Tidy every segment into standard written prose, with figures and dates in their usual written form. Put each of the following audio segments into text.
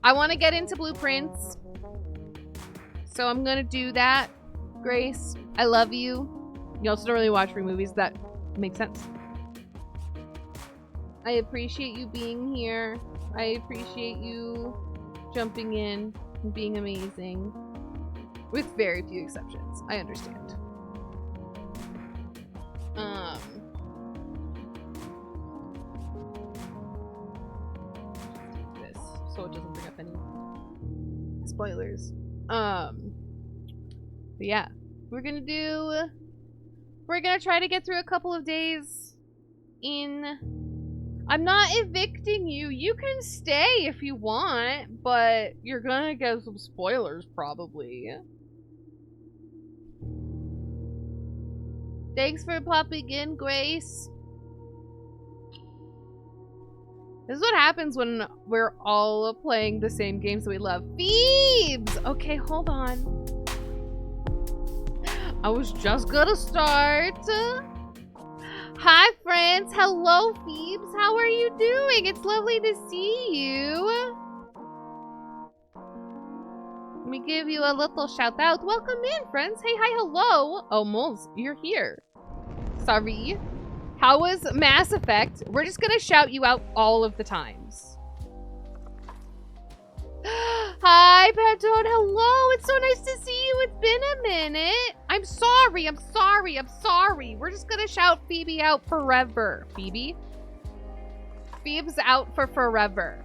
I want to get into blueprints. So I'm gonna do that. Grace, I love you. You also don't really watch free movies. That makes sense. I appreciate you being here. I appreciate you jumping in and being amazing. With very few exceptions. I understand. This so it doesn't bring up any spoilers. But yeah, we're gonna try to get through a couple of days in. I'm not evicting you. You can stay if you want, but you're gonna get some spoilers probably. Thanks for popping in, Grace. This is what happens when we're all playing the same games that we love. Phoebes! Okay, hold on. I was just gonna start. Hi, friends. Hello, Phoebes. How are you doing? It's lovely to see you. Let me give you a little shout out. Welcome in, friends. Hey, hi, hello. Oh, Moles, you're here. Sorry. How was Mass Effect? We're just gonna shout you out all of the times. Hi, Pantone. Hello. It's so nice to see you. It's been a minute. I'm sorry. I'm sorry. I'm sorry. We're just gonna shout Phoebe out forever. Phoebe? Phoebe's out for forever.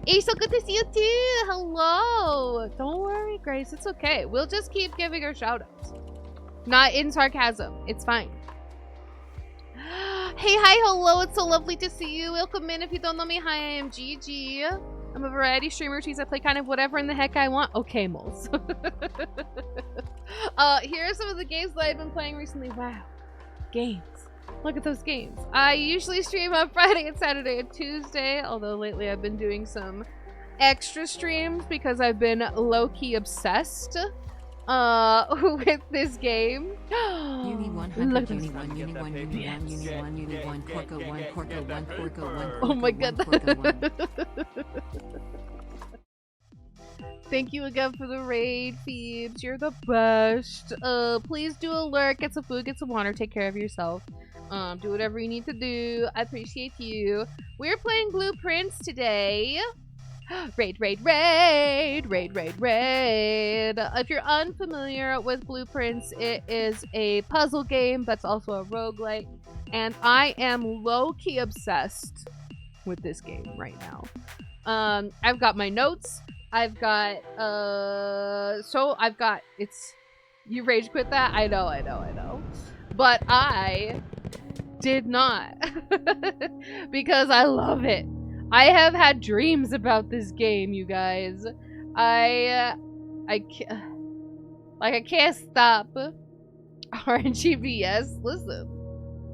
It's so good to see you too. Hello. Don't worry, Grace. It's okay. We'll just keep giving her shout outs. Not in sarcasm. It's fine. Hey, hi, hello. It's so lovely to see you. Welcome in. If you don't know me, hi, I am Gigi. I'm a variety streamer. I play kind of whatever in the heck I want. Okay, moles. Here are some of the games that I've been playing recently. Wow. Games. Look at those games. I usually stream on Friday and Saturday and Tuesday, although lately I've been doing some extra streams because I've been low-key obsessed with this game. Uni 100, Uni 1, Uni 1, Uni 1, Uni 1, Uni 1, Corco 1, Corco 1, Corco 1, oh my god. Thank you again for the raid, Phoebes. You're the best. Please do a lurk, get some food, get some water, take care of yourself. Do whatever you need to do. I appreciate you. We're playing Blueprints today. Raid, raid, raid, raid, raid, raid. If you're unfamiliar with Blueprints, it is a puzzle game that's also a roguelike, and I am low-key obsessed with this game right now. I've got my notes. I've got you rage quit that? I know. But I did not because I love it. I have had dreams about this game, you guys. I can't stop. RNGBS, listen.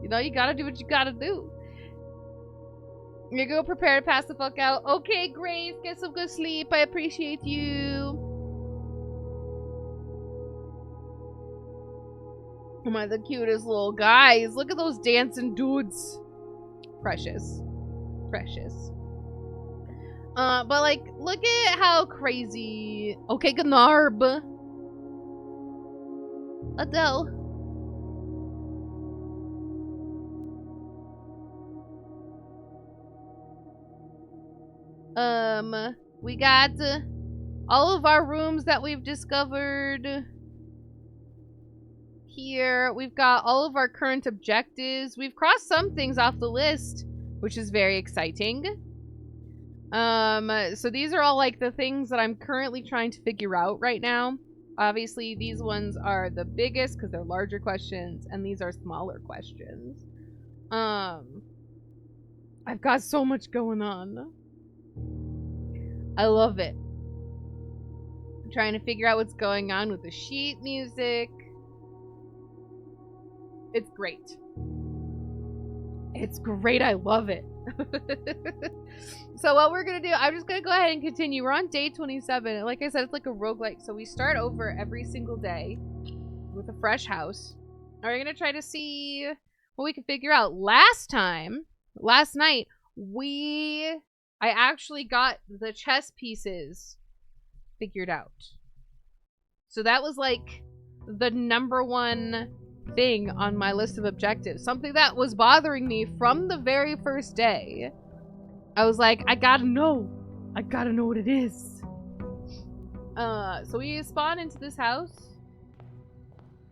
You know, you gotta do what you gotta do. You go prepare to pass the fuck out. Okay, Grace, get some good sleep. I appreciate you. Am I the cutest little guys? Look at those dancing dudes. Precious. Precious. But like, look at how crazy. Okay, Gnarb. Adele. We got all of our rooms that we've discovered here. We've got all of our current objectives. We've crossed some things off the list, which is very exciting. So these are all like the things that I'm currently trying to figure out right now. Obviously, these ones are the biggest because they're larger questions, and these are smaller questions. I've got so much going on. I love it. I'm trying to figure out what's going on with the sheet music. It's great. It's great. I love it. So what we're going to do, I'm just going to go ahead and continue. We're on day 27. Like I said, it's like a roguelike. So we start over every single day with a fresh house. And we're going to try to see what we can figure out. Last night, I actually got the chess pieces figured out. So that was like the number one thing on my list of objectives. Something that was bothering me from the very first day. I was like, I gotta know. I gotta know what it is. So we spawn into this house.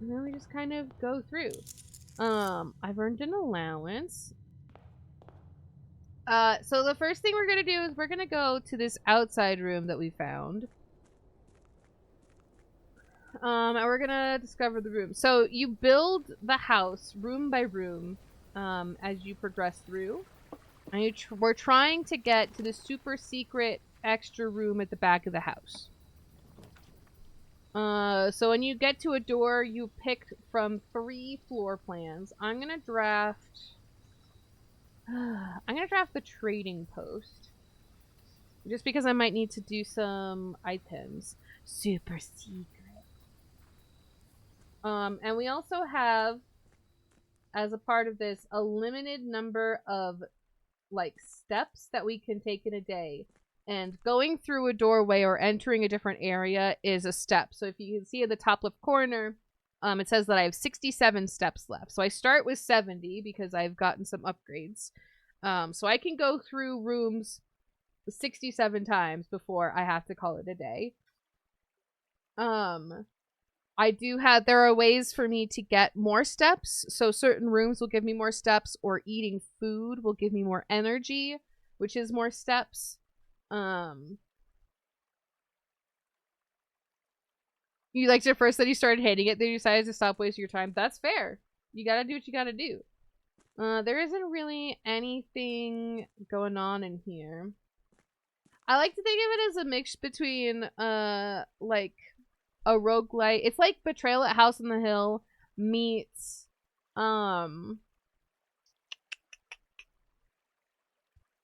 And then we just kind of go through. I've earned an allowance. So the first thing we're gonna do is we're gonna go to this outside room that we found. And we're gonna discover the room. So you build the house room by room, as you progress through. And we're trying to get to the super secret extra room at the back of the house. So when you get to a door, you pick from 3 floor plans. I'm gonna draft the trading post. Just because I might need to do some items. Super secret. And we also have, as a part of this, a limited number of, like, steps that we can take in a day. And going through a doorway or entering a different area is a step. So if you can see in the top left corner, it says that I have 67 steps left. So I start with 70 because I've gotten some upgrades. So I can go through rooms 67 times before I have to call it a day. There are ways for me to get more steps. So certain rooms will give me more steps, or eating food will give me more energy, which is more steps. You liked it first, then you started hating it, then you decided to stop wasting your time. That's fair. You gotta do what you gotta do. There isn't really anything going on in here. I like to think of it as a mix between, like, a roguelite. It's like Betrayal at House on the Hill meets,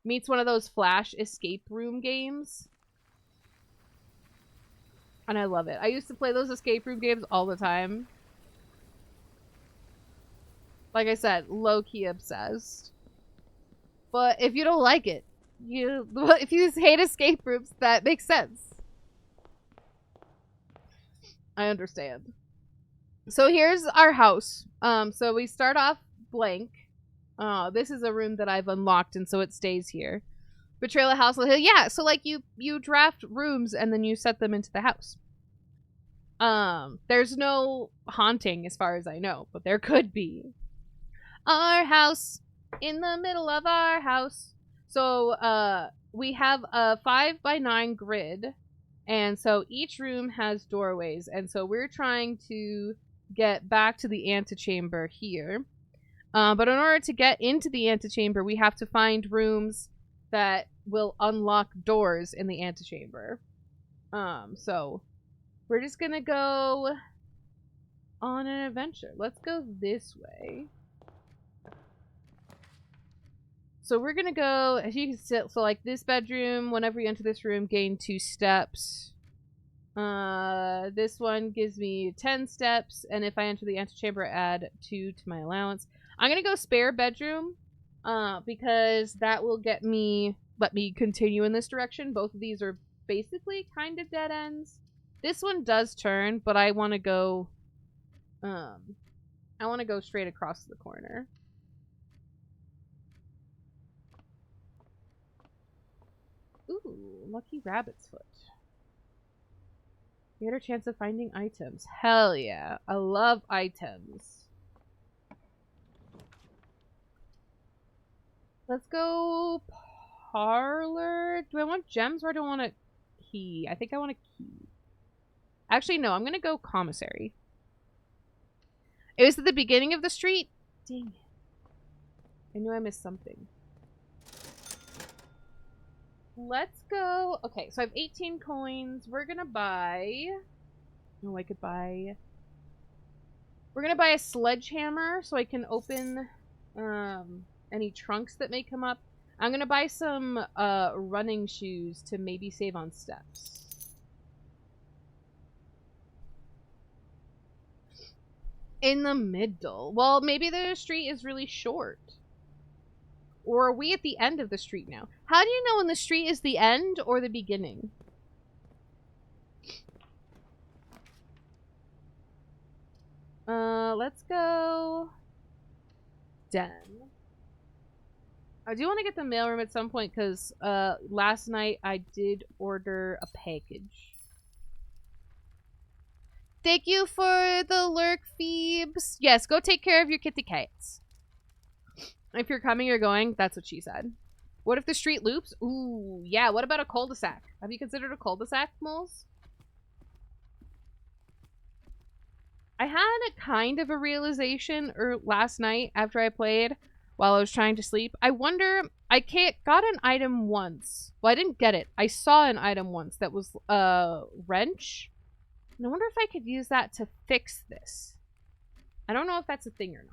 meets one of those Flash escape room games. And I love it. I used to play those escape room games all the time. Like I said, low-key obsessed. But if you don't like it, if you hate escape rooms, that makes sense. I understand. So here's our house. So we start off blank. This is a room that I've unlocked, and so it stays here. Betrayal at House on the Hill. Yeah, so like you draft rooms and then you set them into the house. There's no haunting as far as I know, but there could be. Our house, in the middle of our house. So we have a 5x9 grid, and so each room has doorways, and so we're trying to get back to the antechamber here. But in order to get into the antechamber, we have to find rooms that will unlock doors in the antechamber. So we're just gonna go on an adventure. Let's go this way. So we're gonna go, as you can see, so like this bedroom, whenever you enter this room, gain 2 steps. This one gives me 10 steps, and if I enter the antechamber, add 2 to my allowance. I'm gonna go spare bedroom, because that will let me continue in this direction. Both of these are basically kind of dead ends. This one does turn, but I want to go, straight across the corner. Ooh, lucky rabbit's foot. Greater chance of finding items. Hell yeah. I love items. Let's go parlor. Do I want gems or do I want a key? I think I want a key. Actually, no. I'm going to go commissary. It was at the beginning of the street? Dang it. I knew I missed something. Let's go. Okay, so I have 18 coins. We're gonna buy. Oh, I could buy. We're gonna buy a sledgehammer so I can open any trunks that may come up. I'm gonna buy some running shoes to maybe save on steps. In the middle. Well, maybe the street is really short. Or are we at the end of the street now? How do you know when the street is the end or the beginning? Let's go den. I do want to get the mailroom at some point because last night I did order a package. Thank you for the lurk, Phoebes. Yes, go take care of your kitty cats. If you're coming or going, that's what she said. What if the street loops? Ooh, yeah. What about a cul-de-sac? Have you considered a cul-de-sac, moles? I had a kind of a realization last night after I played while I was trying to sleep. I wonder, got an item once. Well, I didn't get it. I saw an item once that was a wrench. And I wonder if I could use that to fix this. I don't know if that's a thing or not.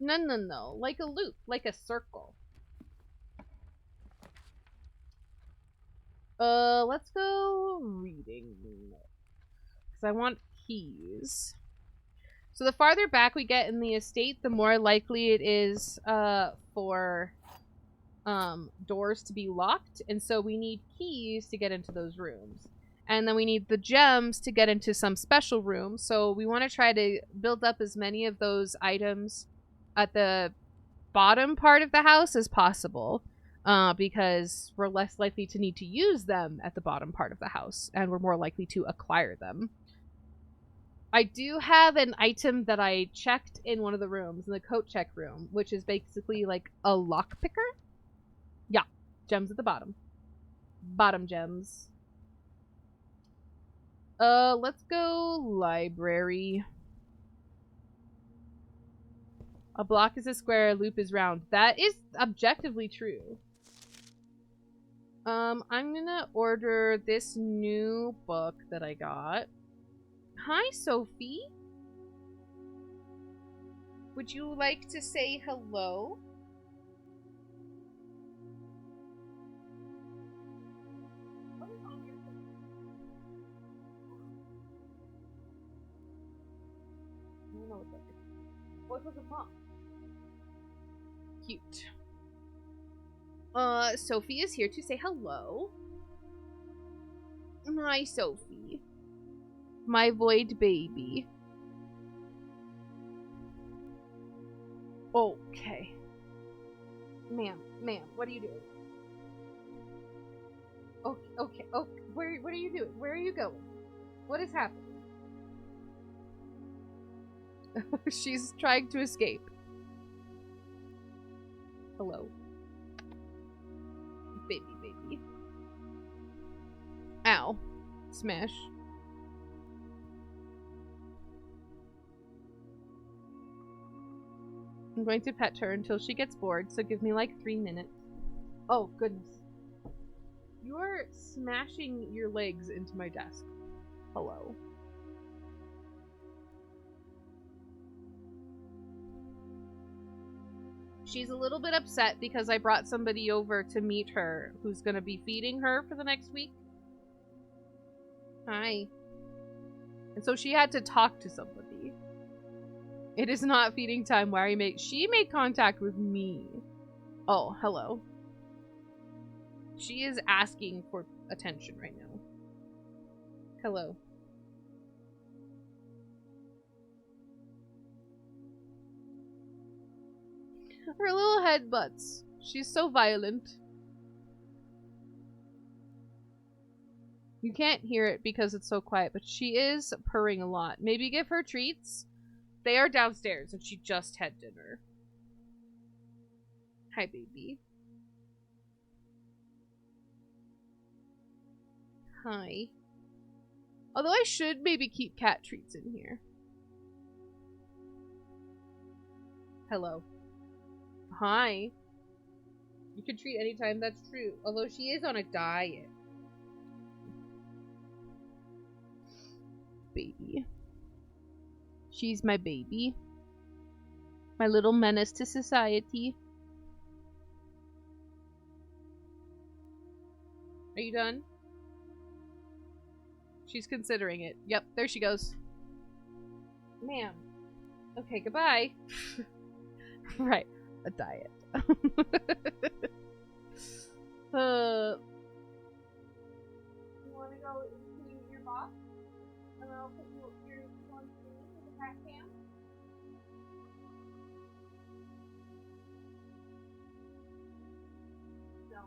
No. Like a loop, like a circle. Let's go reading. Because I want keys. So the farther back we get in the estate, the more likely it is for doors to be locked. And so we need keys to get into those rooms. And then we need the gems to get into some special rooms. So we want to try to build up as many of those items at the bottom part of the house as possible. Because we're less likely to need to use them at the bottom part of the house, and we're more likely to acquire them. I do have an item that I checked in one of the rooms, in the coat check room, which is basically like a lock picker. Yeah, gems at the bottom. Bottom gems. Let's go library. A block is a square, a loop is round. That is objectively true. I'm gonna order this new book that I got. Hi, Sophie. Would you like to say hello? What's with the mom? Cute. Sophie is here to say hello. Hi, Sophie. My void baby. Okay. Ma'am, what are you doing? Okay, what are you doing? Where are you going? What is happening? She's trying to escape. Hello. Baby. Ow. Smash. I'm going to pet her until she gets bored, so give me like 3 minutes. Oh, goodness. You are smashing your legs into my desk. Hello. She's a little bit upset because I brought somebody over to meet her who's going to be feeding her for the next week. Hi. And so she had to talk to somebody. It is not feeding time. Why are you She made contact with me. Oh, hello. She is asking for attention right now. Hello. Her little headbutts. She's so violent. You can't hear it because it's so quiet, but she is purring a lot. Maybe give her treats. They are downstairs and she just had dinner. Hi, baby. Hi. Although I should maybe keep cat treats in here. Hello. Hi. You can treat anytime, that's true. Although she is on a diet. Baby. She's my baby. My little menace to society. Are you done? She's considering it. Yep, there she goes. Ma'am. Okay, goodbye. Right. A diet. You want to go into your box? And I'll put your one thing in the pack cam. No.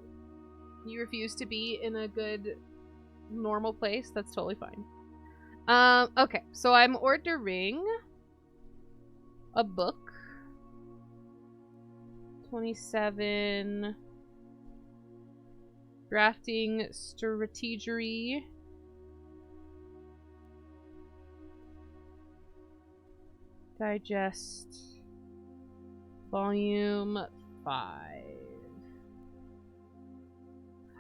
You refuse to be in a good, normal place? That's totally fine. Okay. So I'm ordering a book. 27... Drafting strategy. Digest. Volume 5.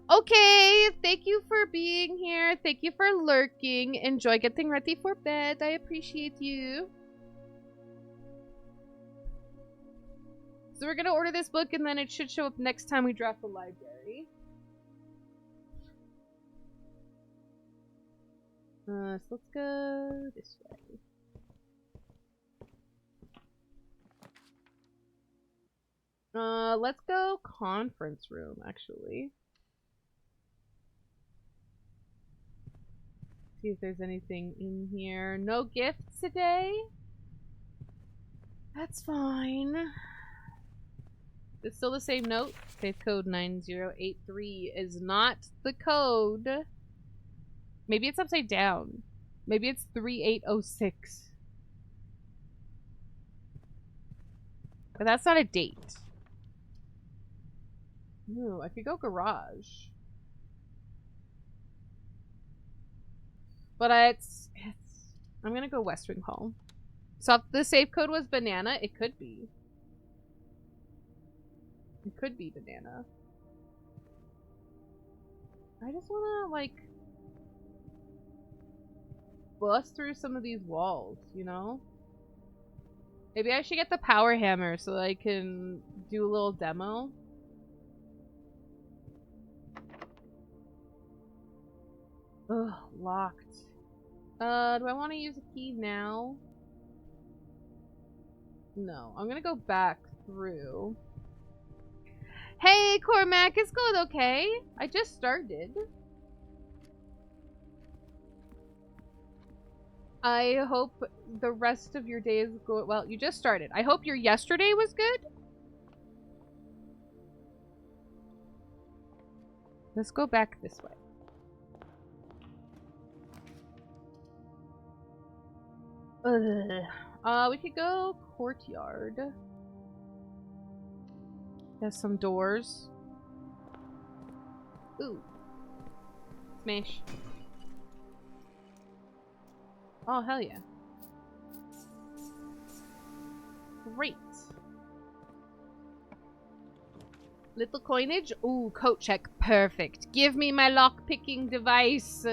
Okay, thank you for being here. Thank you for lurking. Enjoy getting ready for bed. I appreciate you. So we're gonna order this book and then it should show up next time we draft the library. So let's go this way. Let's go conference room, actually. See if there's anything in here. No gifts today? That's fine. It's still the same note. Safe code 9083 is not the code. Maybe it's upside down. Maybe it's 3806. But that's not a date. Ooh, I could go garage. But I'm gonna go Western Hall. So if the safe code was banana, it could be. It could be banana. I just wanna, like, bust through some of these walls, you know? Maybe I should get the power hammer so that I can do a little demo. Ugh, locked. Do I want to use a key now? No, I'm gonna go back through. Hey, Cormac, it's going okay. I just started. I hope the rest of your days go well. You just started. I hope your yesterday was good. Let's go back this way. We could go courtyard. There's some doors. Ooh. Smash. Oh, hell yeah. Great. Little coinage? Ooh, coat check. Perfect. Give me my lock-picking device.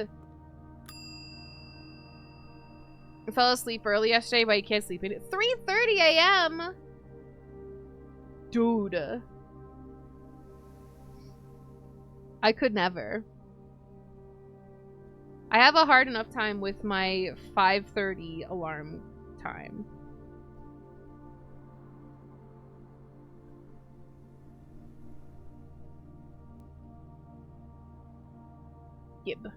I fell asleep early yesterday, but you can't sleep in it. 3:30 a.m. Dude. I could never. I have a hard enough time with my 5:30 alarm time. Gib.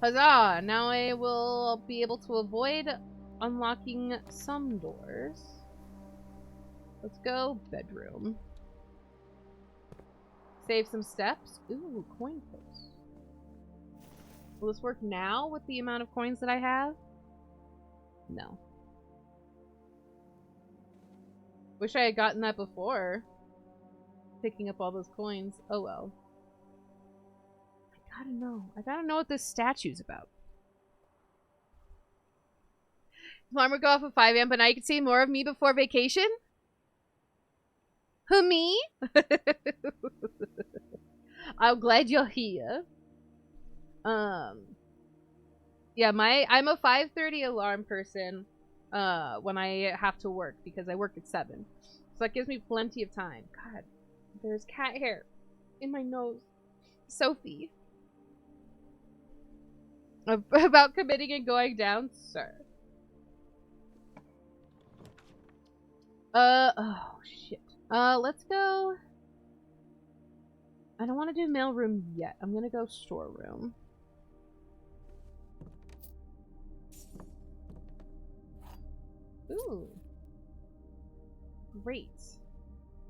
Huzzah! Now I will be able to avoid unlocking some doors. Let's go bedroom. Save some steps. Ooh, coin purse. Will this work now with the amount of coins that I have? No. Wish I had gotten that before. Picking up all those coins. Oh well. I gotta know. I gotta know what this statue's about. Alarm would go off at 5 a.m., but now you can see more of me before vacation? Who, me? I'm glad you're here. Yeah, I'm a 5:30 alarm person when I have to work because I work at 7. So that gives me plenty of time. God, there's cat hair in my nose. Sophie. About committing and going down, sir. Oh shit. Let's go. I don't want to do mailroom yet. I'm gonna go storeroom. Ooh. Great.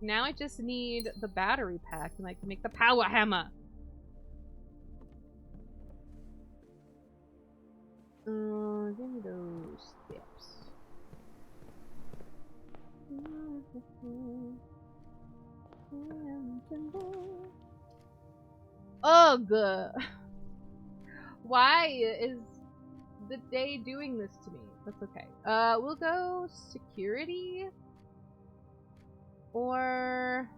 Now I just need the battery pack and I can make the power hammer. Give me those steps. Ugh! Why is the day doing this to me? That's okay. We'll go security. Or...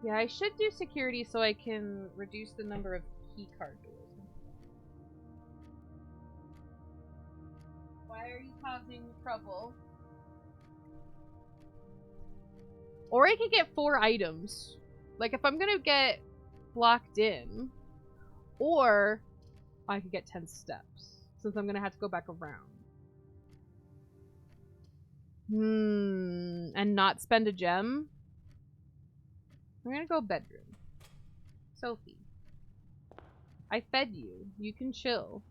yeah, I should do security so I can reduce the number of keycard doors. Why are you causing trouble? Or I could get 4 items. Like, if I'm gonna get locked in. Or I could get 10 steps. Since I'm gonna have to go back around. And not spend a gem? I'm gonna go bedroom. Sophie. I fed you. You can chill.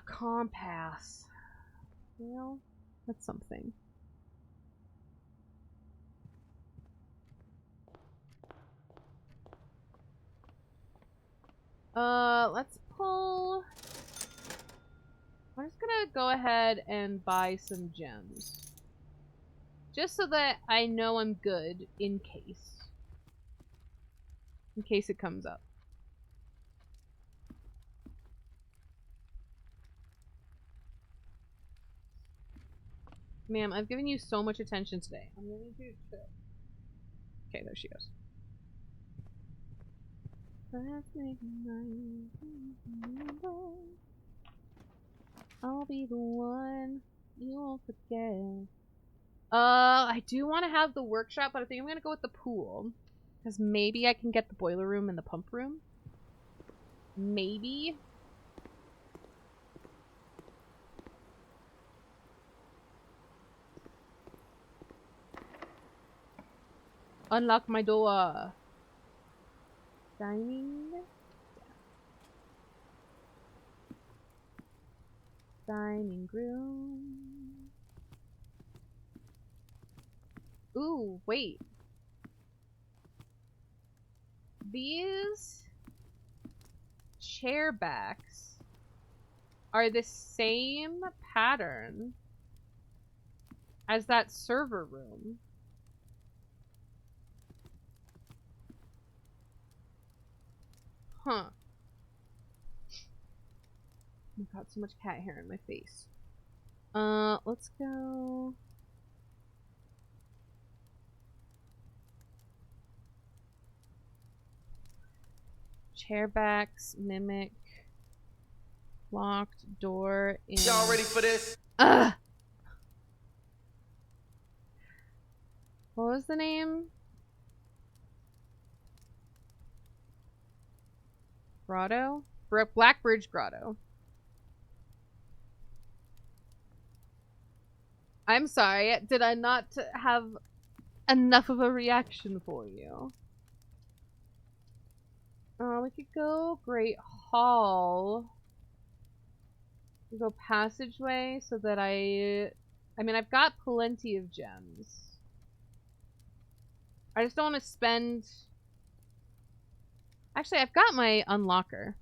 Compass. Well, that's something. Let's pull... I'm just gonna go ahead and buy some gems. Just so that I know I'm good in case. In case it comes up. Ma'am, I've given you so much attention today. I'm gonna need you to chill. Okay, there she goes. I'll be the one you won't forget. I do want to have the workshop, but I think I'm gonna go with the pool. Because maybe I can get the boiler room and the pump room. Maybe. Unlock my door. Dining. Yeah. Dining room. Ooh, wait. These chair backs are the same pattern as that server room. Huh. I've got so much cat hair in my face. Let's go. Chairbacks, mimic, locked door. Y'all ready for this? Ugh! What was the name? Grotto? Blackbridge Grotto. I'm sorry, did I not have enough of a reaction for you? We could go Great Hall. We go passageway so that I mean, I've got plenty of gems. I just don't want to spend... Actually, I've got my unlocker.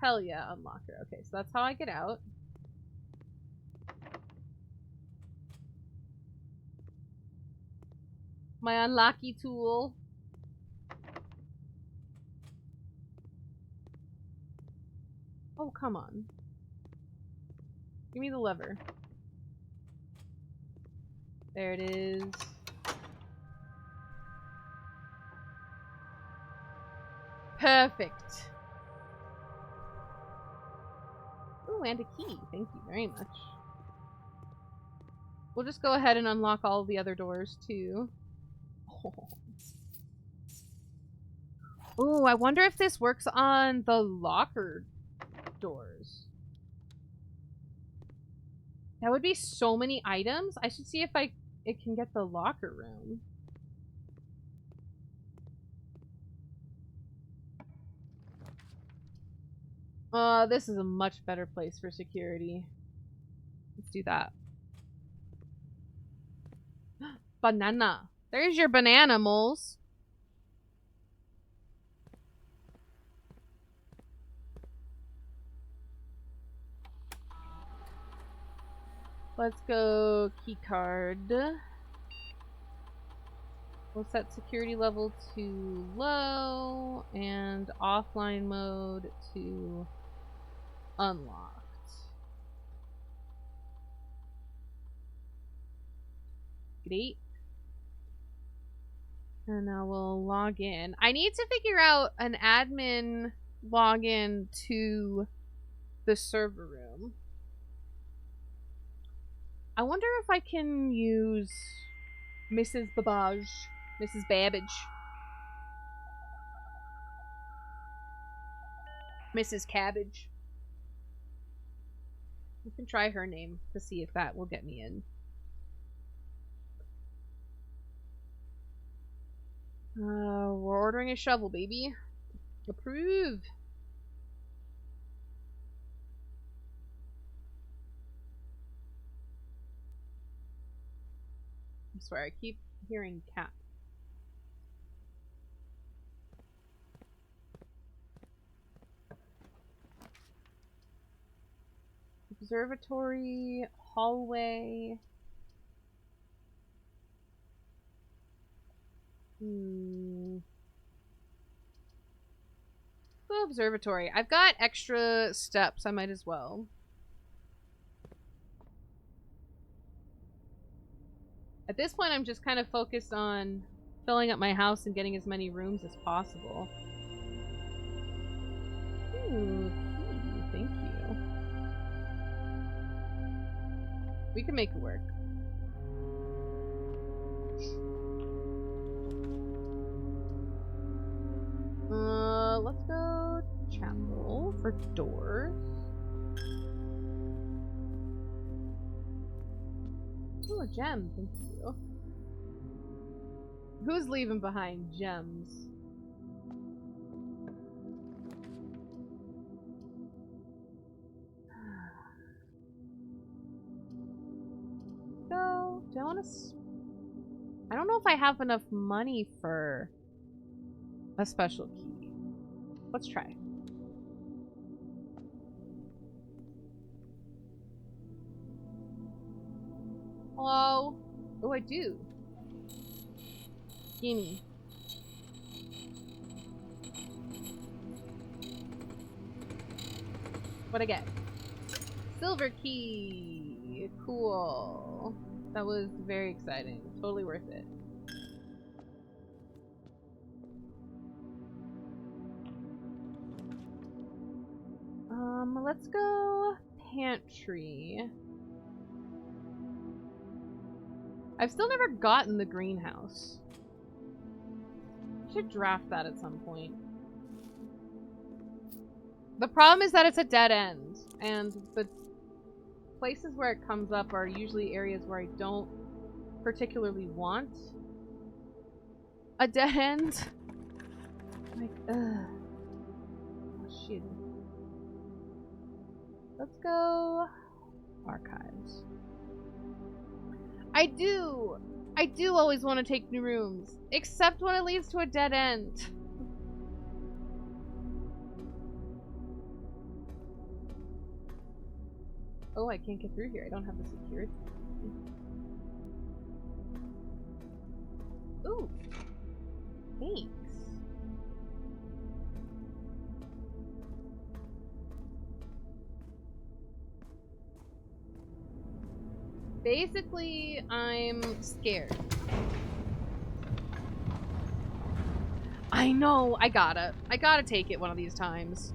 Hell yeah, unlocker. Okay, so that's how I get out. My unlocky tool. Oh, come on. Give me the lever. There it is. Perfect. Ooh, and a key. Thank you very much. We'll just go ahead and unlock all the other doors, too. Oh. Ooh, I wonder if this works on the locker doors. That would be so many items. I should see if it can get the locker room. This is a much better place for security. Let's do that. Banana. There's your banana, moles. Let's go key card. We'll set security level to low and offline mode to unlocked. Great. And now we'll log in. I need to figure out an admin login to the server room. I wonder if I can use Mrs. Babbage. Mrs. Babbage. Mrs. Cabbage. We can try her name to see if that will get me in. We're ordering a shovel, baby. Approve. I swear, I keep hearing cat. Observatory, hallway. The observatory. I've got extra steps. I might as well. At this point, I'm just kind of focused on filling up my house and getting as many rooms as possible. Ooh, thank you. We can make it work. Let's go chapel for doors. Oh, a gem, thank you. Who's leaving behind gems? Go. Do I want to? I don't know if I have enough money for a special key. Let's try. Hello? Oh, I do. Gimme. What'd I get? Silver key. Cool. That was very exciting. Totally worth it. Let's go pantry. I've still never gotten the greenhouse. I should draft that at some point. The problem is that it's a dead end, and the places where it comes up are usually areas where I don't particularly want a dead end. Like, ugh. Oh, shit. Let's go archives. I do always want to take new rooms, except when it leads to a dead end. Oh, I can't get through here. I don't have the security. Ooh. Thanks. Basically, I'm scared. I know, I gotta take it one of these times.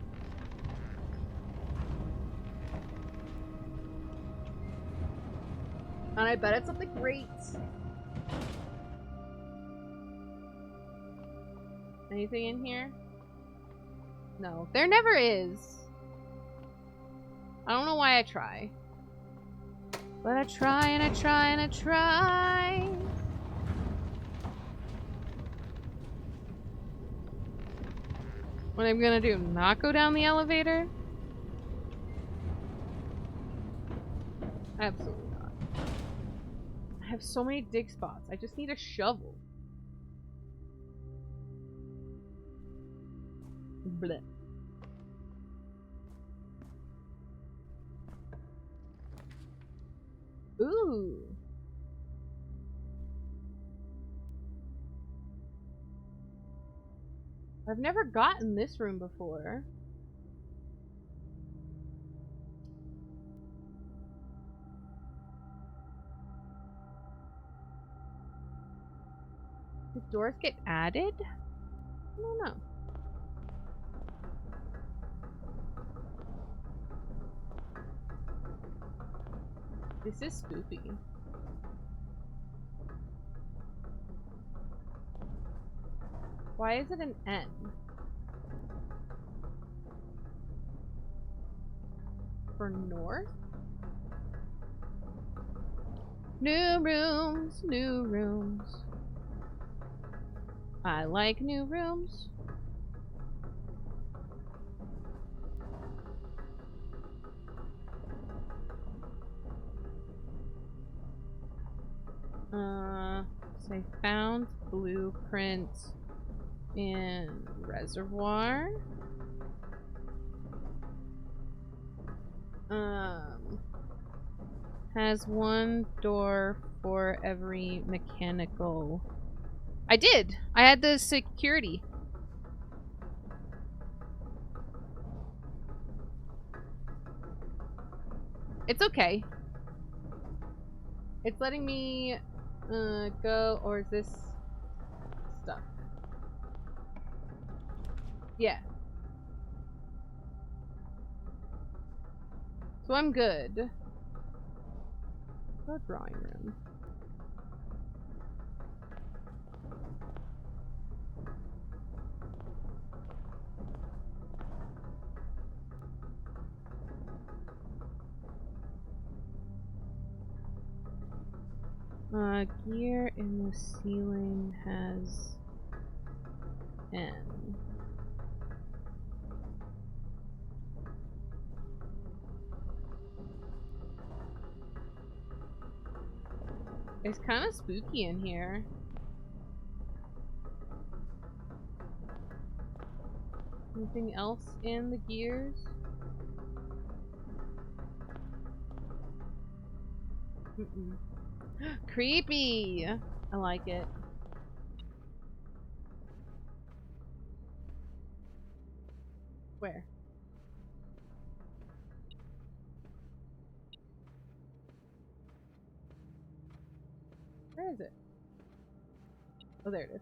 And I bet it's something great. Anything in here? No, there never is. I don't know why I try. But I try and I try and I try. What I'm gonna do? Not go down the elevator? Absolutely not. I have so many dig spots. I just need a shovel. Bleh. Ooh. I've never gotten this room before. Did doors get added? I don't know. This is spooky. Why is it an N? For north? New rooms, new rooms. I like new rooms. So I found blueprint in Reservoir. Has one door for every mechanical. I did! I had the security. It's okay. It's letting me go, or is this stuck? Yeah. So I'm good. The drawing room. Gear in the ceiling has N. It's kind of spooky in here. Anything else in the gears? Mm-mm. Creepy! I like it. Where? Where is it? Oh, there it is.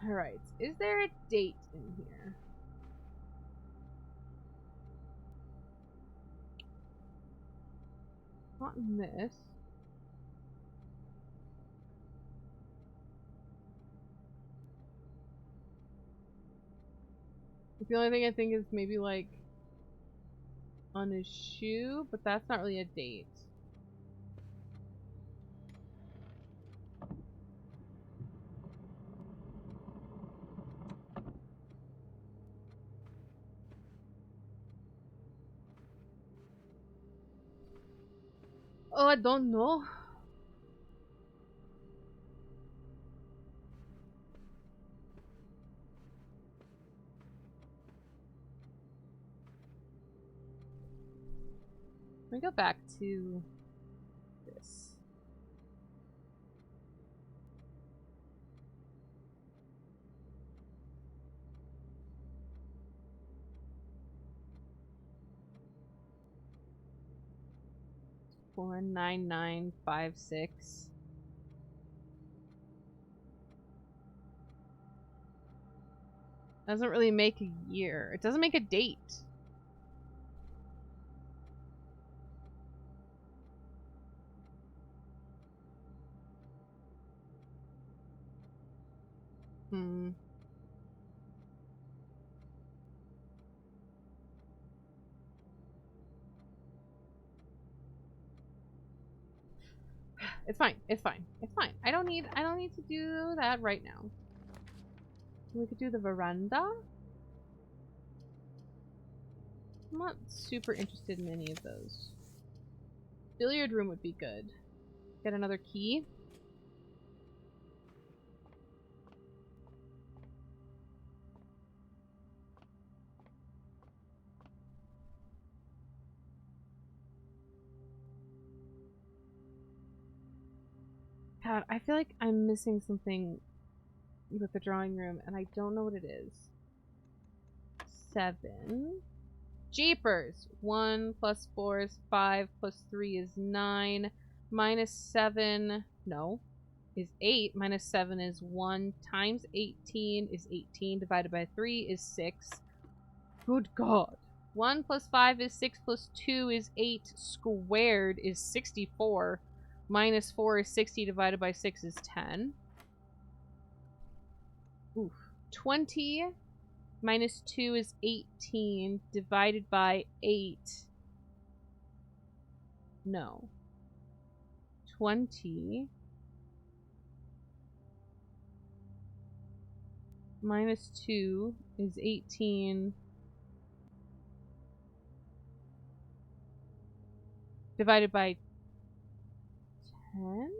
Alright. Is there a date in here? Not in this. The only thing I think is maybe like on his shoe, but that's not really a date. Oh, I don't know. Let me go back to this. Four 9956. Doesn't really make a year. It doesn't make a date. Hmm. It's fine. It's fine. It's fine. I don't need to do that right now. We could do the veranda. I'm not super interested in any of those. Billiard room would be good. Get another key. God, I feel like I'm missing something with the drawing room, and I don't know what it is. 7. Jeepers! 1 plus 4 is 5, plus 3 is 9, minus 7, no, is 8, minus 7 is 1, times 18 is 18, divided by 3 is 6. Good God. 1 plus 5 is 6, plus 2 is 8, squared is 64, minus 4 is 60, divided by 6 is 10. Oof. 20 minus 2 is 18, divided by 8. No. 20 minus 2 is 18, divided by 10?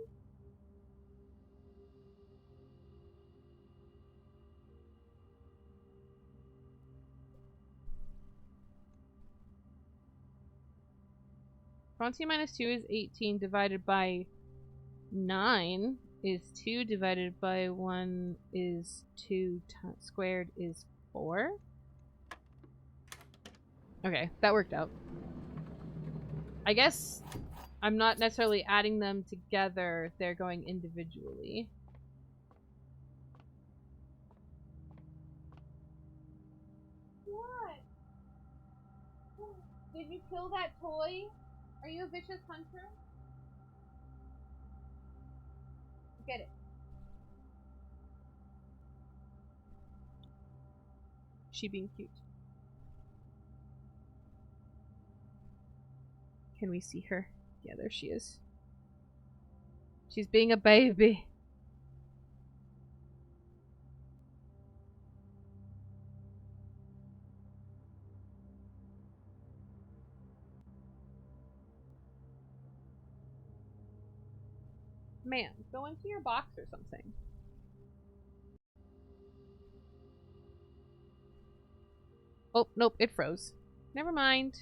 Twenty minus 2 is 18, divided by 9 is 2, divided by 1 is 2, squared is 4. Okay, that worked out. I guess I'm not necessarily adding them together, they're going individually. What? Did you kill that toy? Are you a vicious hunter? Get it. She being cute. Can we see her? Yeah, there she is. She's being a baby. Man, go into your box or something. Oh, nope, it froze. Never mind.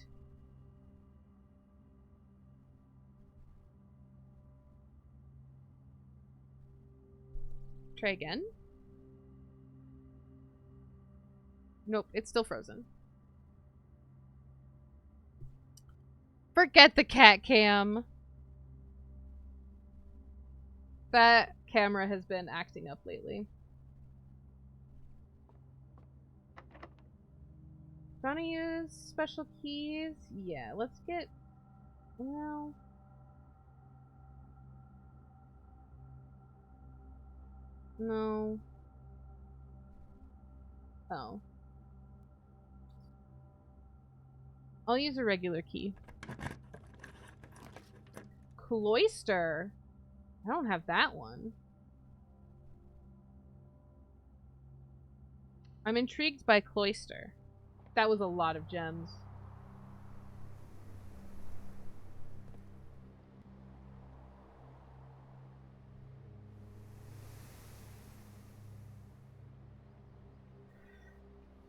Try again. Nope, it's still frozen. Forget the cat cam. That camera has been acting up lately. Trying to use special keys? Yeah, let's get... Well... No. Oh. I'll use a regular key. Cloister? I don't have that one. I'm intrigued by Cloister. That was a lot of gems.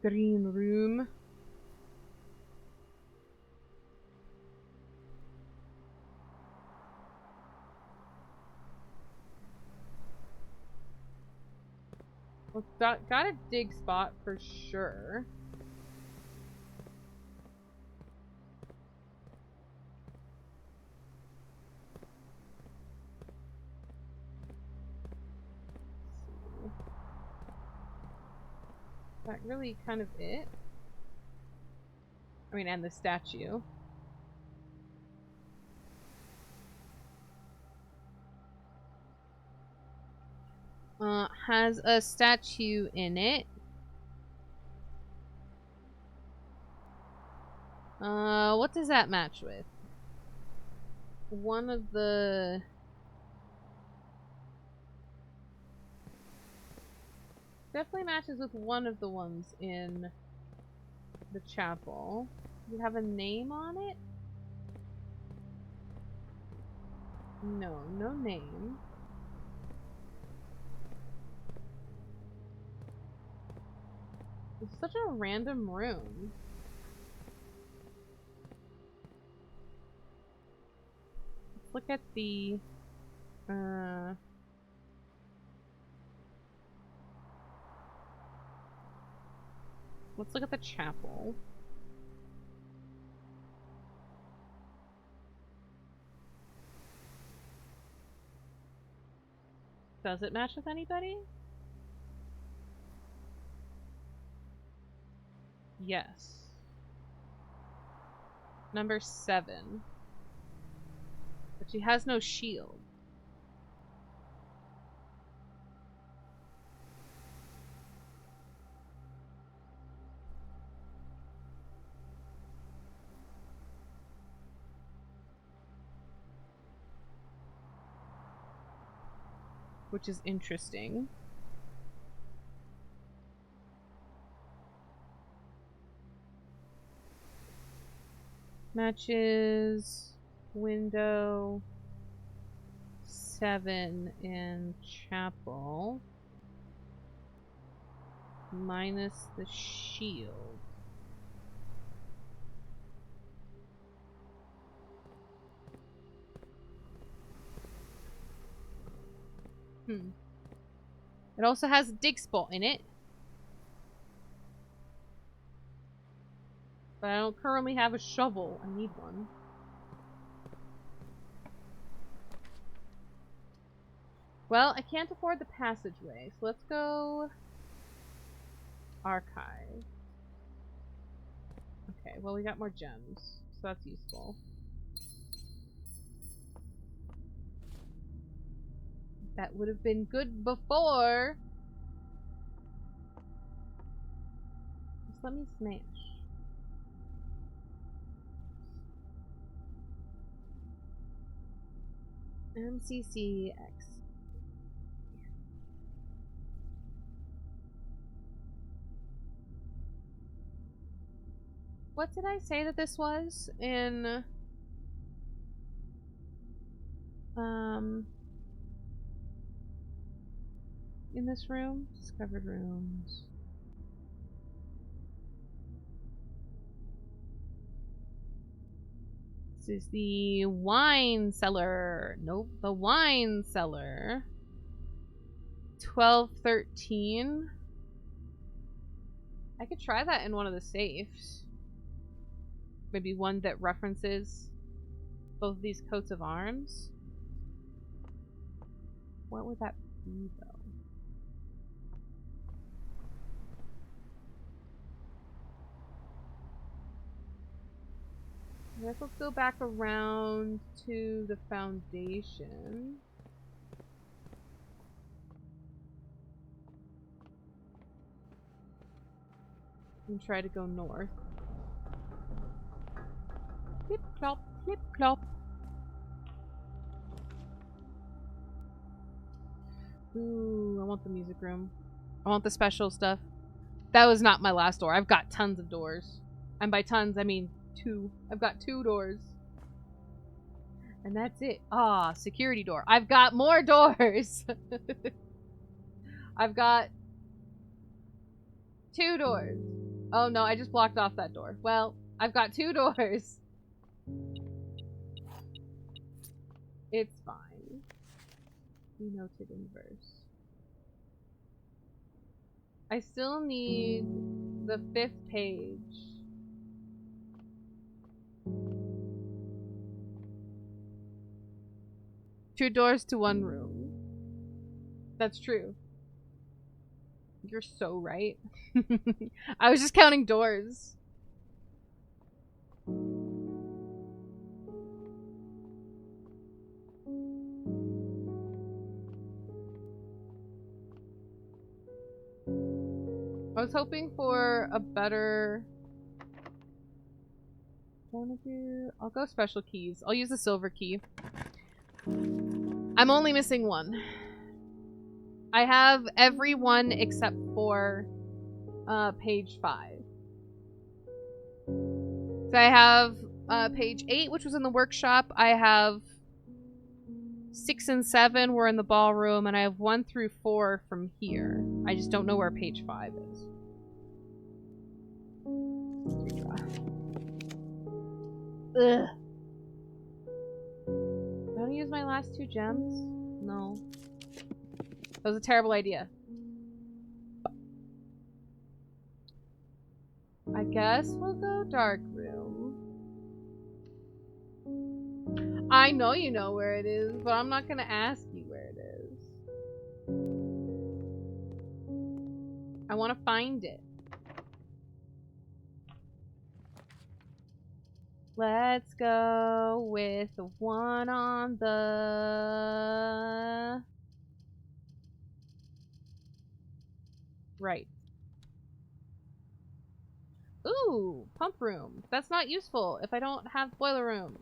Green room. Well, got a dig spot for sure. That really kind of it. I mean, and the statue. Has a statue in it. What does that match with? One of the... definitely matches with one of the ones in the chapel. Does it have a name on it? No, no name. It's such a random room. Let's look at the let's look at the chapel. Does it match with anybody? Yes. Number 7. But she has no shield. Which is interesting. Matches window 7 in chapel minus the shield. It also has a dig spot in it. But I don't currently have a shovel. I need one. Well, I can't afford the passageway, so let's go archive. Okay, well we got more gems, so that's useful. That would have been good before. Just let me smash. MCCX. What did I say that this was in this room? Discovered rooms. This is the wine cellar. Nope, the wine cellar. 1213. I could try that in one of the safes. Maybe one that references both of these coats of arms. What would that be, though? I guess let's go back around to the foundation. And try to go north. Flip clop, flip clop. Ooh, I want the music room. I want the special stuff. That was not my last door. I've got tons of doors. And by tons, I mean 2. I've got 2 doors. And that's it. Ah, security door. I've got more doors. I've got 2 doors. Oh no, I just blocked off that door. Well, I've got 2 doors. It's fine. Denoted in verse. I still need the 5th page. Two doors to 1 room. That's true. You're so right. I was just counting doors. I was hoping for a better... I'll go special keys. I'll use the silver key. I'm only missing 1. I have every one except for page 5. So I have page 8, which was in the workshop. I have 6 and 7 were in the ballroom, and I have 1 through 4 from here. I just don't know where page 5 is. Ugh. Do I want to use my last 2 gems? No. That was a terrible idea. I guess we'll go dark room. I know you know where it is, but I'm not gonna ask you where it is. I want to find it. Let's go with the one on the right. Ooh, pump room. That's not useful if I don't have boiler room.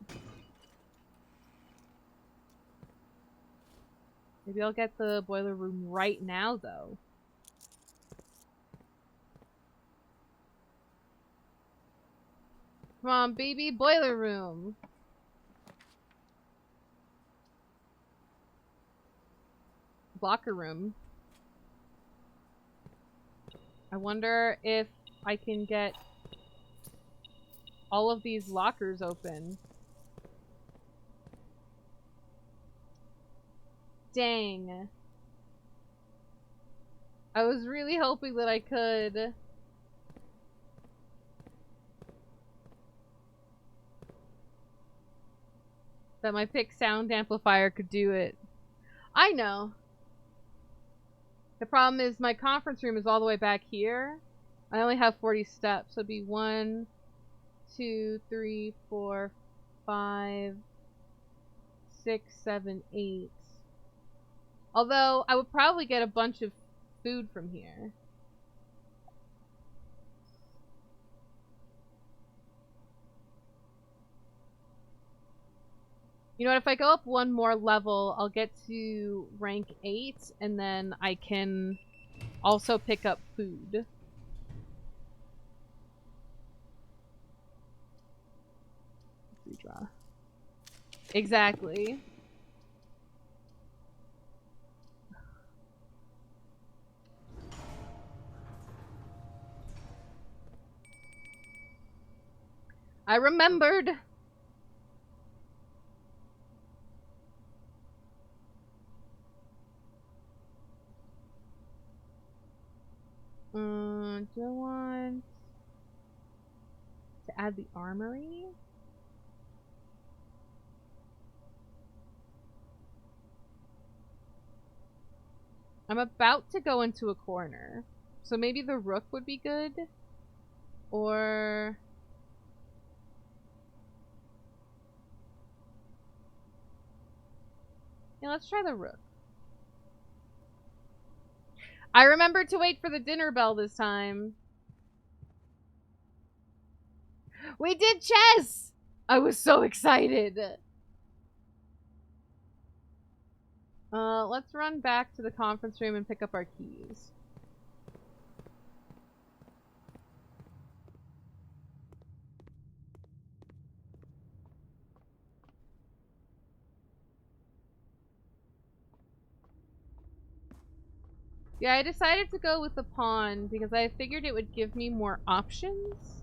Maybe I'll get the boiler room right now, though. Come on, baby, boiler room. Blocker room. I wonder if I can get all of these lockers open. Dang. I was really hoping that I could. That my pick sound amplifier could do it. I know. The problem is my conference room is all the way back here. I only have 40 steps, so it'd be 1, 2, 3, 4, 5, 6, 7, 8. Although I would probably get a bunch of food from here. You know what, if I go up 1 more level, I'll get to rank 8, and then I can also pick up food. Redraw. Exactly. I remembered! Do I want to add the armory? I'm about to go into a corner. So maybe the rook would be good? Or... yeah, let's try the rook. I remembered to wait for the dinner bell this time. We did chess! I was so excited! Let's run back to the conference room and pick up our keys. Yeah, I decided to go with the pawn because I figured it would give me more options.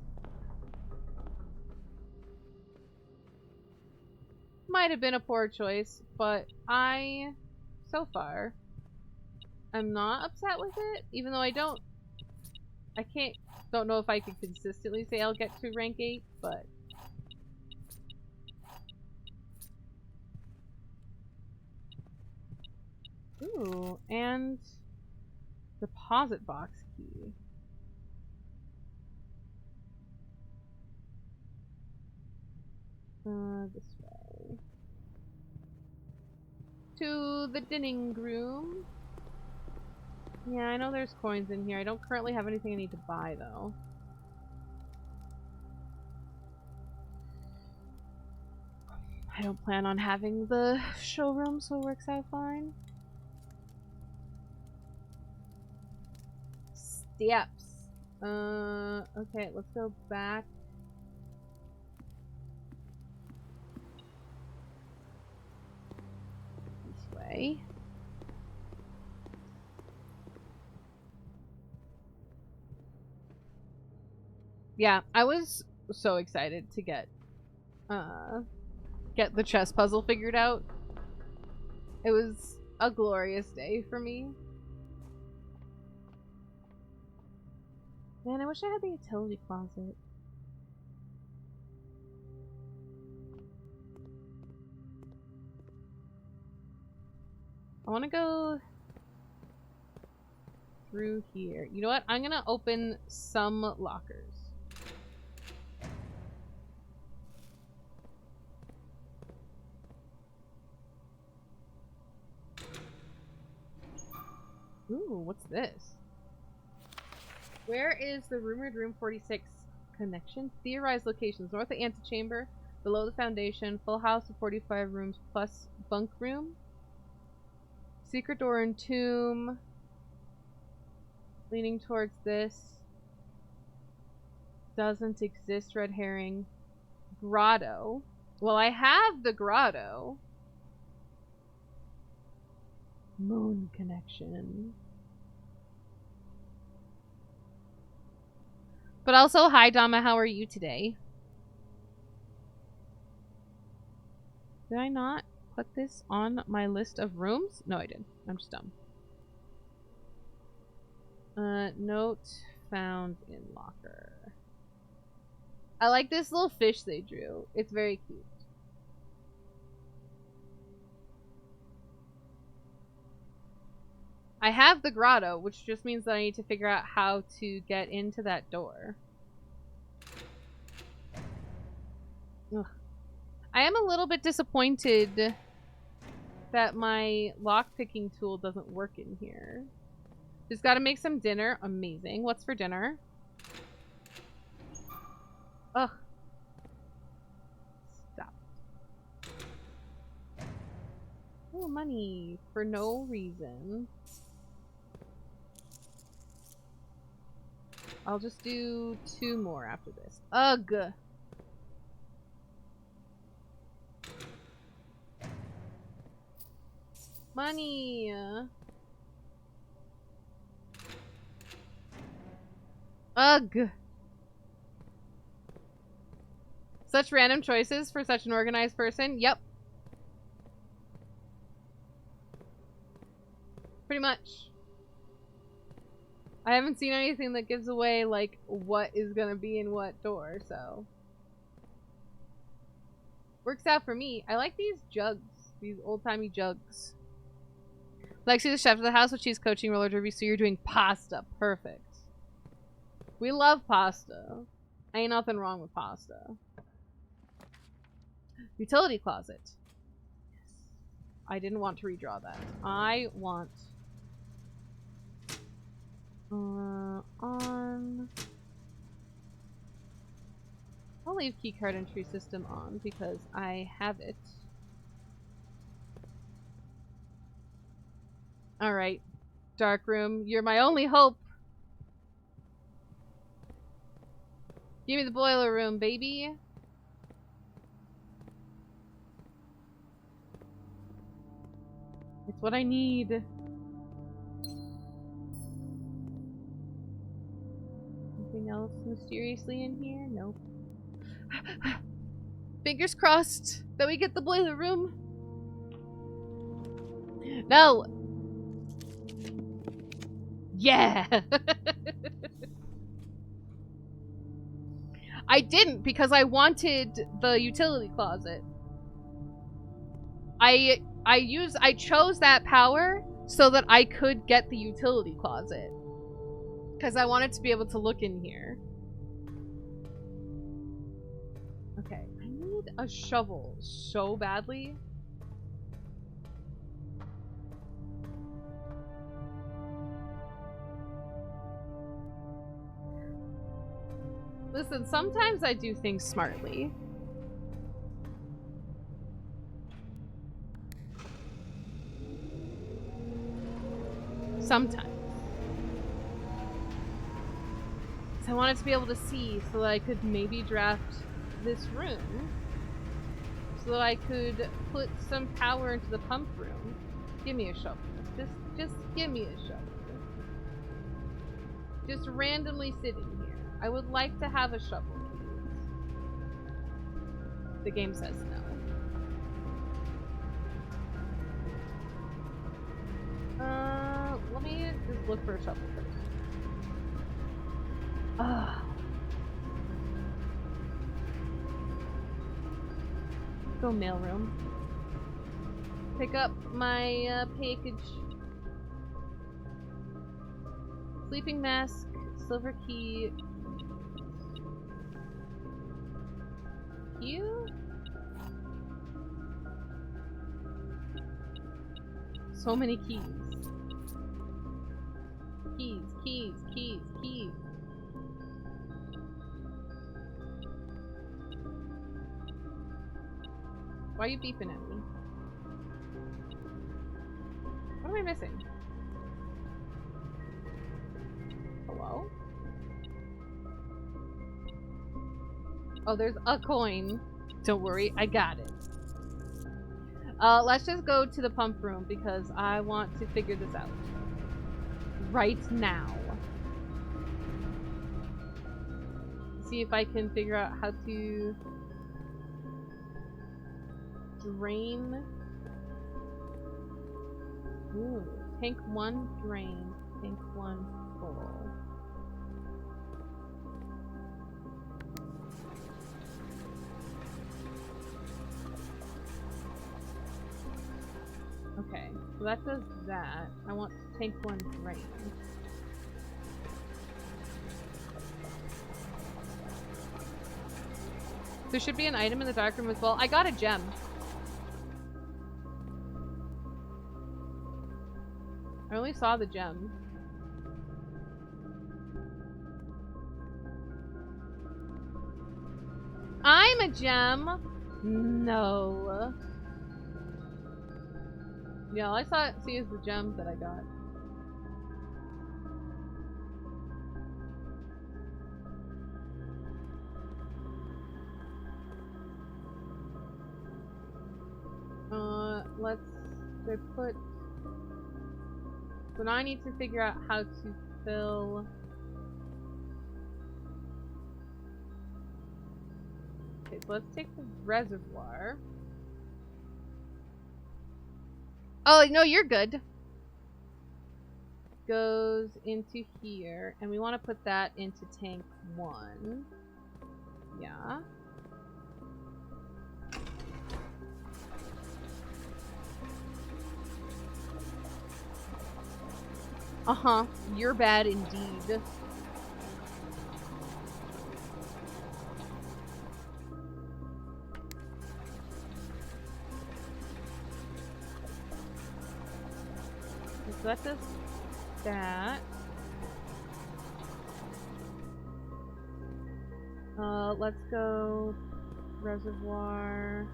Might have been a poor choice, but so far, I'm not upset with it, even though don't know if I could consistently say I'll get to rank 8, but... ooh, and deposit box key. This way. To the dining room. Yeah, I know there's coins in here. I don't currently have anything I need to buy, though. I don't plan on having the showroom, so it works out fine. steps. Okay, let's go back. This way. Yeah, I was so excited to get the chess puzzle figured out. It was a glorious day for me. Man, I wish I had the utility closet. I want to go through here. You know what? I'm gonna open some lockers. Ooh, what's this? Where is the rumored room 46 connection? Theorized locations. North of antechamber, below the foundation, full house of 45 rooms plus bunk room. Secret door and tomb. Leaning towards this. Doesn't exist, red herring. Grotto. Well, I have the grotto. Moon connection. But also, hi Dama, how are you today? Did I not put this on my list of rooms? No, I did. I'm just dumb. Note found in locker. I like this little fish they drew. It's very cute. I have the grotto, which just means that I need to figure out how to get into that door. Ugh. I am a little bit disappointed that my lockpicking tool doesn't work in here. Just gotta make some dinner. Amazing. What's for dinner? Ugh. Stop. Oh, money. For no reason. I'll just do 2 more after this. Ugh. Money. Ugh. Such random choices for such an organized person. Yep. Pretty much. I haven't seen anything that gives away, like, what is gonna be in what door, so. Works out for me. I like these jugs. These old-timey jugs. Lexi, the chef of the house, which she's coaching roller derby, so you're doing pasta. Perfect. We love pasta. Ain't nothing wrong with pasta. Utility closet. Yes. I didn't want to redraw that. I want... on... I'll leave keycard entry system on because I have it. Alright. Dark room. You're my only hope. Give me the boiler room, baby. It's what I need. Anything else mysteriously in here? Nope. Fingers crossed that we get the boiler room. No! Yeah! I didn't because I wanted the utility closet. I chose that power so that I could get the utility closet. Because I wanted to be able to look in here. Okay, I need a shovel so badly. Listen, sometimes I do things smartly. Sometimes. So I wanted to be able to see so that I could maybe draft this room. So that I could put some power into the pump room. Give me a shovel. Just give me a shovel. Just randomly sitting here. I would like to have a shovel, please. The game says no. Let me just look for a shovel first. Go mailroom. Pick up my package. Sleeping mask, silver key. You? So many keys. Keys. Why are you beeping at me? What am I missing? Hello? Oh, there's a coin. Don't worry, I got it. Let's just go to the pump room because I want to figure this out. Right now. See if I can figure out how to drain. Ooh, tank 1 drain, tank 1 full. Okay, so that does that. I want tank 1 drain. There should be an item in the dark room as well. I got a gem. I only saw the gem. I'm a gem? No. Yeah, all I see is the gem that I got. Let's put. So now I need to figure out how to fill. Okay, so let's take the reservoir. Oh, no, you're good. Goes into here, and we want to put that into tank 1. Yeah. Uh-huh. You're bad indeed. So that does that. Let's go reservoir.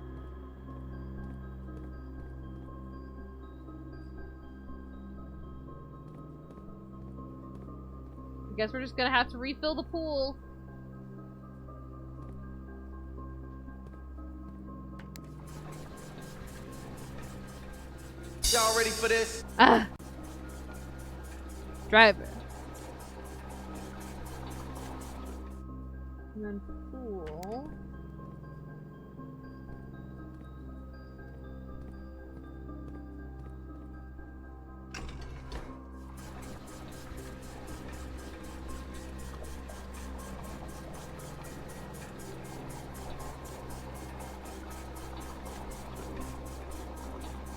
I guess we're just gonna have to refill the pool. Y'all ready for this? Driver. And then pool.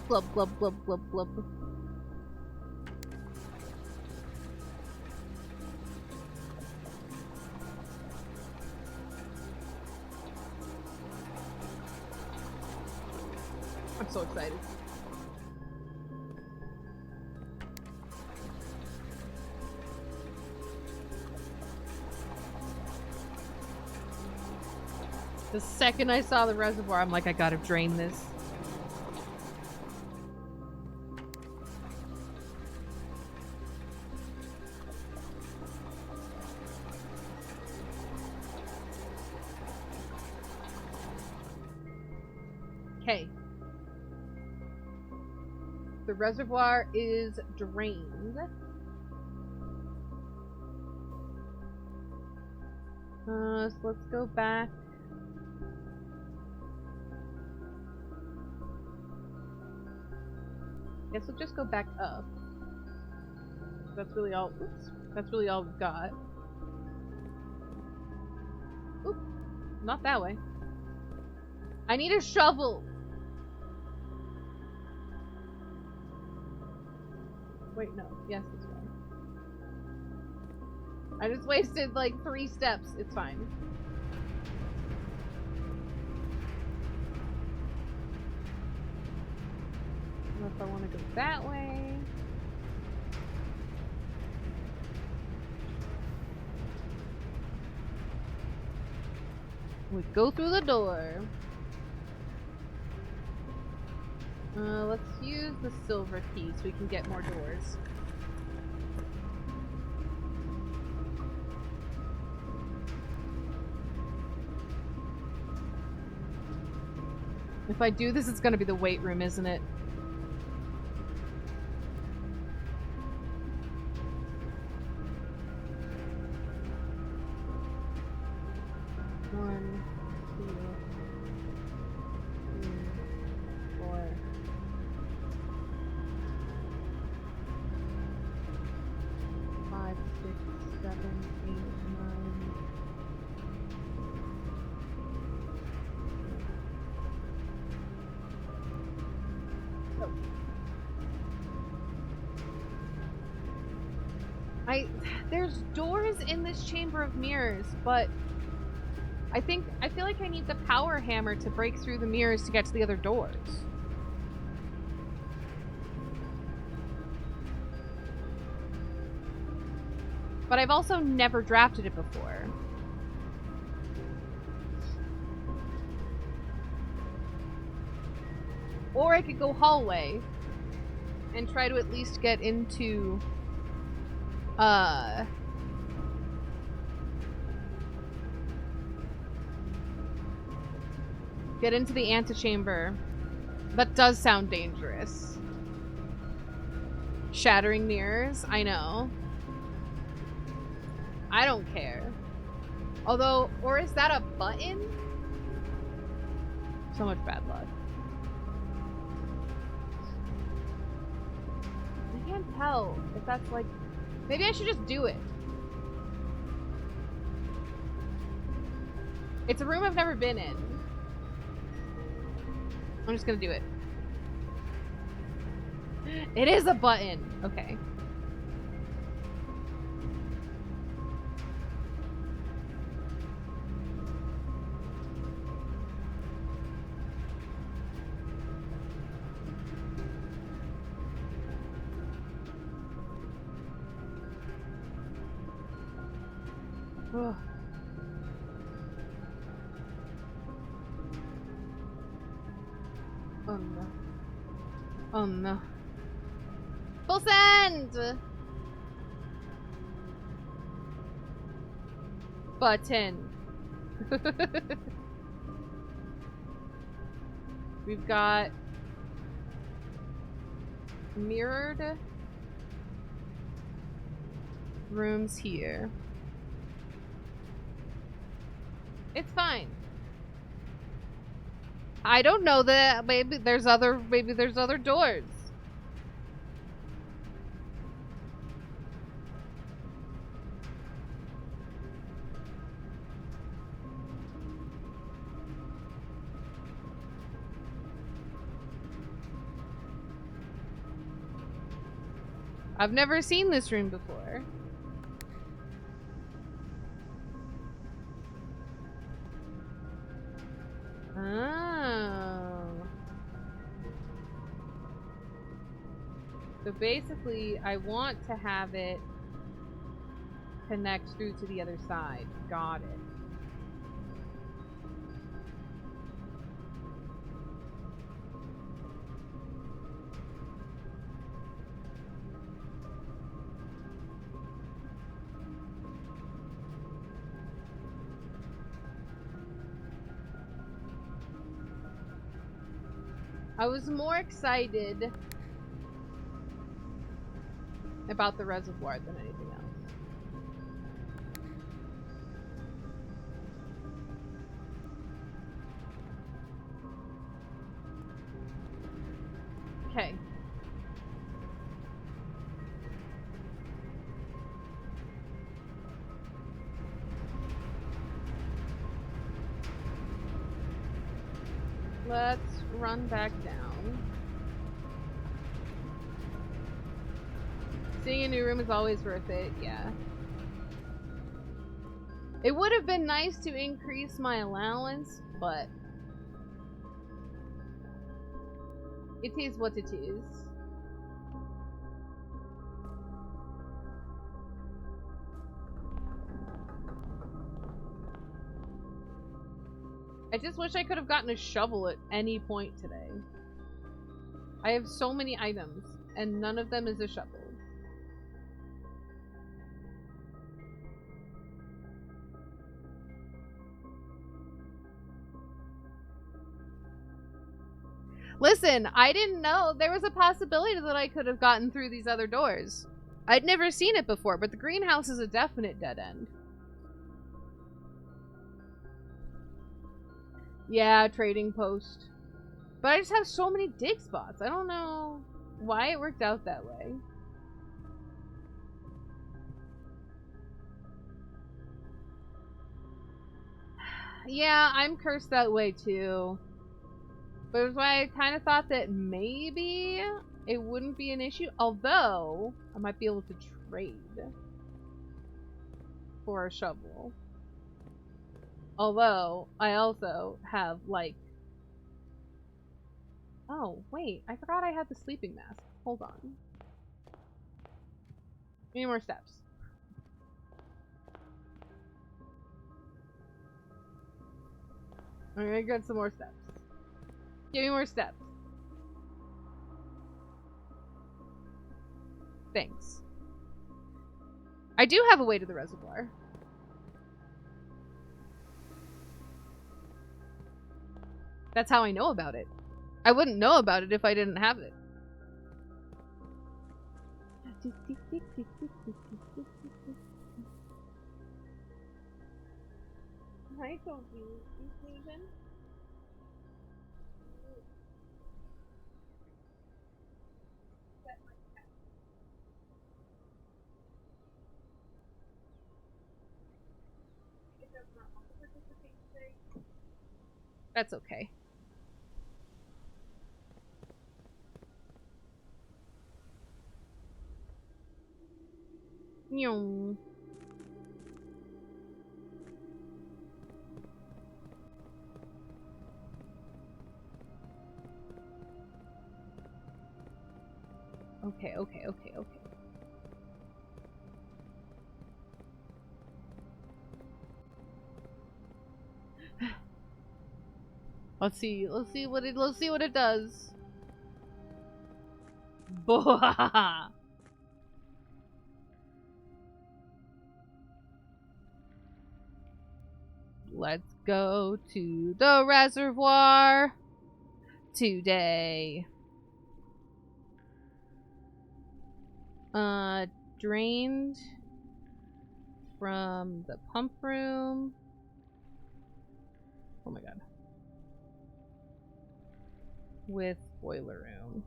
Glub, glub, glub, glub, glub. I'm so excited. The second I saw the reservoir, I'm like, I gotta drain this. Okay. The reservoir is drained. So let's go back. Guess we'll just go back up. That's really all. Oops. That's really all we've got. Oop. Not that way. I need a shovel. Wait, no. Yes, this way. I just wasted like 3 steps. It's fine. I don't know if I want to go that way. We go through the door. Let's use the silver key so we can get more doors. If I do this, it's gonna be the weight room, isn't it? One, two, three, 4. Five, 6, 7, 8, 9. There's doors in this chamber of mirrors, but I feel like I need the power hammer to break through the mirrors to get to the other doors. But I've also never drafted it before. Or I could go hallway and try to at least get into get into the antechamber. That does sound dangerous. Shattering mirrors, I know. I don't care. Although, or is that a button? So much bad luck. I can't tell if that's like... Maybe I should just do it. It's a room I've never been in. I'm just gonna do it. It is a button! Okay. Ugh. Oh no. Oh no. Full send! Button. We've got mirrored rooms here. It's fine. I don't know that maybe there's other doors. I've never seen this room before. Oh. So basically, I want to have it connect through to the other side. Got it. I was more excited about the reservoir than anything else. Okay. Let's run back down. Seeing a new room is always worth it, yeah. It would have been nice to increase my allowance, but it is what it is. I just wish I could have gotten a shovel at any point today. I have so many items, and none of them is a shovel. Listen, I didn't know there was a possibility that I could have gotten through these other doors. I'd never seen it before, but the greenhouse is a definite dead end. Yeah, trading post. But I just have so many dig spots. I don't know why it worked out that way. Yeah, I'm cursed that way too. But it was why I kind of thought that maybe it wouldn't be an issue. Although, I might be able to trade for a shovel. Although, I also have, like... Oh, wait. I forgot I had the sleeping mask. Hold on. Need more steps. I'm gonna get some more steps. Give me more steps. Thanks. I do have a way to the reservoir. That's how I know about it. I wouldn't know about it if I didn't have it. Hi, Sophie. You sleeping? That's okay. Nyong. Okay. Let's see what it does. Boah. Let's go to the reservoir today. Drained from the pump room. Oh my god. With boiler room.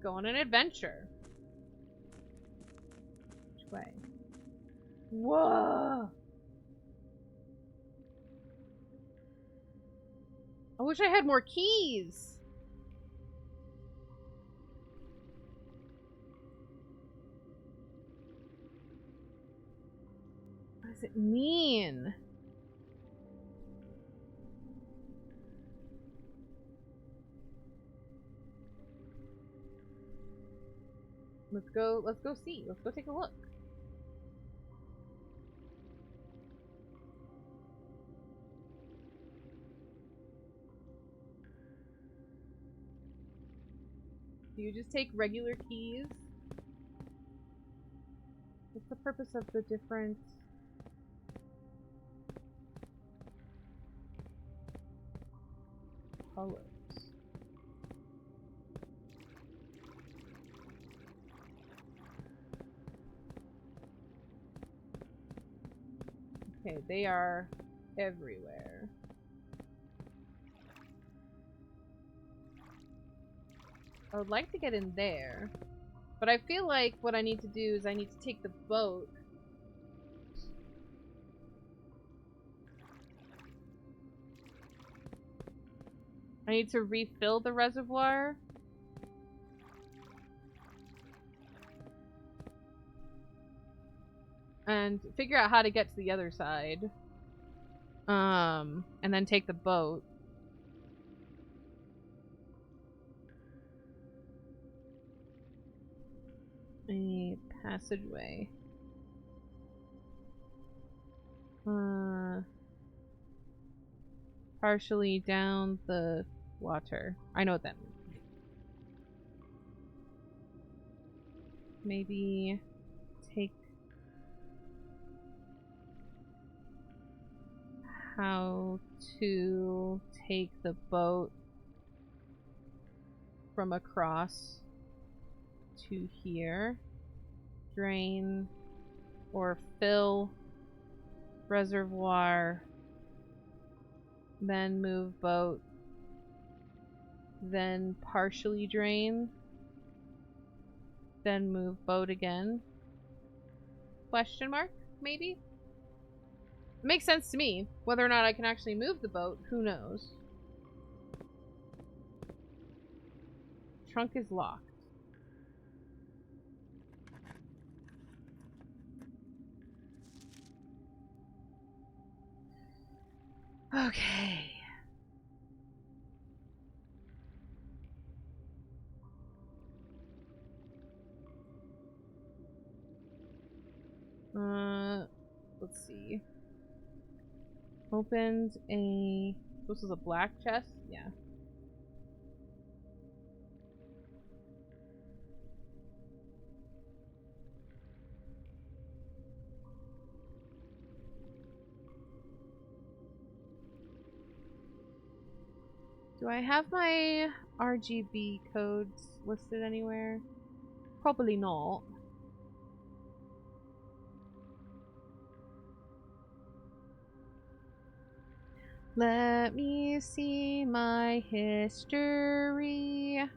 Go on an adventure. Which way? Whoa! I wish I had more keys. What does it mean? Let's go see. Let's go take a look. Do you just take regular keys? What's the purpose of the different... colors. Okay, they are everywhere. I would like to get in there, but I feel like what I need to do is I need to take the boat. I need to refill the reservoir. And figure out how to get to the other side. And then take the boat. A passageway. Partially down the water. I know what that means. Maybe take how to take the boat from across to here. Drain or fill reservoir, then move boat, then partially drain, then move boat again. Question mark, maybe? It makes sense to me. Whether or not I can actually move the boat, who knows? Trunk is locked. Okay. Let's see. Opened a... This is a black chest? Yeah. Do I have my RGB codes listed anywhere? Probably not. Let me see my history.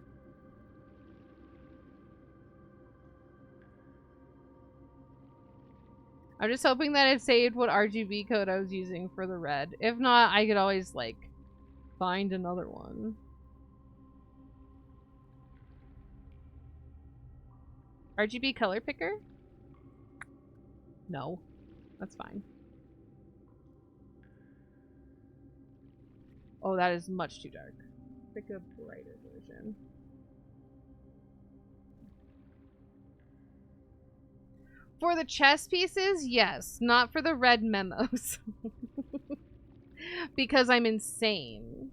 I'm just hoping that it saved what RGB code I was using for the red. If not, I could always, like, find another one. RGB color picker? No. That's fine. Oh, that is much too dark. Pick a brighter version. For the chess pieces, yes. Not for the red memos. Because I'm insane.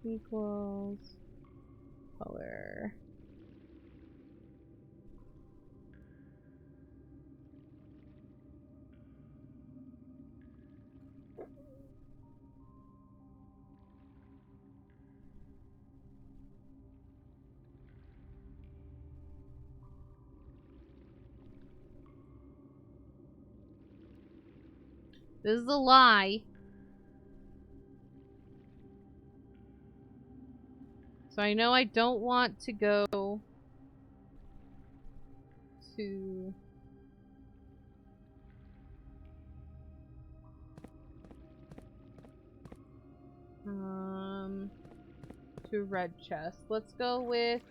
Equals color. This is a lie. So I know I don't want to go to... to red chest. Let's go with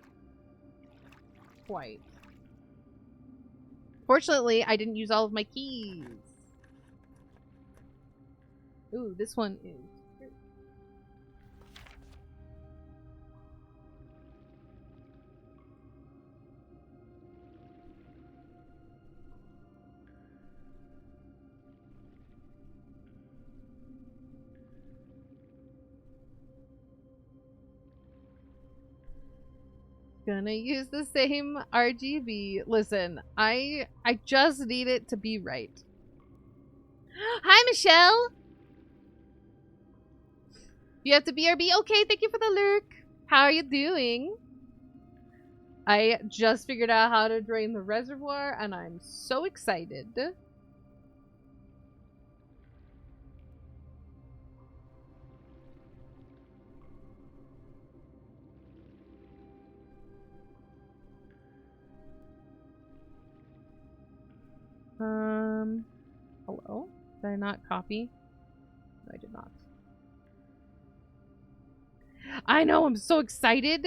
white. Fortunately, I didn't use all of my keys. Ooh, this one is... Gonna use the same RGB. Listen, I just need it to be right. Hi, Michelle! You have to BRB? Okay, thank you for the lurk. How are you doing? I just figured out how to drain the reservoir, and I'm so excited. Hello? Did I not copy? No, I did not. I know, I'm so excited!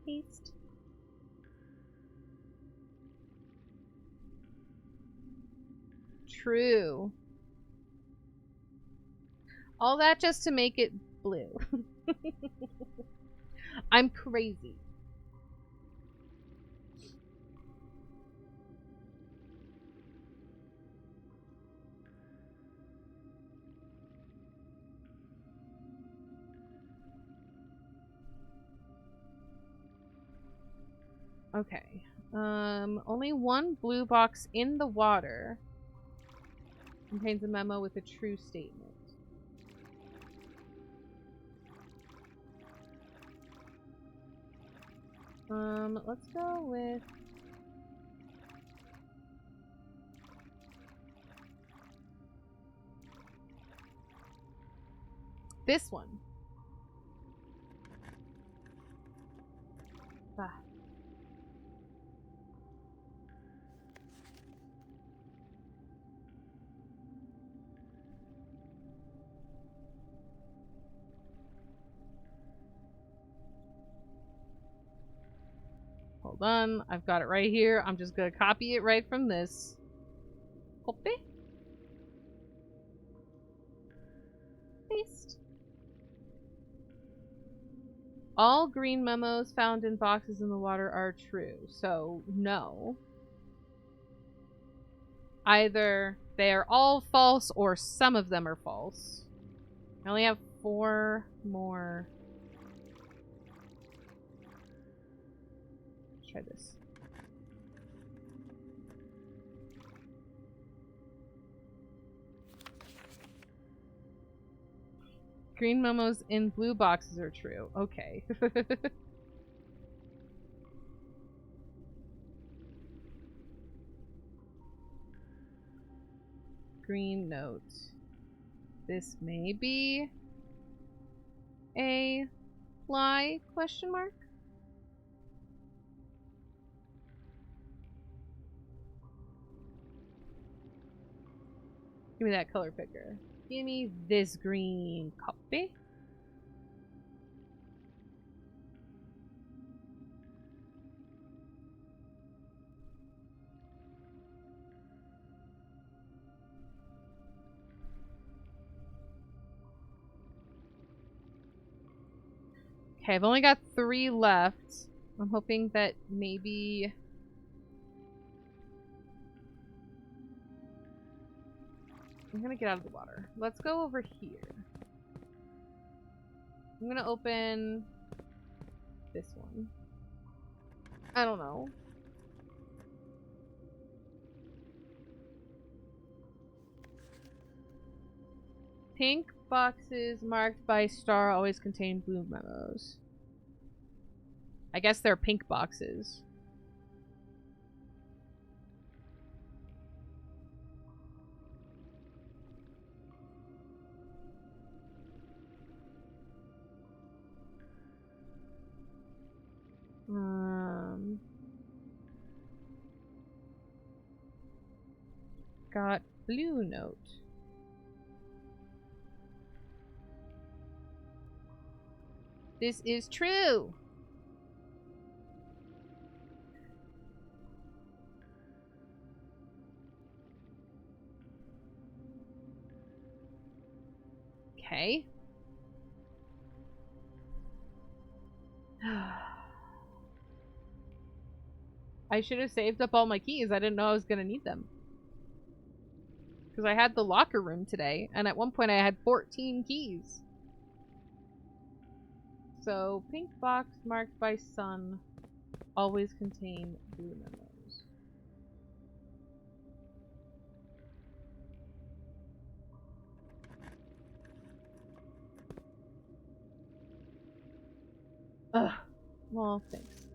Paste. True. All that just to make it blue. I'm crazy. Okay. Only one blue box in the water contains a memo with a true statement. Let's go with this one. Ah. Hold on, I've got it right here. I'm just gonna copy it right from this. Copy. Paste. All green memos found in boxes in the water are true. So, no. Either they are all false or some of them are false. I only have 4 more. Let's try this. Green memos in blue boxes are true. Okay. Green note. This may be a lie? Question mark? Give me that color picker. Give me this green copy. Okay, I've only got 3 left. I'm hoping that maybe... I'm gonna get out of the water. Let's go over here. I'm gonna open this one. I don't know. Pink boxes marked by star always contain blue memos. I guess they're pink boxes. Got blue note. This is true. Okay. I should have saved up all my keys. I didn't know I was gonna need them. Because I had the locker room today, and at one point I had 14 keys. So, pink box marked by sun always contain blue memos. Ugh. Well, thanks.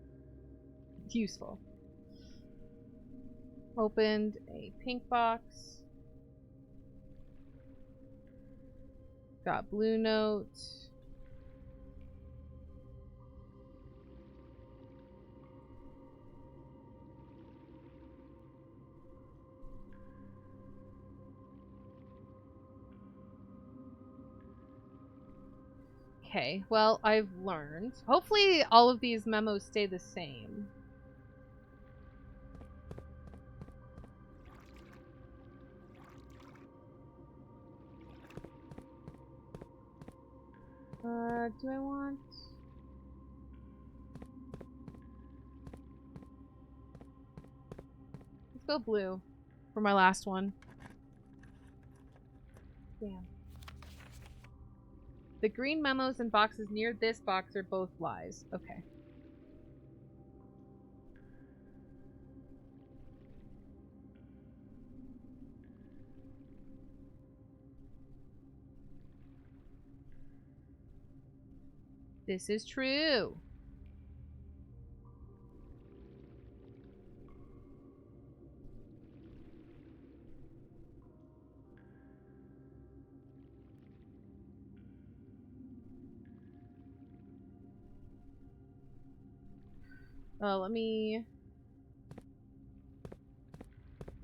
It's useful. Opened a pink box. Got blue note. Okay, well, I've learned. Hopefully all of these memos stay the same. Do I want... Let's go blue for my last one. Damn. The green memos and boxes near this box are both lies. Okay. This is true. Let me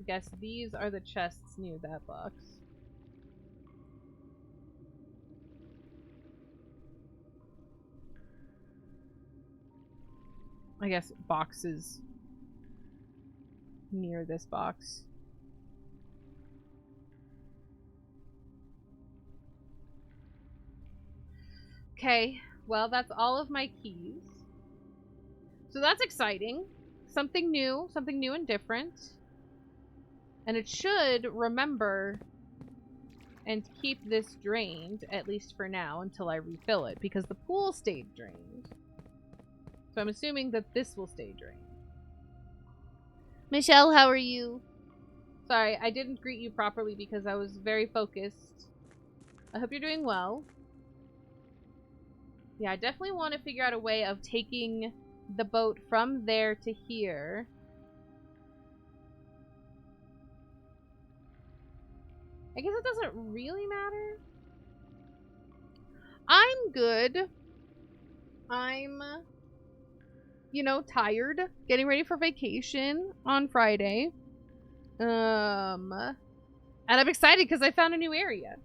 guess these are the chests near that box. I guess boxes near this box. Okay, well, that's all of my keys. So that's exciting. Something new and different. And it should remember and keep this drained, at least for now, until I refill it, because the pool stayed drained. So I'm assuming that this will stay drained. Michelle, how are you? Sorry, I didn't greet you properly because I was very focused. I hope you're doing well. Yeah, I definitely want to figure out a way of taking the boat from there to here. I guess it doesn't really matter. I'm good. I'm, you know, tired. Getting ready for vacation on Friday. And I'm excited because I found a new area.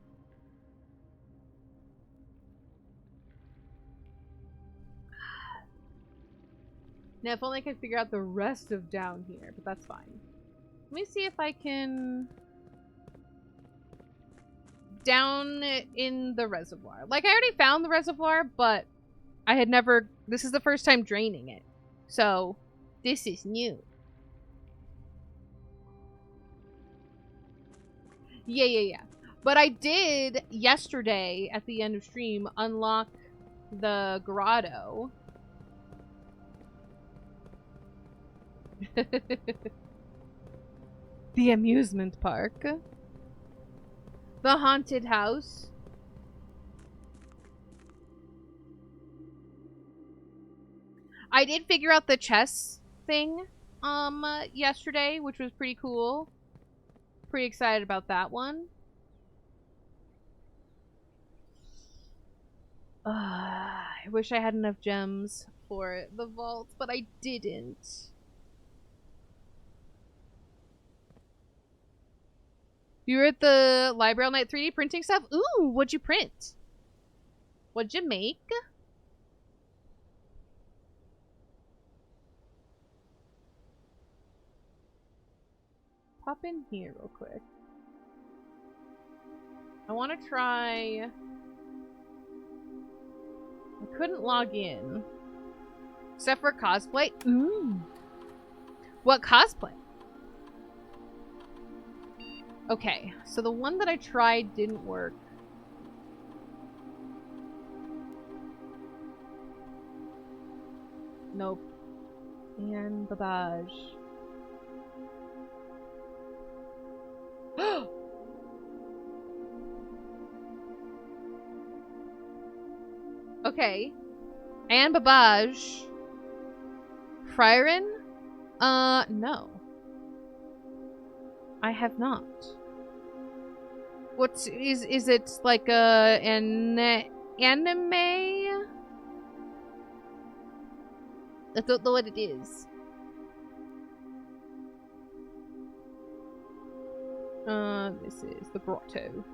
Now, if only I could figure out the rest of down here, but that's fine. Let me see if I can... Down in the reservoir. Like, I already found the reservoir, but I had never... This is the first time draining it. So, this is new. Yeah. But I did, yesterday, at the end of stream, unlock the grotto. The amusement park. The haunted house. I did figure out the chess thing yesterday, which was pretty cool. Pretty excited about that one. I wish I had enough gems for the vault, but I didn't. You were at the library all night 3D printing stuff? Ooh, what'd you print? What'd you make? Pop in here real quick. I want to try... I couldn't log in. Except for cosplay. Ooh. What cosplay? Okay, so the one that I tried didn't work. Nope. And Babage. Okay. And Babage. Friren? No. I have not. What is it like an anime? I don't know what it is. This is the grotto.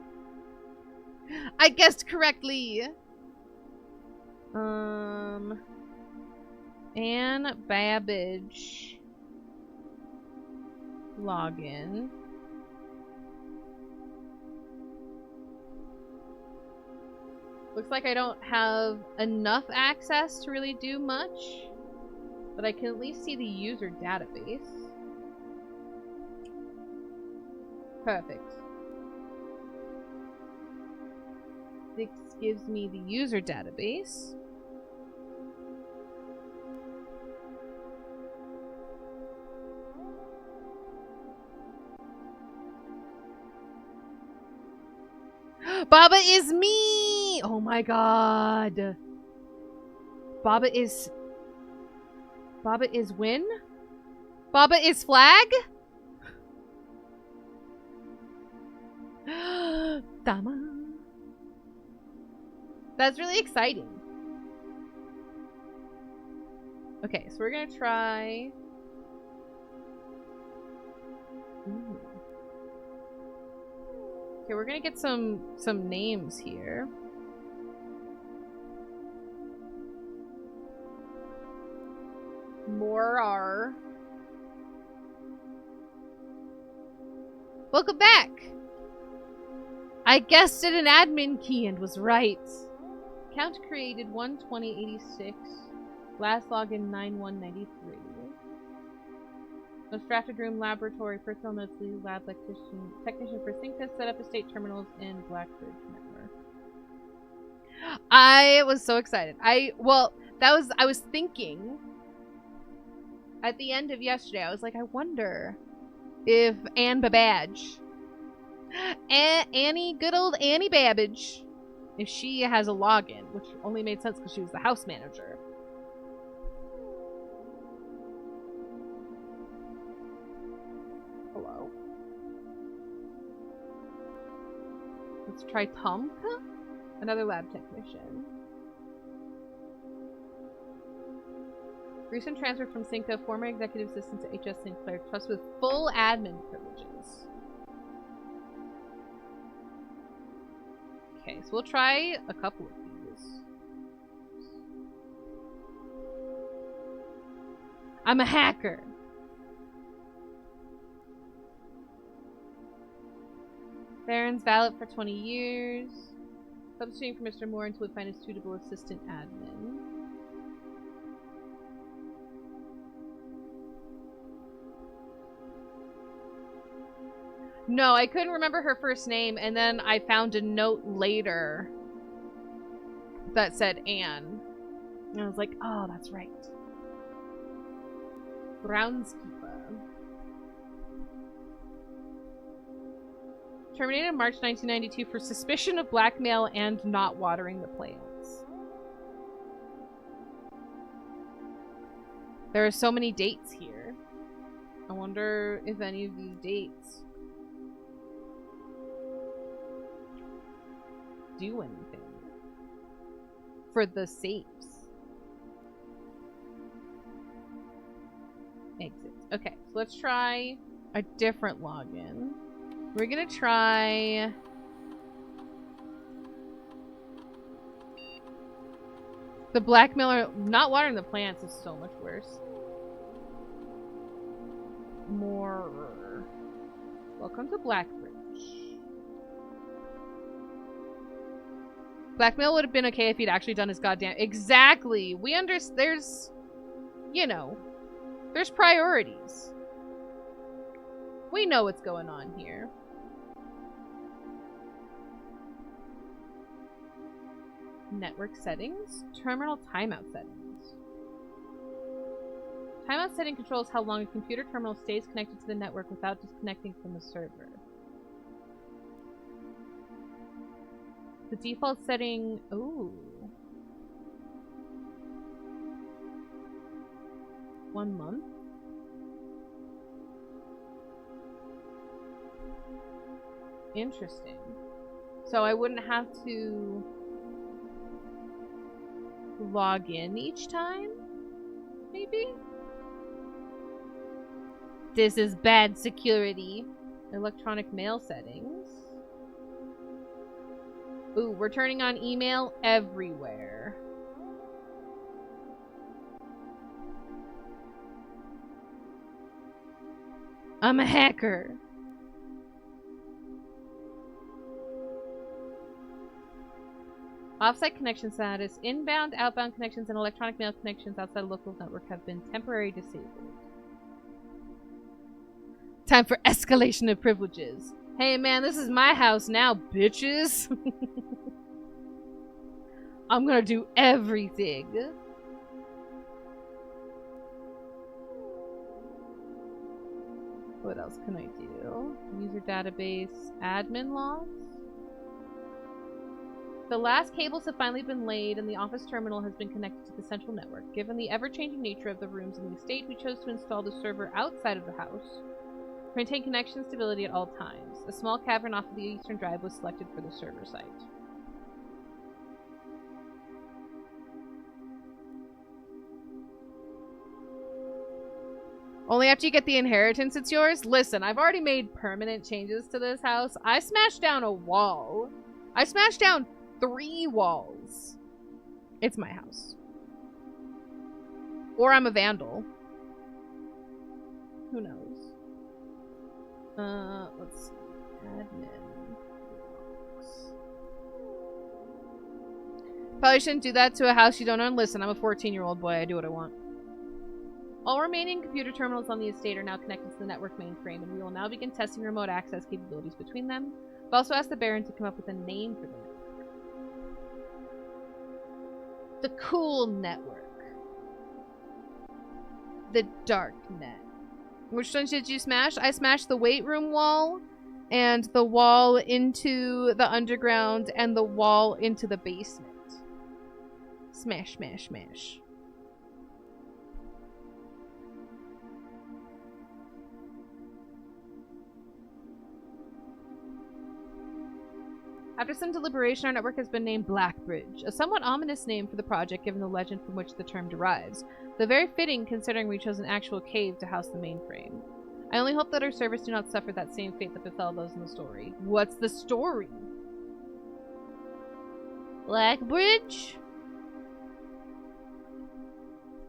I guessed correctly. Anne Babbage. Login. Looks like I don't have enough access to really do much, but I can at least see the user database. Perfect. This gives me the user database. Baba is me! Oh my god. Baba is win? Baba is flag? Dama. That's really exciting. Okay, so we're gonna try. Ooh. Okay, we're gonna get some names here. Morar. Welcome back! I guessed it an admin key and was right. Count created 12086. Last login 9193. Most drafted room laboratory personnel notes lead lab technician for sync test set up estate terminals in Blackbridge network. I was so excited. I was thinking at the end of yesterday, I was like, I wonder if Anne Babbage, Annie, good old Annie Babbage, if she has a login, which only made sense because she was the house manager. Hello. Let's try Tomka, another lab technician. Recent transfer from Cinca, former executive assistant to H.S. Sinclair, trust with full admin privileges. Okay, so we'll try a couple of these. I'm a hacker. Baron's valet for 20 years. Substituting for Mr. Moore until we find a suitable assistant admin. No, I couldn't remember her first name, and then I found a note later that said Anne. And I was like, oh, that's right. Groundskeeper. Terminated in March 1992 for suspicion of blackmail and not watering the plants. There are so many dates here. I wonder if any of these dates do anything for the safes. Exit. Okay, so let's try a different login. We're gonna try the blackmailer. Not watering the plants is so much worse. More. Welcome to Blackbridge. Blackmail would have been okay if he'd actually done his goddamn... Exactly! We understand... There's... You know. There's priorities. We know what's going on here. Network settings. Terminal timeout settings. Timeout setting controls how long a computer terminal stays connected to the network without disconnecting from the server. The default setting... Ooh. 1 month? Interesting. So I wouldn't have to log in each time? Maybe? This is bad security. Electronic mail settings. Ooh, we're turning on email everywhere. I'm a hacker. Offsite connection status. Inbound, outbound connections, and electronic mail connections outside local network have been temporarily disabled. Time for escalation of privileges. Hey man, this is my house now, bitches. I'm gonna do everything. What else can I do? User database, admin logs. The last cables have finally been laid and the office terminal has been connected to the central network. Given the ever-changing nature of the rooms in the estate, we chose to install the server outside of the house to maintain connection stability at all times. A small cavern off of the eastern drive was selected for the server site. Only after you get the inheritance it's yours? Listen, I've already made permanent changes to this house. I smashed down a wall. I smashed down 3 walls. It's my house. Or I'm a vandal. Who knows? Let's see. Admin. Probably shouldn't do that to a house you don't own. Listen, I'm a 14-year-old boy. I do what I want. All remaining computer terminals on the estate are now connected to the network mainframe, and we will now begin testing remote access capabilities between them. We've also asked the Baron to come up with a name for the network. The cool network. The dark net. Which ones did you smash? I smashed the weight room wall, and the wall into the underground, and the wall into the basement. Smash, smash, smash. After some deliberation, our network has been named Blackbridge, a somewhat ominous name for the project given the legend from which the term derives, though very fitting considering we chose an actual cave to house the mainframe. I only hope that our servers do not suffer that same fate that befell those in the story. What's the story? Blackbridge?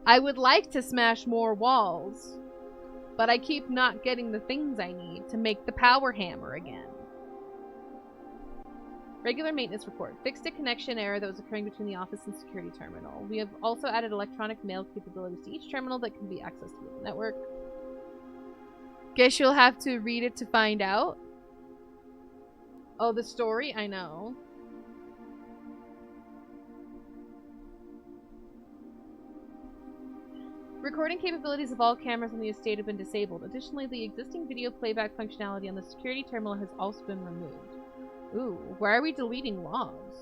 I would like to smash more walls, but I keep not getting the things I need to make the power hammer again. Regular maintenance report. Fixed a connection error that was occurring between the office and security terminal. We have also added electronic mail capabilities to each terminal that can be accessed via the network. Guess you'll have to read it to find out. Oh, the story? I know. Recording capabilities of all cameras on the estate have been disabled. Additionally, the existing video playback functionality on the security terminal has also been removed. Ooh, why are we deleting logs?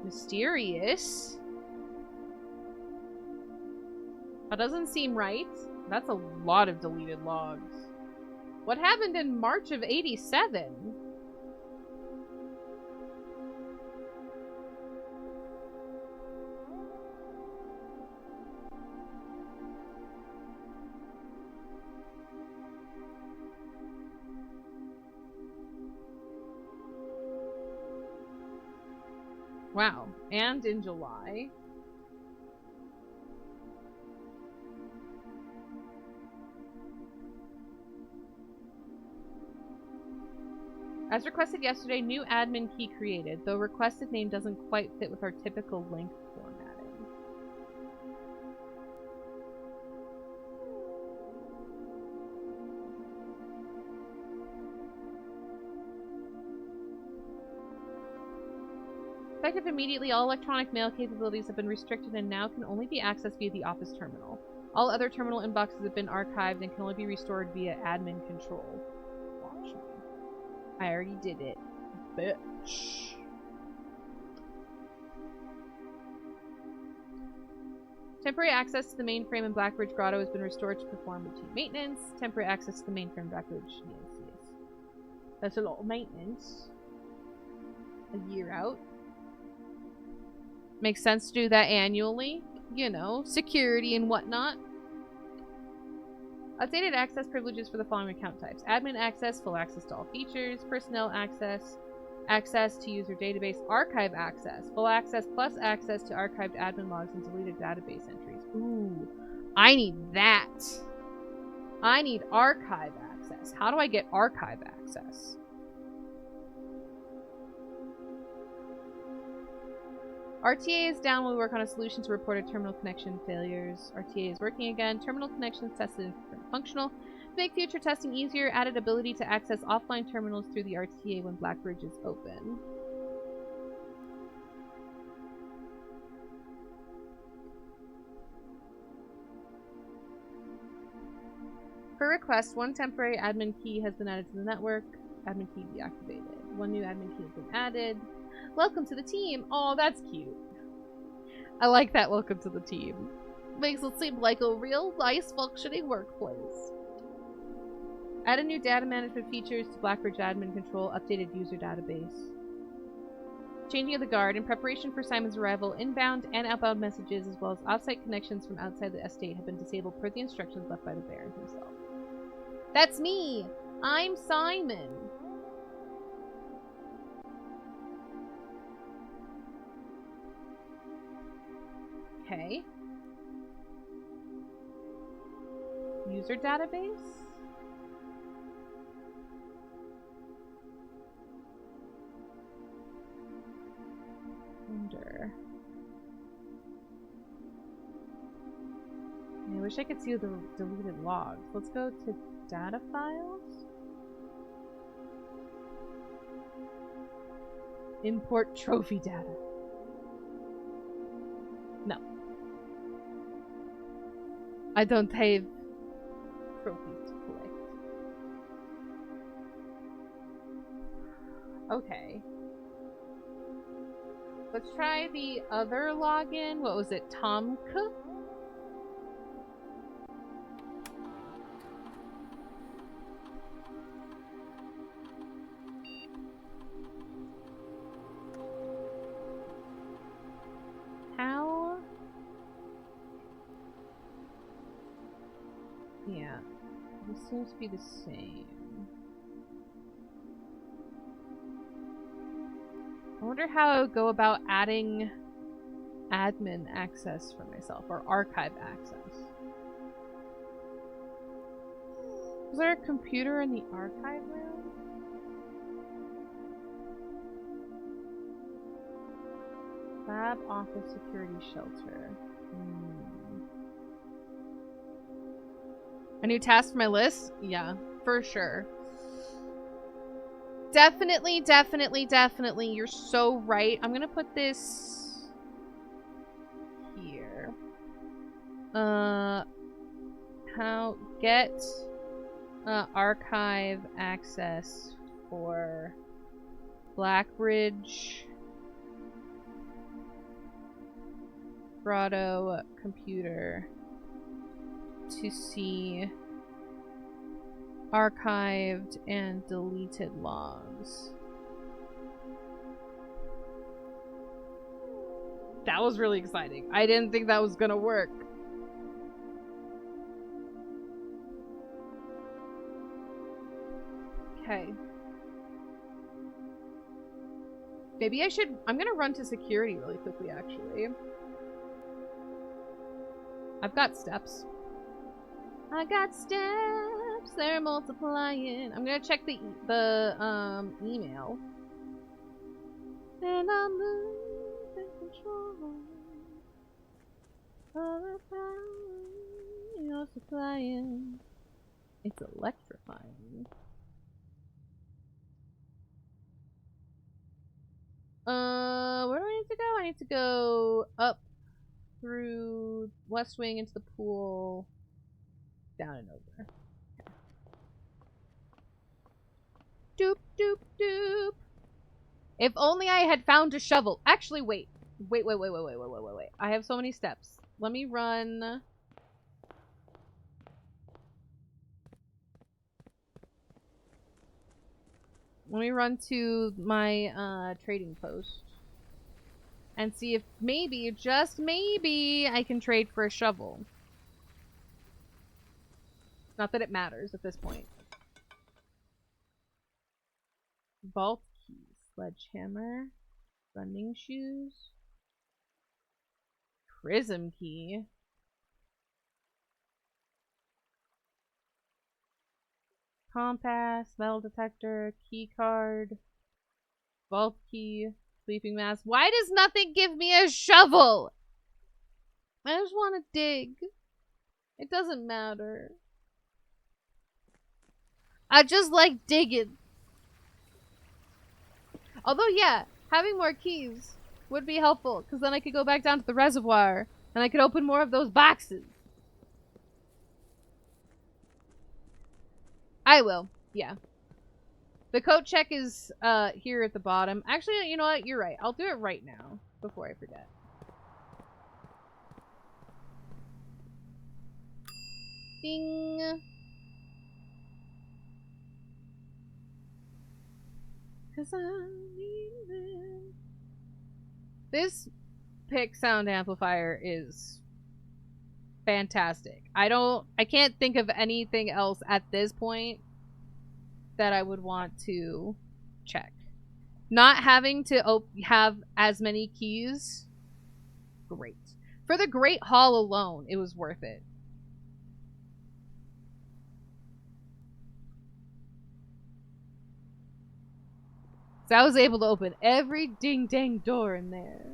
Mysterious? That doesn't seem right. That's a lot of deleted logs. What happened in March of '87? Wow. And in July. As requested yesterday, new admin key created, though requested name doesn't quite fit with our typical link formatting. Effective immediately, all electronic mail capabilities have been restricted and now can only be accessed via the office terminal. All other terminal inboxes have been archived and can only be restored via admin control. Watch me. I already did it. Bitch. Temporary access to the mainframe in Blackbridge Grotto has been restored to perform routine maintenance. Temporary access to the mainframe Blackbridge. Yes. That's a lot of maintenance. A year out. Makes sense to do that annually. You know, security and whatnot. Updated access privileges for the following account types. Admin access, full access to all features. Personnel access, access to user database. Archive access, full access plus access to archived admin logs and deleted database entries. Ooh, I need that. I need archive access. How do I get archive access? RTA is down while we work on a solution to reported terminal connection failures. RTA is working again. Terminal connections tested and functional. To make future testing easier, added ability to access offline terminals through the RTA when Blackbridge is open. Per request, one temporary admin key has been added to the network. Admin key deactivated. One new admin key has been added. Welcome to the team. Oh, that's cute. I like that welcome to the team. Makes it seem like a real nice functioning workplace. Added new data management features to Blackbridge admin control. Updated user database. Changing of the guard. In preparation for Simon's arrival, inbound and outbound messages as well as offsite connections from outside the estate have been disabled per the instructions left by the Baron himself. That's me! I'm Simon! Okay. User database? Wonder. I wish I could see the deleted logs. Let's go to data files. Import trophy data. No. I don't have trophies to collect. Okay. Let's try the other login. What was it? Tomka? How? Yeah. This seems to be the same. I wonder how I would go about adding admin access for myself, or archive access. Is there a computer in the archive room? Lab, office, security, shelter. A new task for my list? Yeah, for sure. Definitely, definitely, definitely. You're so right. I'm gonna put this here. How get archive access for Blackbridge Grotto computer to see archived and deleted logs. That was really exciting. I didn't think that was gonna work. Okay. Maybe I should... I'm gonna run to security really quickly, actually. I've got steps. I got steps, they're multiplying. I'm gonna check the email. And I'm losing control of the power you're supplying. It's electrifying. Where do I need trying to go up through West Wing into the pool, down and over. Doop, doop, doop. If only I had found a shovel. Actually, wait. Wait. I have so many steps. Let me run. Let me run to my trading post and see if maybe, just maybe, I can trade for a shovel. Not that it matters at this point. Vault key, sledgehammer, running shoes, prism key. Compass, metal detector, key card, vault key, sleeping mask. Why does nothing give me a shovel? I just want to dig. It doesn't matter. I just like digging. Although, yeah, having more keys would be helpful, because then I could go back down to the reservoir, and I could open more of those boxes. I will, yeah. The coat check is here at the bottom. Actually, you know what? You're right. I'll do it right now, before I forget. Ding! Cause I'm leaving. This pick sound amplifier is fantastic. I can't think of anything else at this point that I would want to check. Not having to have as many keys, great. For the Great Hall alone, it was worth it. So I was able to open every ding-dang door in there.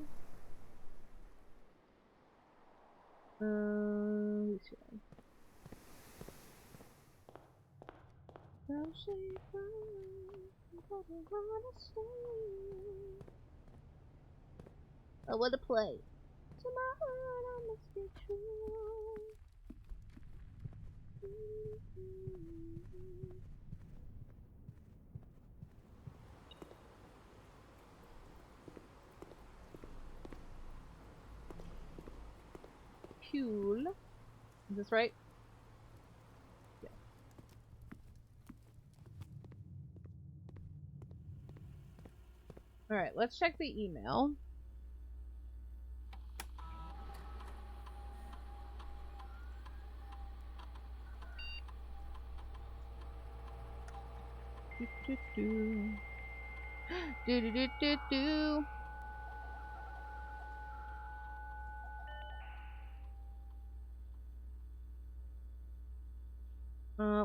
I want to play. Tomorrow must be true. Cool. Is this right? Yeah. Alright, let's check the email. Do.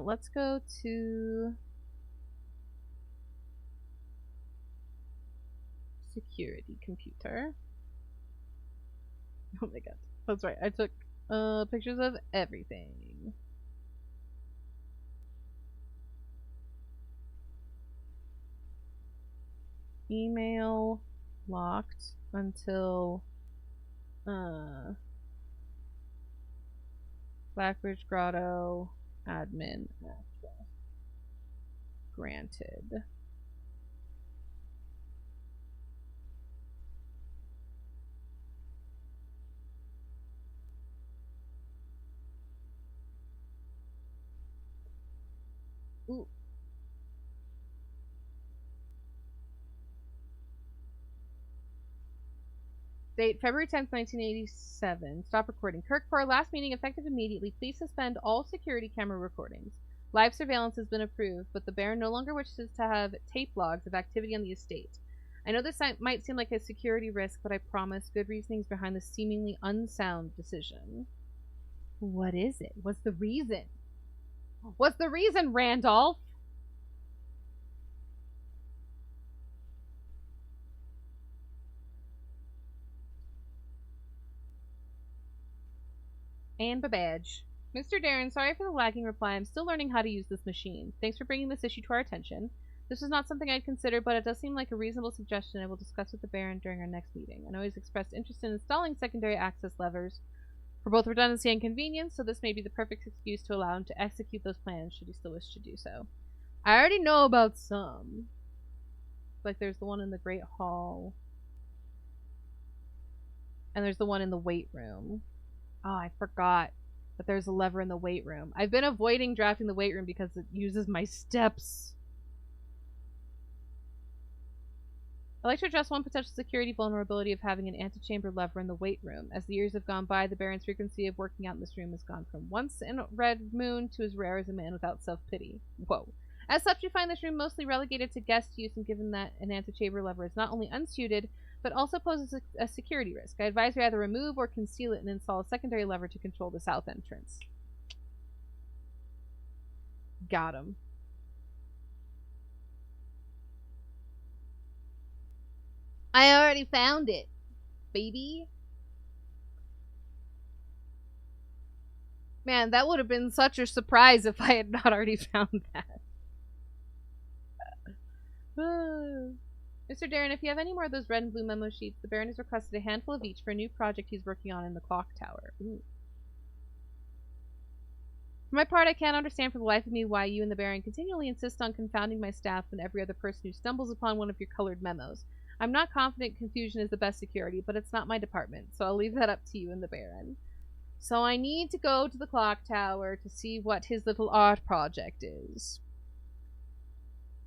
Let's go to security computer. Oh my god. That's right. I took pictures of everything. Email locked until Blackbridge Grotto admin access granted. Ooh. Date February 10th, 1987. Stop recording. Kirk, for our last meeting, effective immediately, please suspend all security camera recordings. Live surveillance has been approved, but the Baron no longer wishes to have tape logs of activity on the estate. I know this might seem like a security risk, but I promise good reasonings behind this seemingly unsound decision. What is it? What's the reason? What's the reason, Randolph? And Babbage. Mr. Darren, sorry for the lagging reply. I'm still learning how to use this machine. Thanks for bringing this issue to our attention. This is not something I'd consider, but it does seem like a reasonable suggestion I will discuss with the Baron during our next meeting. I know he's expressed interest in installing secondary access levers for both redundancy and convenience, so this may be the perfect excuse to allow him to execute those plans should he still wish to do so. I already know about some. Like there's the one in the Great Hall. And there's the one in the weight room. Oh, I forgot that there's a lever in the weight room. I've been avoiding drafting the weight room because it uses my steps. I'd like to address one potential security vulnerability of having an antechamber lever in the weight room. As the years have gone by, the Baron's frequency of working out in this room has gone from once in a red moon to as rare as a man without self-pity. Whoa. As such, we find this room mostly relegated to guest use, and given that an antechamber lever is not only unsuited, but also poses a security risk. I advise we either remove or conceal it and install a secondary lever to control the south entrance. Got him. I already found it, baby. Man, that would have been such a surprise if I had not already found that. Mr. Darren, if you have any more of those red and blue memo sheets, the Baron has requested a handful of each for a new project he's working on in the clock tower. Ooh. For my part, I can't understand for the life of me why you and the Baron continually insist on confounding my staff and every other person who stumbles upon one of your colored memos. I'm not confident confusion is the best security, but it's not my department, so I'll leave that up to you and the Baron. So I need to go to the clock tower to see what his little art project is.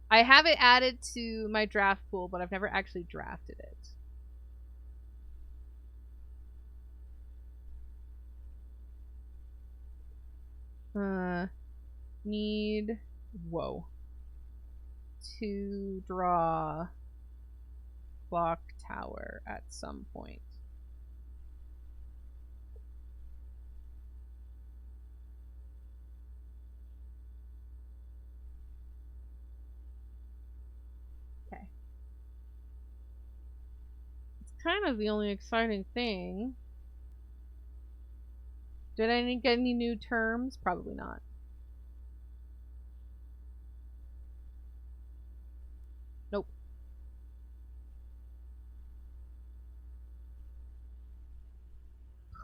I have it added to my draft pool, but I've never actually drafted it. Need... Whoa. To draw... clock tower at some point. Okay. It's kind of the only exciting thing. Did I get any new terms? Probably not. Nope.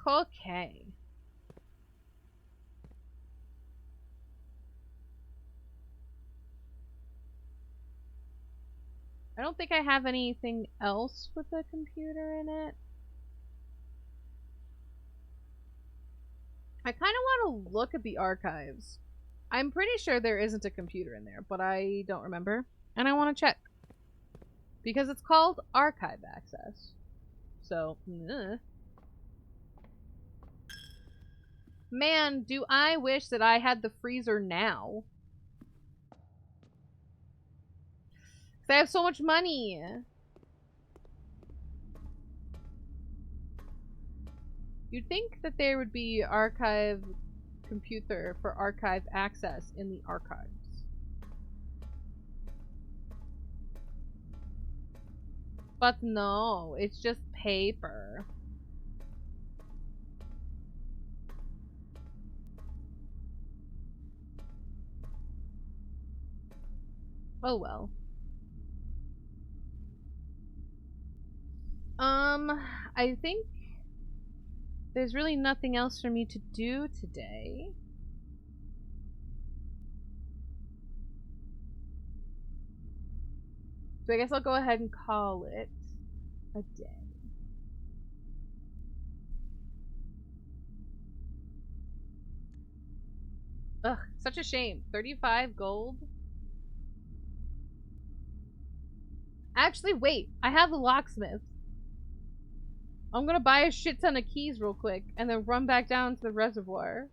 Okay. I don't think I have anything else with the computer in it. I kind of want to look at the archives. I'm pretty sure there isn't a computer in there, but I don't remember. And I want to check. Because it's called archive access. So, Man, do I wish that I had the freezer now. I have so much money. You'd think that there would be archive computer for archive access in the archives. But no, it's just paper. Oh well. I think there's really nothing else for me to do today. So I guess I'll go ahead and call it a day. Ugh, such a shame. 35 gold? Actually, wait. I have the locksmith. I'm gonna buy a shit ton of keys real quick and then run back down to the reservoir.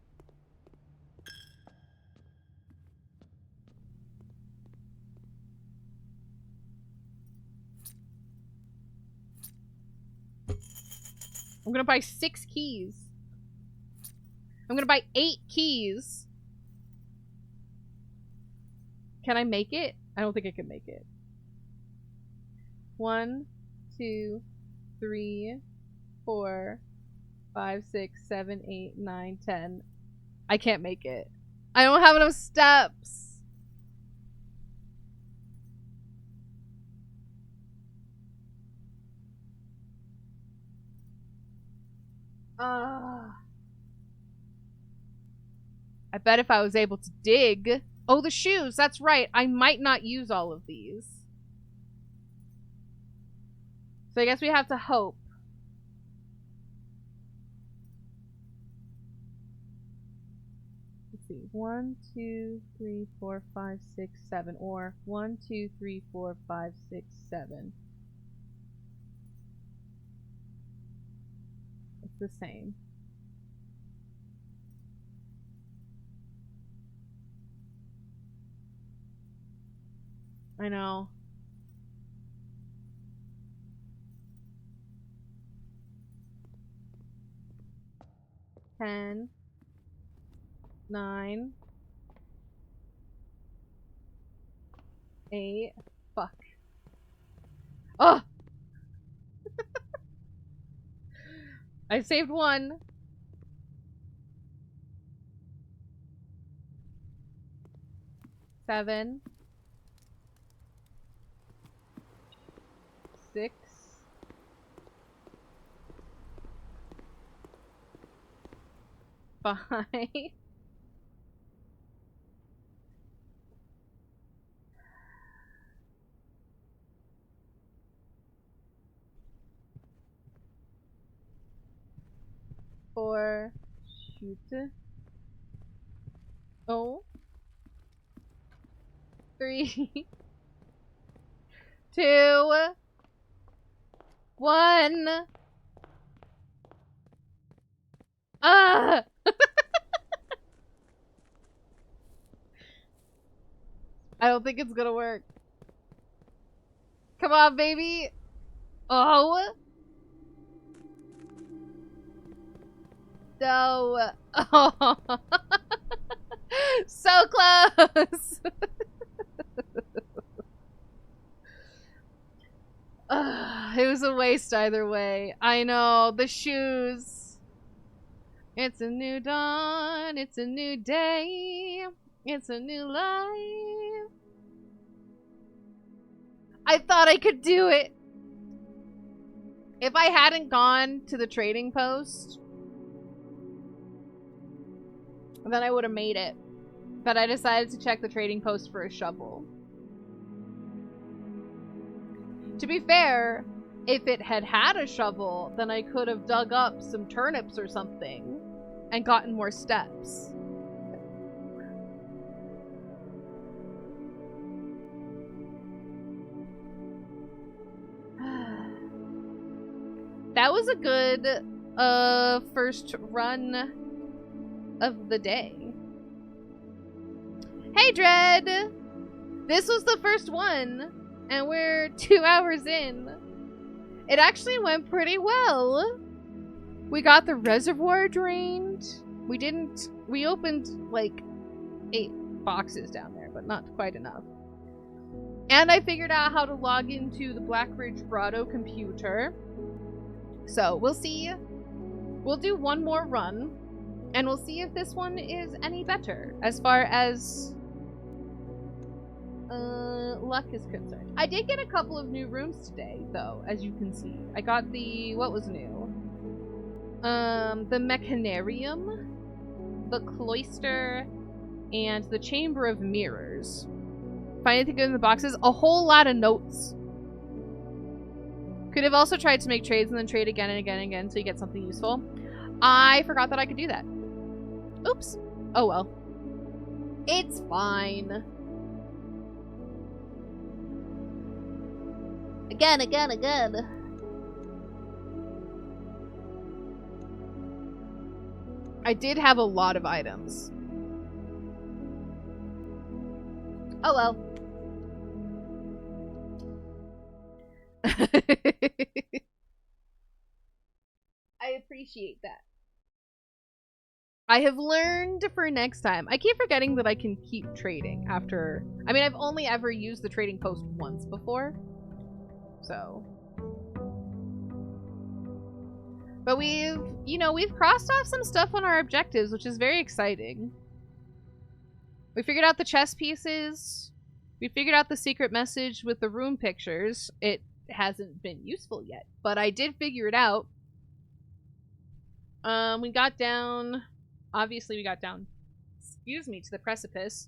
I'm gonna buy 6 keys. I'm gonna buy 8 keys. Can I make it? I don't think I can make it. 1, 2, 3, 4, 5, 6, 7, 8, 9, 10. I can't make it. I don't have enough steps. I bet if I was able to dig... Oh, the shoes! That's right. I might not use all of these. So I guess we have to hope. Let's see. 1, 2, 3, 4, 5, 6, 7. Or 1, 2, 3, 4, 5, 6, 7. It's the same. I know. 10, 9, 8. Fuck. Oh! I saved one. Seven. 6. 5. 4. Shoot. Oh. 3. 2. 1. Ah! I don't think it's gonna work. Come on, baby. Oh. No. Oh. So close. It was a waste either way. I know. The shoes. It's a new dawn. It's a new day. It's a new life. I thought I could do it. If I hadn't gone to the trading post, then I would have made it. But I decided to check the trading post for a shovel. To be fair, if it had had a shovel, then I could have dug up some turnips or something and gotten more steps. That was a good first run of the day. Hey, Dread! This was the first one, and we're 2 hours in. It actually went pretty well. We got the reservoir drained. We opened like 8 boxes down there, but not quite enough. And I figured out how to log into the Blackridge Grotto computer. So we'll see. We'll do one more run, and we'll see if this one is any better as far as luck is concerned. I did get a couple of new rooms today, though, as you can see. I got the, what was new? The Mechanarium, the Cloister, and the Chamber of Mirrors. Find anything good in the boxes? A whole lot of notes. Could have also tried to make trades and then trade again and again and again so you get something useful. I forgot that I could do that. Oops. Oh well. It's fine. Again. I did have a lot of items. Oh well. I appreciate that. I have learned for next time. I keep forgetting that I can keep trading after... I mean, I've only ever used the trading post once before. So... But we've, you know, we've crossed off some stuff on our objectives, which is very exciting. We figured out the chess pieces. We figured out the secret message with the room pictures. It hasn't been useful yet, but I did figure it out. We got down. Obviously, we got down. Excuse me, to the precipice.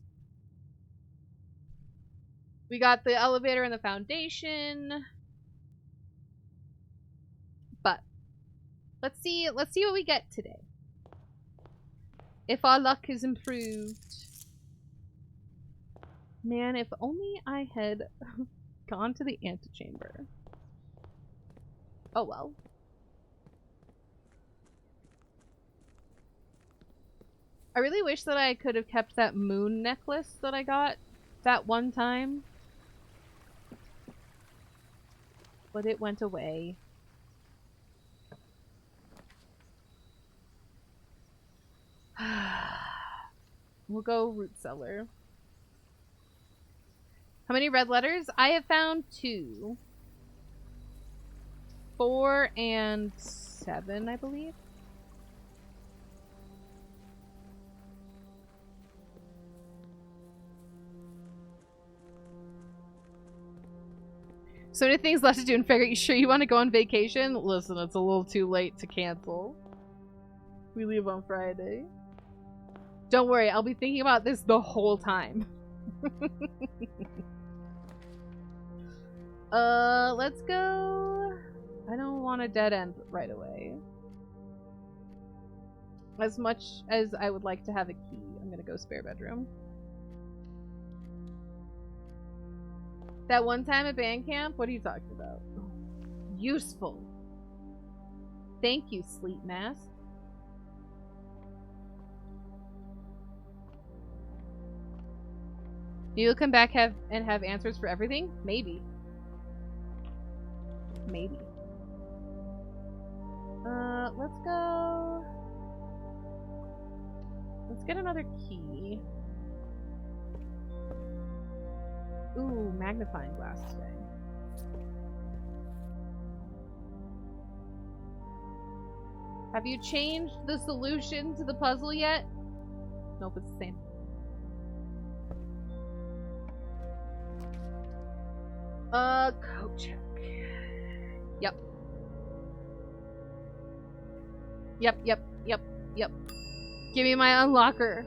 We got the elevator and the foundation. But let's see what we get today. If our luck is improved. Man, if only I had gone to the antechamber. Oh well. I really wish that I could have kept that moon necklace that I got that one time. But it went away. We'll go root cellar. How many red letters? I have found 2. 4 and 7, I believe. So many things left to do and figure. You sure you want to go on vacation? Listen, it's a little too late to cancel. We leave on Friday. Don't worry, I'll be thinking about this the whole time. Let's go. I don't want a dead end right away. As much as I would like to have a key, I'm gonna go spare bedroom. That one time at band camp? What are you talking about? Useful. Thank you, Sleep Mask. You'll come back and have answers for everything? Maybe. Maybe. Let's go. Let's get another key. Ooh, magnifying glass today. Have you changed the solution to the puzzle yet? Nope, it's the same. Code check. Yep. Yep. Give me my unlocker.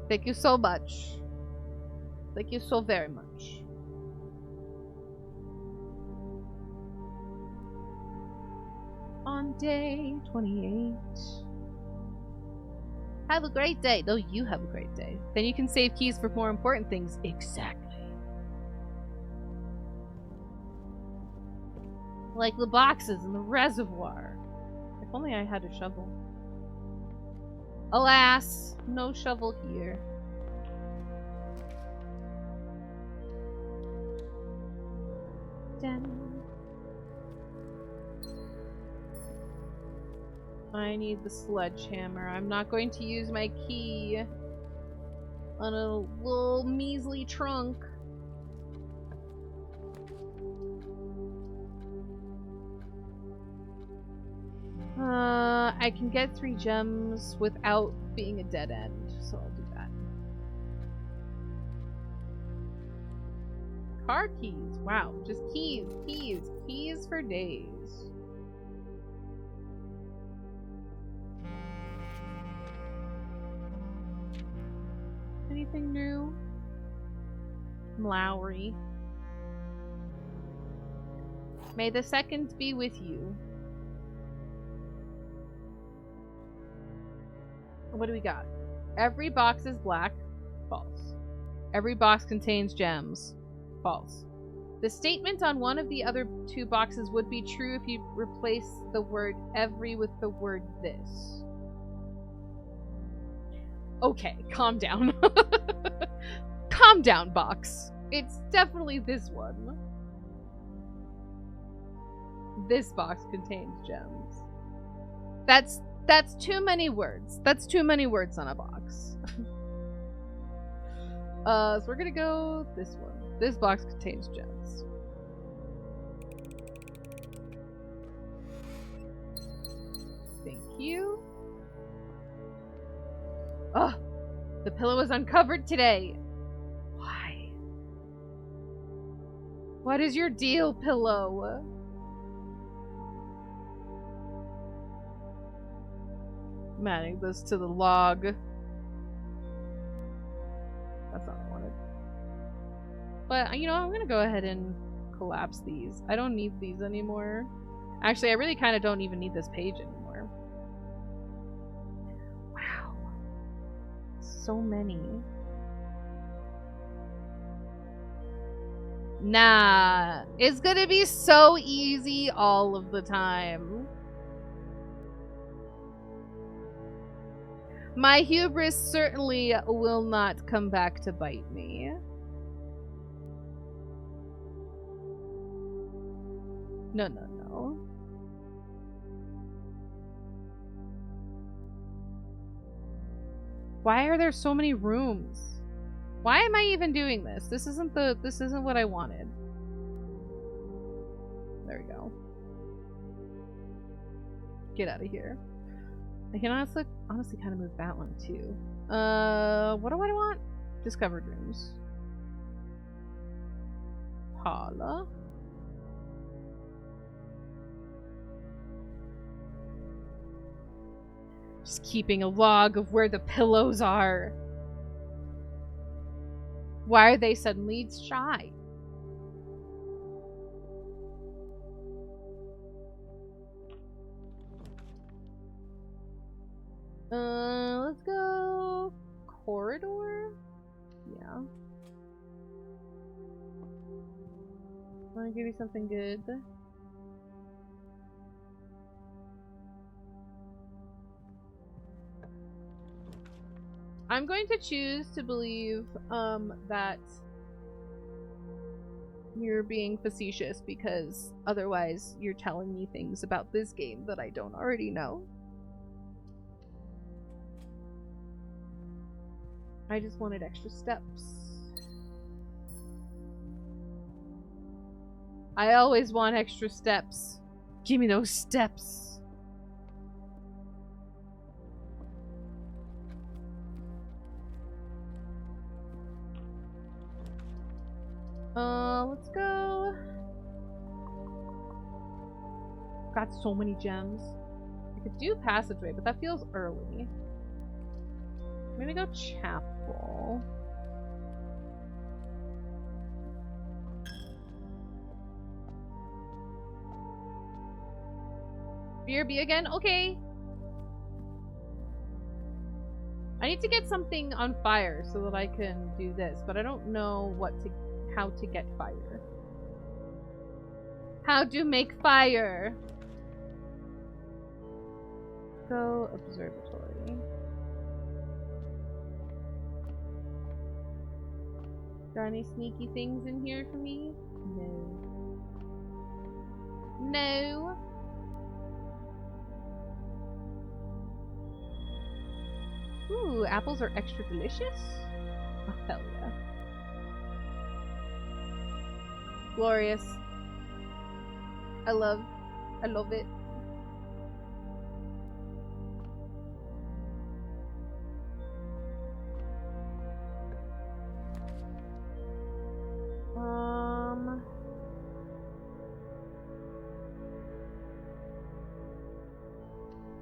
Thank you so much. Thank you so very much. On day 28. Have a great day. No, you have a great day. Then you can save keys for more important things. Exactly. Like the boxes in the reservoir. If only I had a shovel. Alas, no shovel here. Dun. I need the sledgehammer. I'm not going to use my key on a little measly trunk. I can get 3 gems without being a dead end, so I'll do that. Car keys. Wow, just keys for days. Anything new? Lowry. May the 2nd be with you. What do we got? Every box is black. False. Every box contains gems. False. The statement on one of the other 2 boxes would be true if you replace the word every with the word this. Okay, calm down. Calm down, box. It's definitely this one. This box contains gems. That's too many words. That's too many words on a box. So we're gonna go this one. This box contains gems. Thank you. Ugh! The pillow was uncovered today. Why? What is your deal, pillow? I'm adding this to the log. That's not what I wanted. But, you know, I'm gonna go ahead and collapse these. I don't need these anymore. Actually, I really kind of don't even need this page anymore. Wow. So many. Nah. It's gonna be so easy all of the time. My hubris certainly will not come back to bite me. No, no, no. Why are there so many rooms? Why am I even doing this? This isn't what I wanted. There we go. Get out of here. I can honestly kind of move that one too. What do I want? Discovered rooms. Holla. Just keeping a log of where the pillows are. Why are they suddenly shy? Let's go corridor? Yeah. Wanna give you something good? I'm going to choose to believe that you're being facetious because otherwise you're telling me things about this game that I don't already know. I just wanted extra steps. I always want extra steps. Give me those steps. Let's go. Got so many gems. I could do passageway, but that feels early. I'm gonna go chapel. BRB again? Okay. I need to get something on fire so that I can do this, but I don't know how to get fire. How to make fire? Go observatory. Got any sneaky things in here for me? No. No. Ooh, apples are extra delicious? Oh, hell yeah. Glorious. I love it.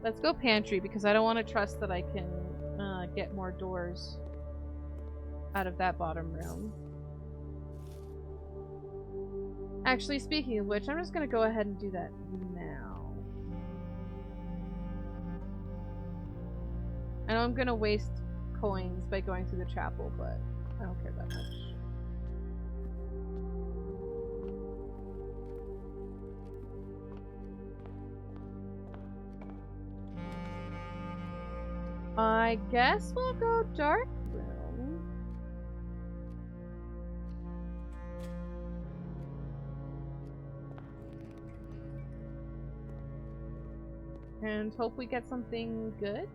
Let's go pantry because I don't want to trust that I can get more doors out of that bottom room. Actually, speaking of which, I'm just gonna go ahead and do that now. I know I'm gonna waste coins by going through the chapel, but I don't care that much. I guess we'll go dark room. And hope we get something good.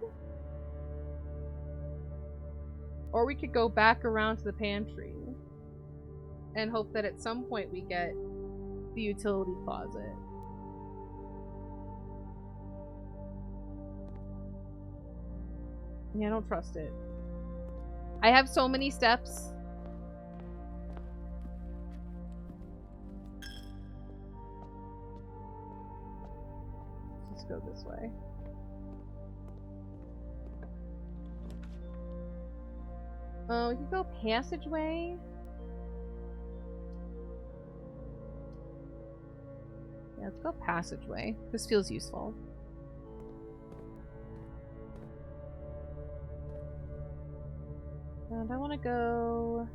Or we could go back around to the pantry and hope that at some point we get the utility closet. Yeah, I don't trust it. I have so many steps. Let's go this way. We could go passageway. Yeah, let's go passageway. This feels useful. And I want to go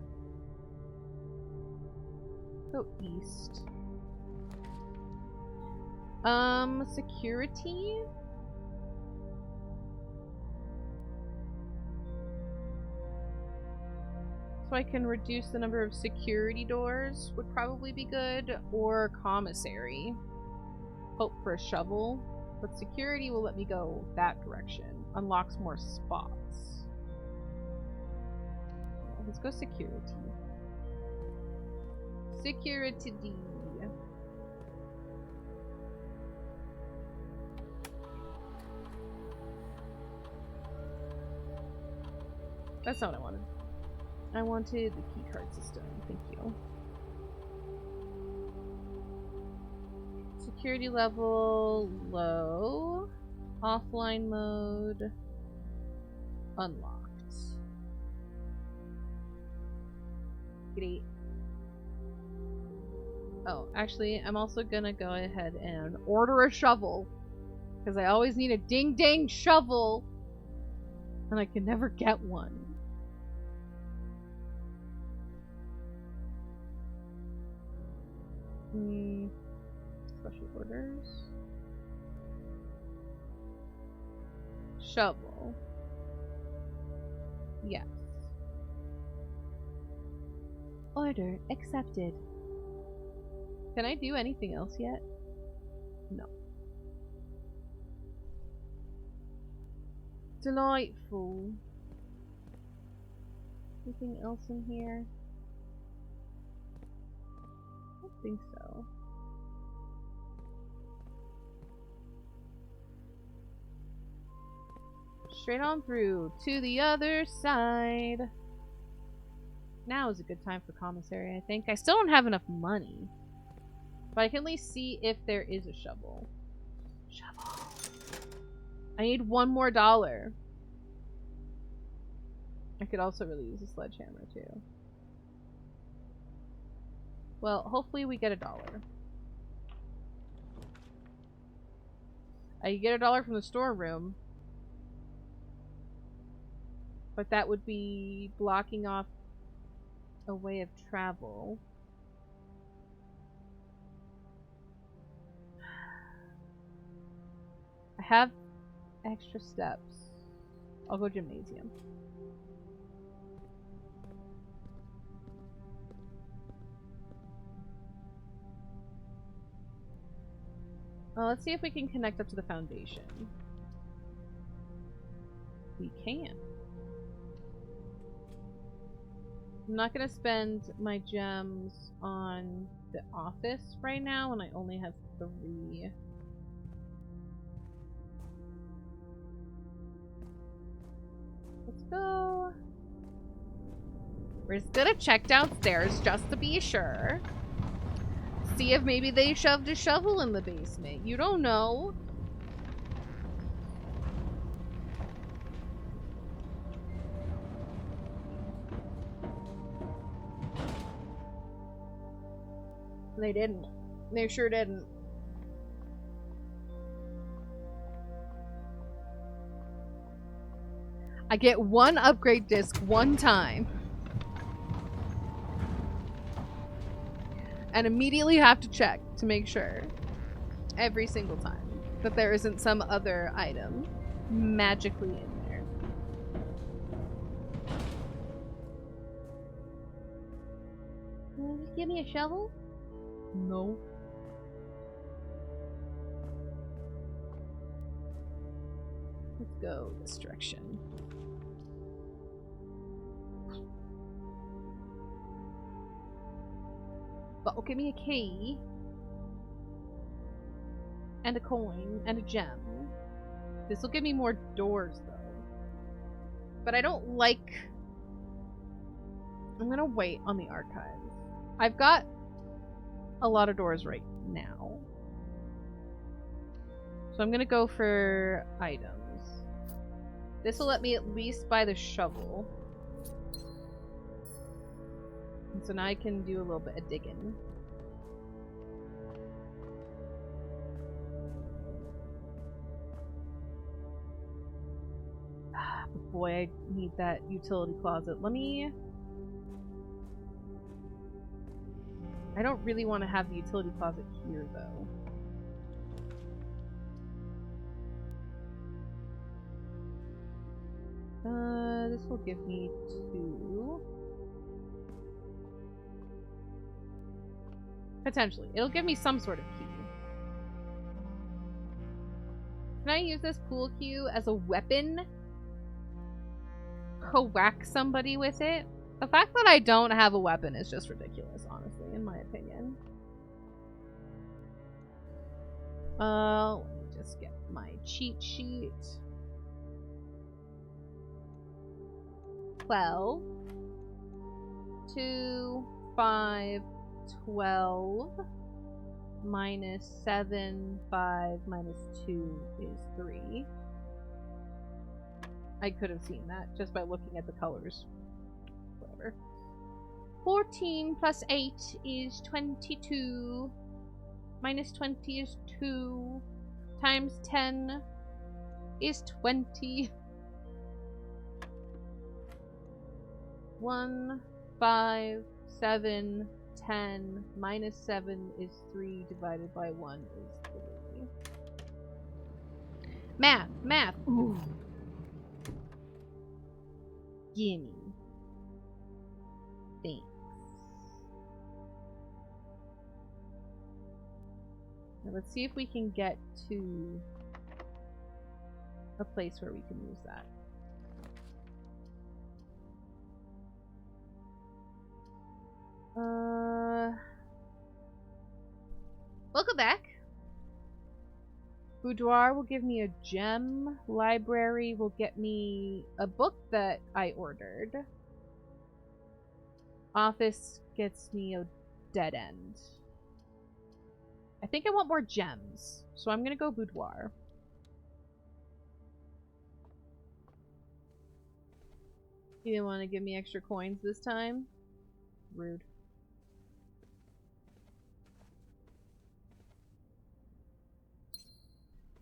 east. Security? So I can reduce the number of security doors would probably be good, or commissary. Hope for a shovel, but security will let me go that direction. Unlocks more spots. Let's go security. Security D. That's not what I wanted. I wanted the keycard system. Thank you. Security level low. Offline mode unlocked. Great. Oh, actually, I'm also gonna go ahead and order a shovel. Because I always need a ding-dang shovel. And I can never get one. Special orders. Shovel. Yes. Order accepted. Can I do anything else yet? No. Delightful. Anything else in here? I don't think so. Straight on through to the other side. Now is a good time for commissary, I think. I still don't have enough money. But I can at least see if there is a shovel. Shovel. I need $1 more. I could also really use a sledgehammer too. Well, hopefully we get $1. I get $1 from the storeroom. But that would be blocking off a way of travel. I have extra steps. I'll go gymnasium. Let's see if we can connect up to the foundation. We can. I'm not gonna spend my gems on the office right now when I only have 3. Let's go. We're just gonna check downstairs just to be sure. See if maybe they shoved a shovel in the basement. You don't know. They didn't. They sure didn't. I get 1 upgrade disc 1 time. And immediately have to check to make sure. Every single time. That there isn't some other item magically in there. Will you give me a shovel? No. Let's go this direction. But give me a key. And a coin. And a gem. This will give me more doors, though. But I don't like... I'm gonna wait on the archives. I've got a lot of doors right now. So I'm gonna go for items. This will let me at least buy the shovel. And so now I can do a little bit of digging. Boy, I need that utility closet. Let me... I don't really want to have the utility closet here, though. This will give me 2. Potentially. It'll give me some sort of key. Can I use this pool cue as a weapon? Whack somebody with it? The fact that I don't have a weapon is just ridiculous, honestly, in my opinion. Let me just get my cheat sheet. 12. 2, 5, 12. Minus 7, 5, minus 2 is 3. I could have seen that just by looking at the colors. Whatever. 14 plus 8 is 22. Minus 20 is 2. Times 10 is 20. 1, 5, 7, 10. Minus 7 is 3 divided by 1 is 3. Math! Math! Ooh. Gimme. Thanks. Now let's see if we can get to a place where we can use that. Welcome back. Boudoir will give me a gem. Library will get me a book that I ordered. Office gets me a dead end. I think I want more gems, so I'm gonna go boudoir. You didn't want to give me extra coins this time? Rude.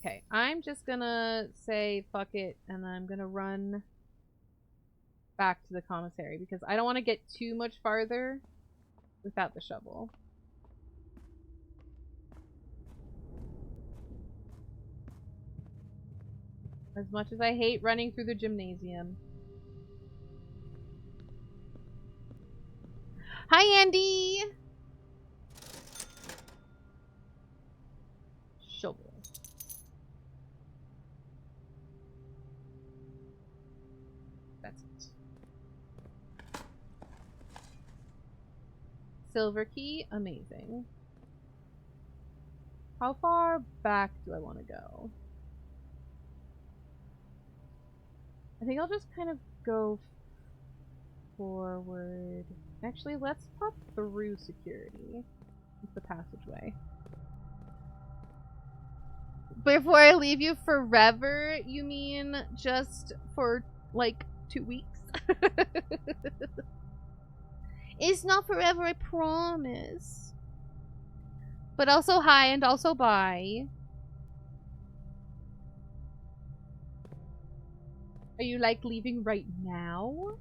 Okay, I'm just gonna say fuck it, and I'm gonna run back to the commissary because I don't want to get too much farther without the shovel. As much as I hate running through the gymnasium. Hi, Andy! Shovel. That's it. Silver key, amazing. How far back do I want to go? I think I'll just kind of go forward. Actually, let's pop through security. It's the passageway. Before I leave you forever, you mean just for, like, 2 weeks? It's not forever, I promise. But also hi and also bye. Are you, like, leaving right now?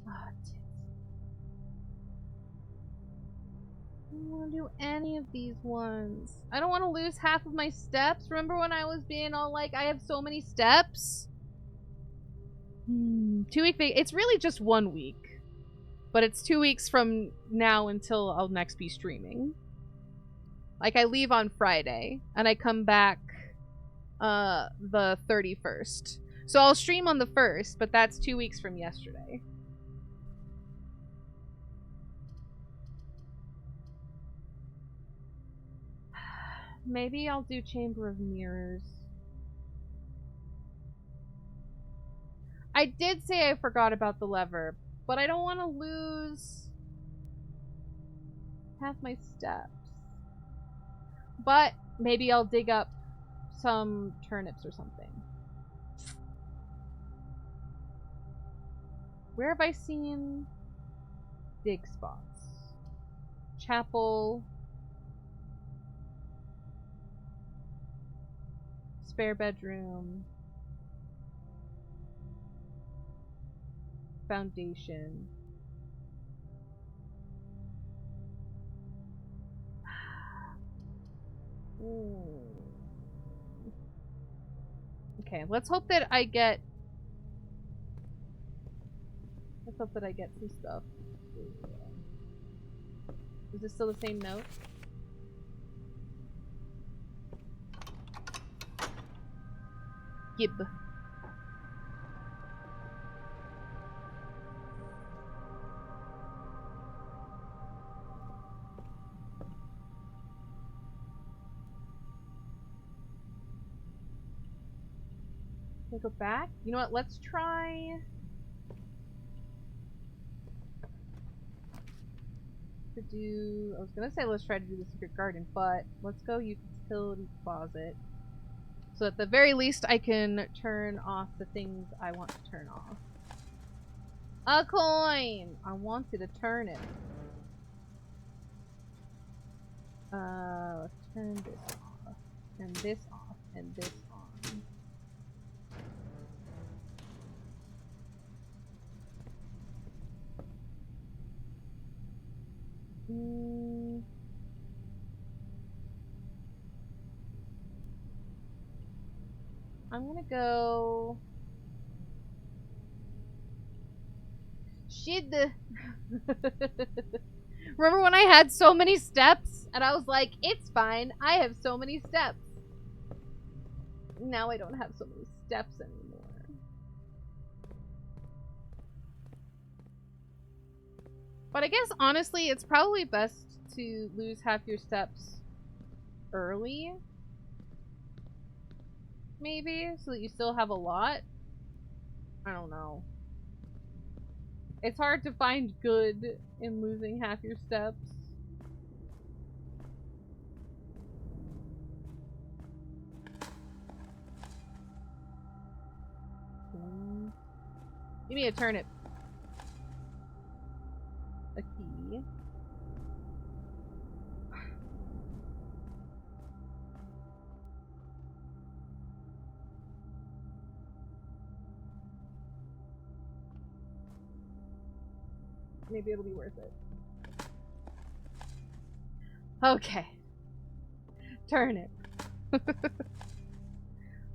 Oh, I don't want to do any of these ones. I don't want to lose half of my steps. Remember when I was being all like, I have so many steps? 2 week it's really just 1 week. But it's 2 weeks from now until I'll next be streaming. Like, I leave on Friday, and I come back the 31st. So I'll stream on the 1st, but that's 2 weeks from yesterday. Maybe I'll do Chamber of Mirrors. I did say I forgot about the lever, but I don't want to lose half my steps. But maybe I'll dig up some turnips or something. Where have I seen dig spots? Chapel. Spare bedroom. Foundation. Okay, let's hope that I get... Let's hope that I get some stuff. Is this still the same note? Gib. Can I go back? You know what? Let's try to do... I was gonna say let's try to do the secret garden, but let's go utility closet. So at the very least I can turn off the things I want to turn off. A coin! I wanted to turn it. Let's turn this off. And this off. And this on. I'm gonna go... Shit. Remember when I had so many steps? And I was like, it's fine. I have so many steps. Now I don't have so many steps anymore. But I guess, honestly, it's probably best to lose half your steps early. Maybe, so that you still have a lot. I don't know. It's hard to find good in losing half your steps. Give me a turnip. A key. Maybe it'll be worth it. Okay. Turnip.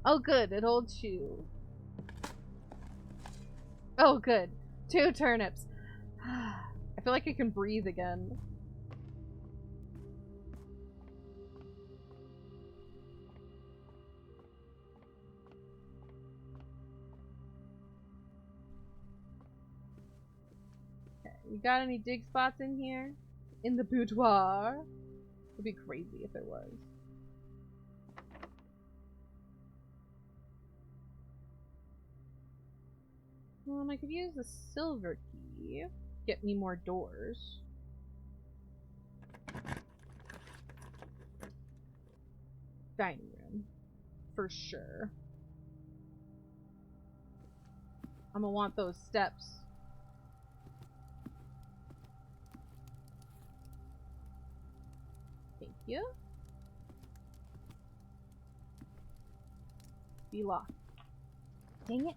Oh good, an old shoe. Oh good. 2 turnips. I feel like I can breathe again. Okay, you got any dig spots in here? In the boudoir? It'd be crazy if it was. I could use the silver key. Get me more doors. Dining room. For sure. I'm gonna want those steps. Thank you. Be locked. Dang it.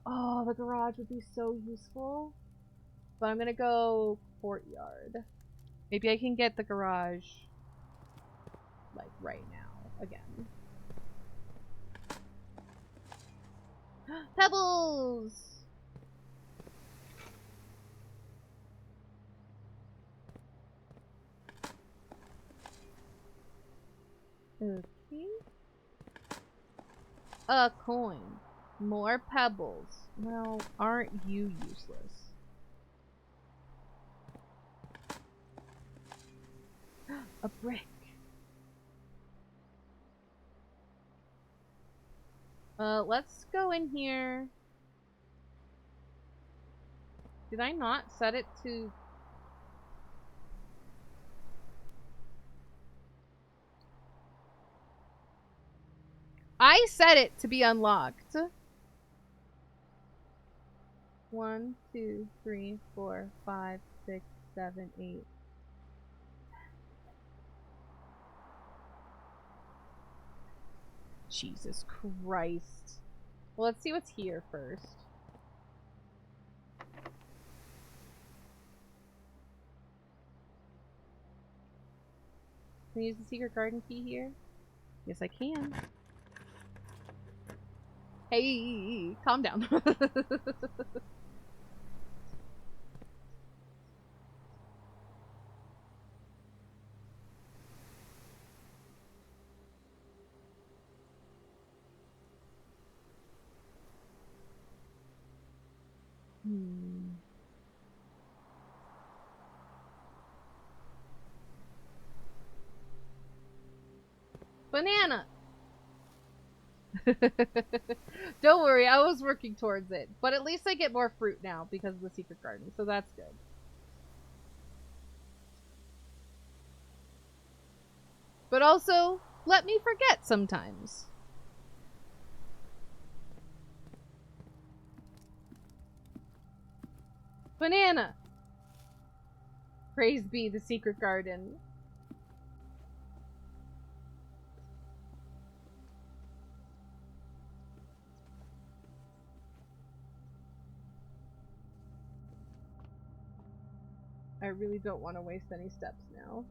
Oh, the garage would be so useful. But I'm gonna go courtyard. Maybe I can get the garage, like, right now, again. Pebbles! Okay. A coin. More pebbles. Well, aren't you useless? A brick. Let's go in here. Did I not set it to... I set it to be unlocked. 1, 2, 3, 4, 5, 6, 7, 8. Jesus Christ. Well, let's see what's here first. Can I use the secret garden key here? Yes, I can. Hey, calm down. Banana! Don't worry, I was working towards it. But at least I get more fruit now because of the secret garden, so that's good. But also, let me forget sometimes. Banana! Praise be the secret garden. I really don't want to waste any steps now.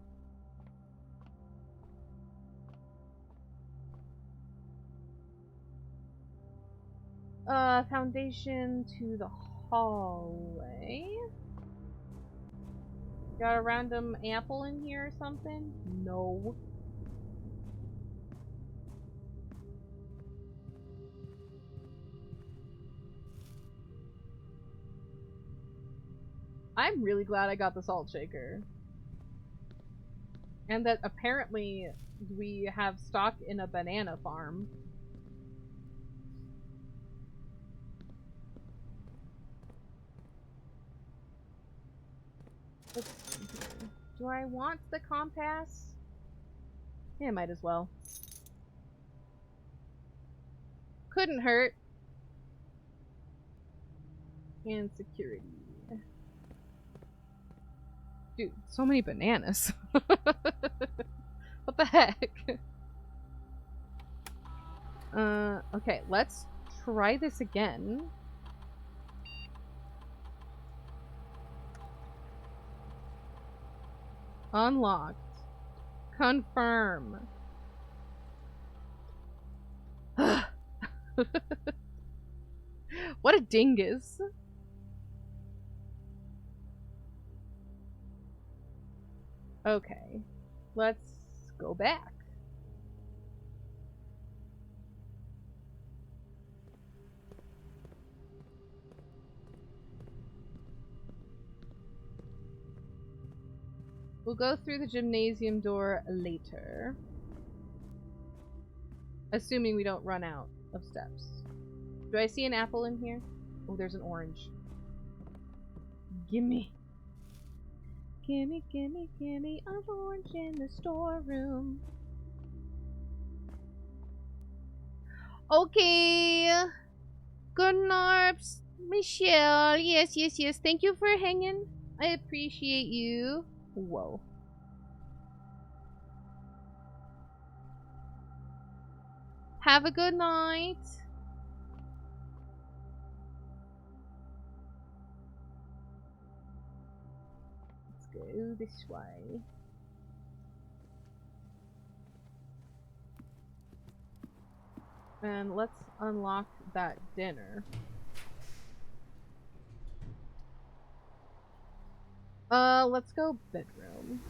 Foundation to the hallway. Got a random apple in here or something? No. I'm really glad I got the salt shaker. And that apparently we have stock in a banana farm. Let's see here. Do I want the compass? Yeah, might as well. Couldn't hurt. And security. Dude, so many bananas. What the heck? Okay, let's try this again. Unlocked. Confirm. What a dingus. Okay, let's go back. We'll go through the gymnasium door later. Assuming we don't run out of steps. Do I see an apple in here? Oh, there's an orange. Gimme. Gimme, gimme, gimme an orange in the storeroom. Okay. Good Narps. Michelle. Yes, yes, yes. Thank you for hanging. I appreciate you. Whoa. Have a good night. Let's go this way. And let's unlock that dinner. Let's go bedroom.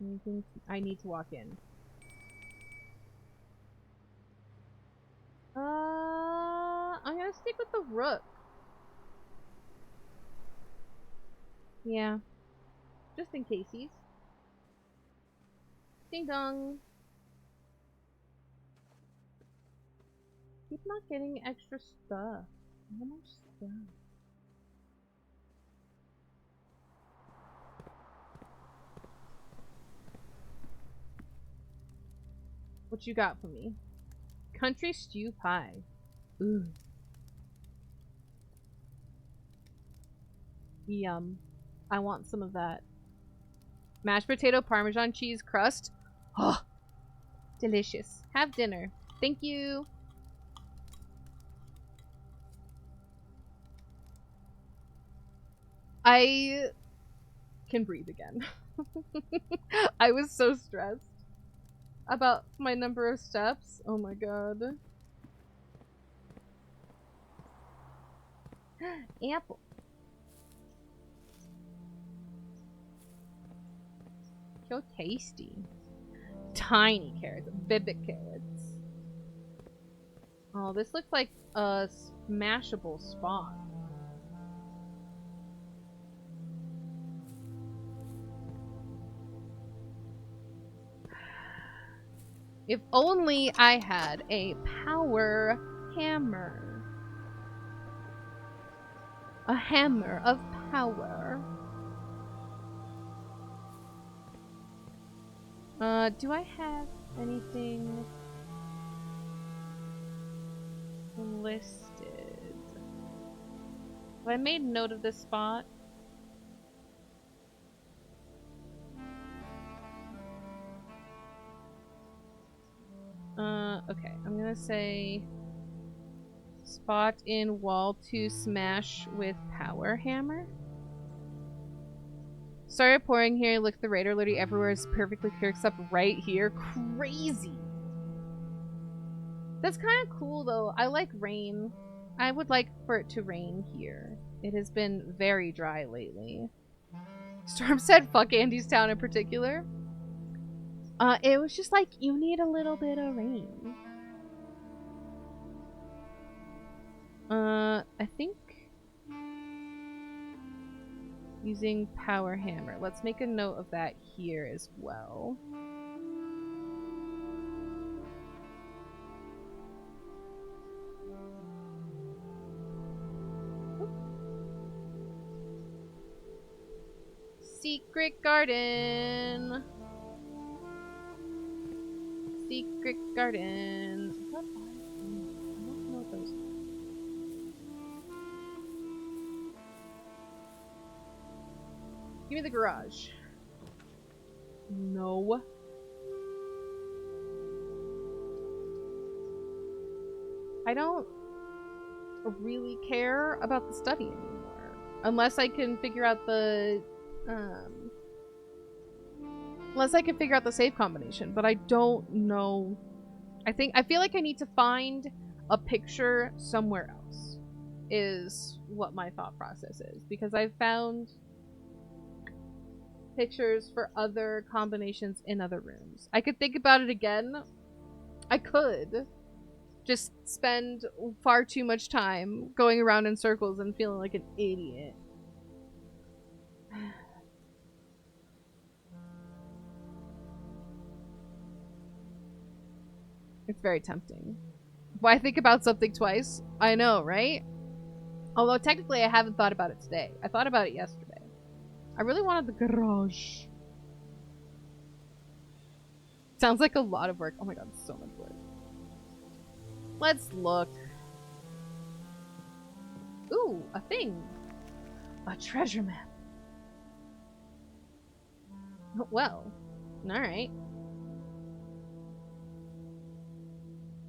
Anything I need to walk in. I'm gonna stick with the rook. Yeah. Just in caseies. Ding dong. Keep not getting extra stuff. How much stuff? What you got for me? Country stew pie. Ooh. Yum. I want some of that. Mashed potato Parmesan cheese crust. Oh, delicious. Have dinner. Thank you. I can breathe again. I was so stressed about my number of steps. Oh my god. Apple. So tasty. Tiny carrots. Bibic carrots. Oh, this looks like a smashable spot. If only I had a power hammer. A hammer of power. Do I have anything listed? Have I made note of this spot? Okay. I'm gonna say spot in wall to smash with power hammer. Started pouring here. Look, the radar alerty everywhere is perfectly clear except right here. Crazy. That's kind of cool though. I like rain. I would like for it to rain here. It has been very dry lately. Storm said fuck Andy's town in particular. It was just like, you need a little bit of rain. I think using power hammer. Let's make a note of that here as well. Secret garden. Secret garden. What are these? I don't know what those are. Give me the garage. No. I don't really care about the study anymore. Unless I can figure out the save combination, but I don't know. I feel like I need to find a picture somewhere else is what my thought process is, because I've found pictures for other combinations in other rooms. I could think about it again. I could just spend far too much time going around in circles and feeling like an idiot. It's very tempting. Why think about something twice? I know, right? Although technically I haven't thought about it today. I thought about it yesterday. I really wanted the garage. Sounds like a lot of work. Oh my god, so much work. Let's look. Ooh, a thing. A treasure map. Well, alright.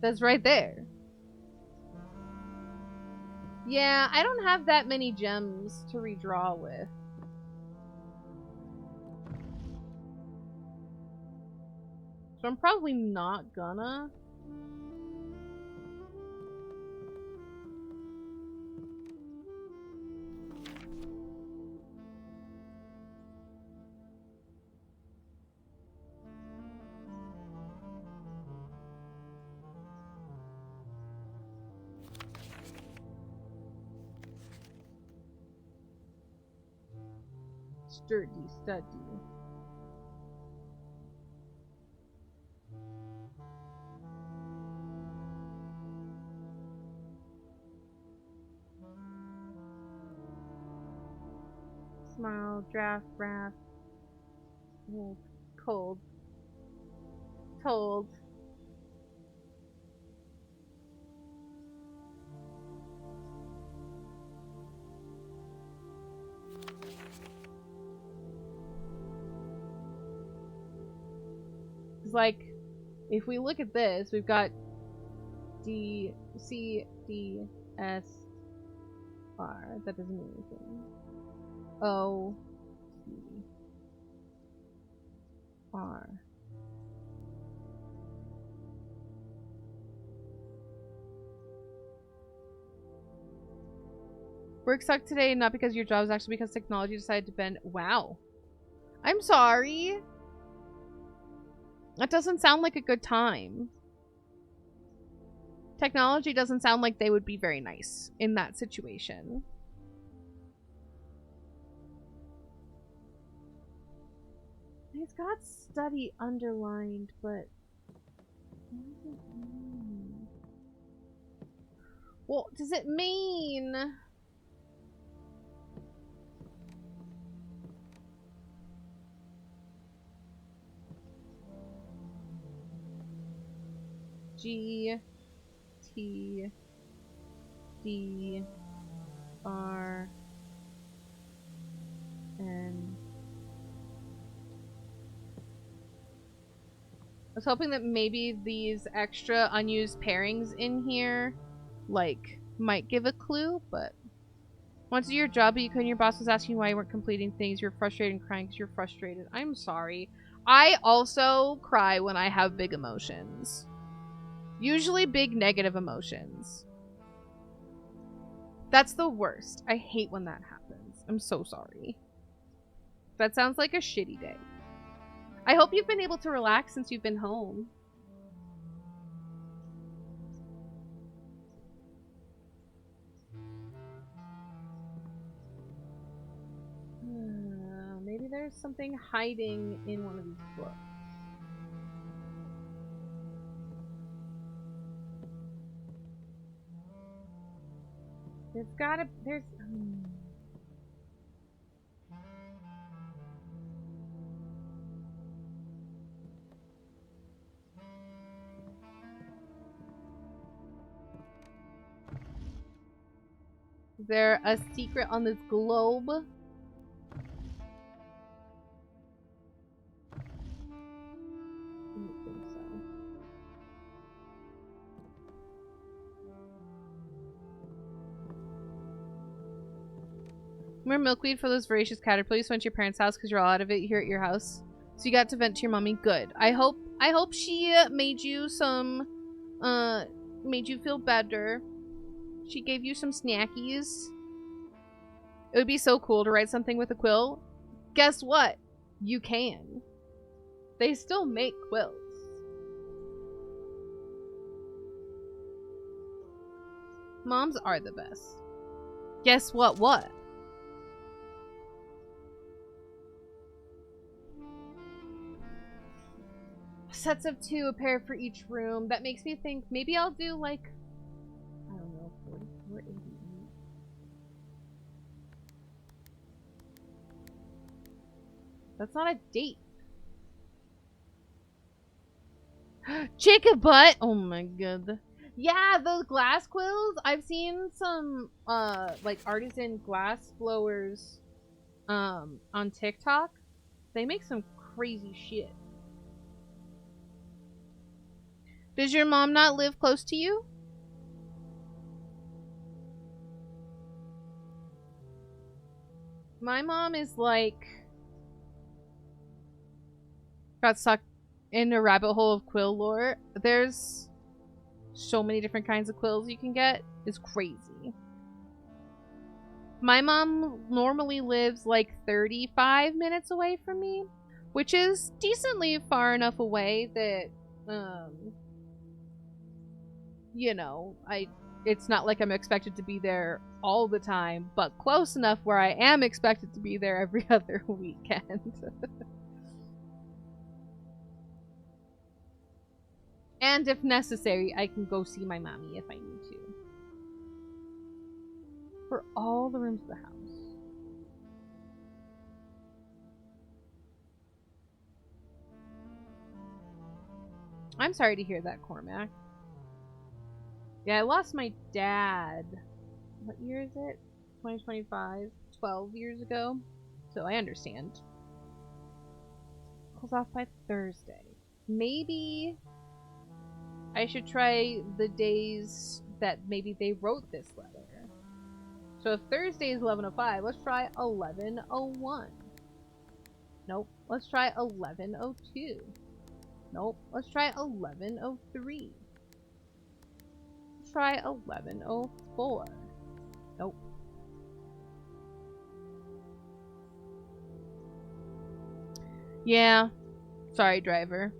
That's right there. Yeah, I don't have that many gems to redraw with. So I'm probably not gonna. Sturdy study. Smile, draft, wrath. Cold. Told. Because, like, if we look at this, we've got D, C, D, S, R. That doesn't mean anything. O, C, R. Work sucked today, not because of your job, it's actually because technology decided to bend. Wow. I'm sorry. That doesn't sound like a good time. Technology doesn't sound like they would be very nice in that situation. It's got study underlined, but what does it mean? What does it mean? G T D R N. I was hoping that maybe these extra unused pairings in here, like, might give a clue, but once you do your job, but you couldn't, your boss was asking why you weren't completing things, you're frustrated and crying because you're frustrated. I'm sorry. I also cry when I have big emotions. Usually big negative emotions. That's the worst. I hate when that happens. I'm so sorry. That sounds like a shitty day. I hope you've been able to relax since you've been home. Maybe there's something hiding in one of these books. There's gotta... there's... Is there a secret on this globe? I don't think so. More milkweed for those voracious caterpillars. Went to your parents' house because you're all out of it here at your house. So you got to vent to your mommy. Good. I hope she made you some, made you feel better. She gave you some snackies. It would be so cool to write something with a quill. Guess what? You can. They still make quills. Moms are the best. Guess what? What? Sets of 2, a pair for each room. That makes me think maybe I'll do like, I don't know, 44, 88. That's not a date. Jacob butt! Oh my god. Yeah, those glass quills. I've seen some like artisan glass blowers on TikTok. They make some crazy shit. Does your mom not live close to you? My mom is like... got sucked in a rabbit hole of quill lore. There's so many different kinds of quills you can get. It's crazy. My mom normally lives like 35 minutes away from me, which is decently far enough away that, you know, it's not like I'm expected to be there all the time, but close enough where I am expected to be there every other weekend. And if necessary, I can go see my mommy if I need to. For all the rooms of the house. I'm sorry to hear that, Cormac. Yeah, I lost my dad. What year is it? 2025? 12 years ago. So I understand. Calls off by Thursday. maybe I should try the days that maybe they wrote this letter. So if Thursday is 11:05, let's try 11:01. Nope. Let's try 11:02. Nope. Let's try 11:03. Let's try 11:04. Nope. Yeah. Sorry, driver.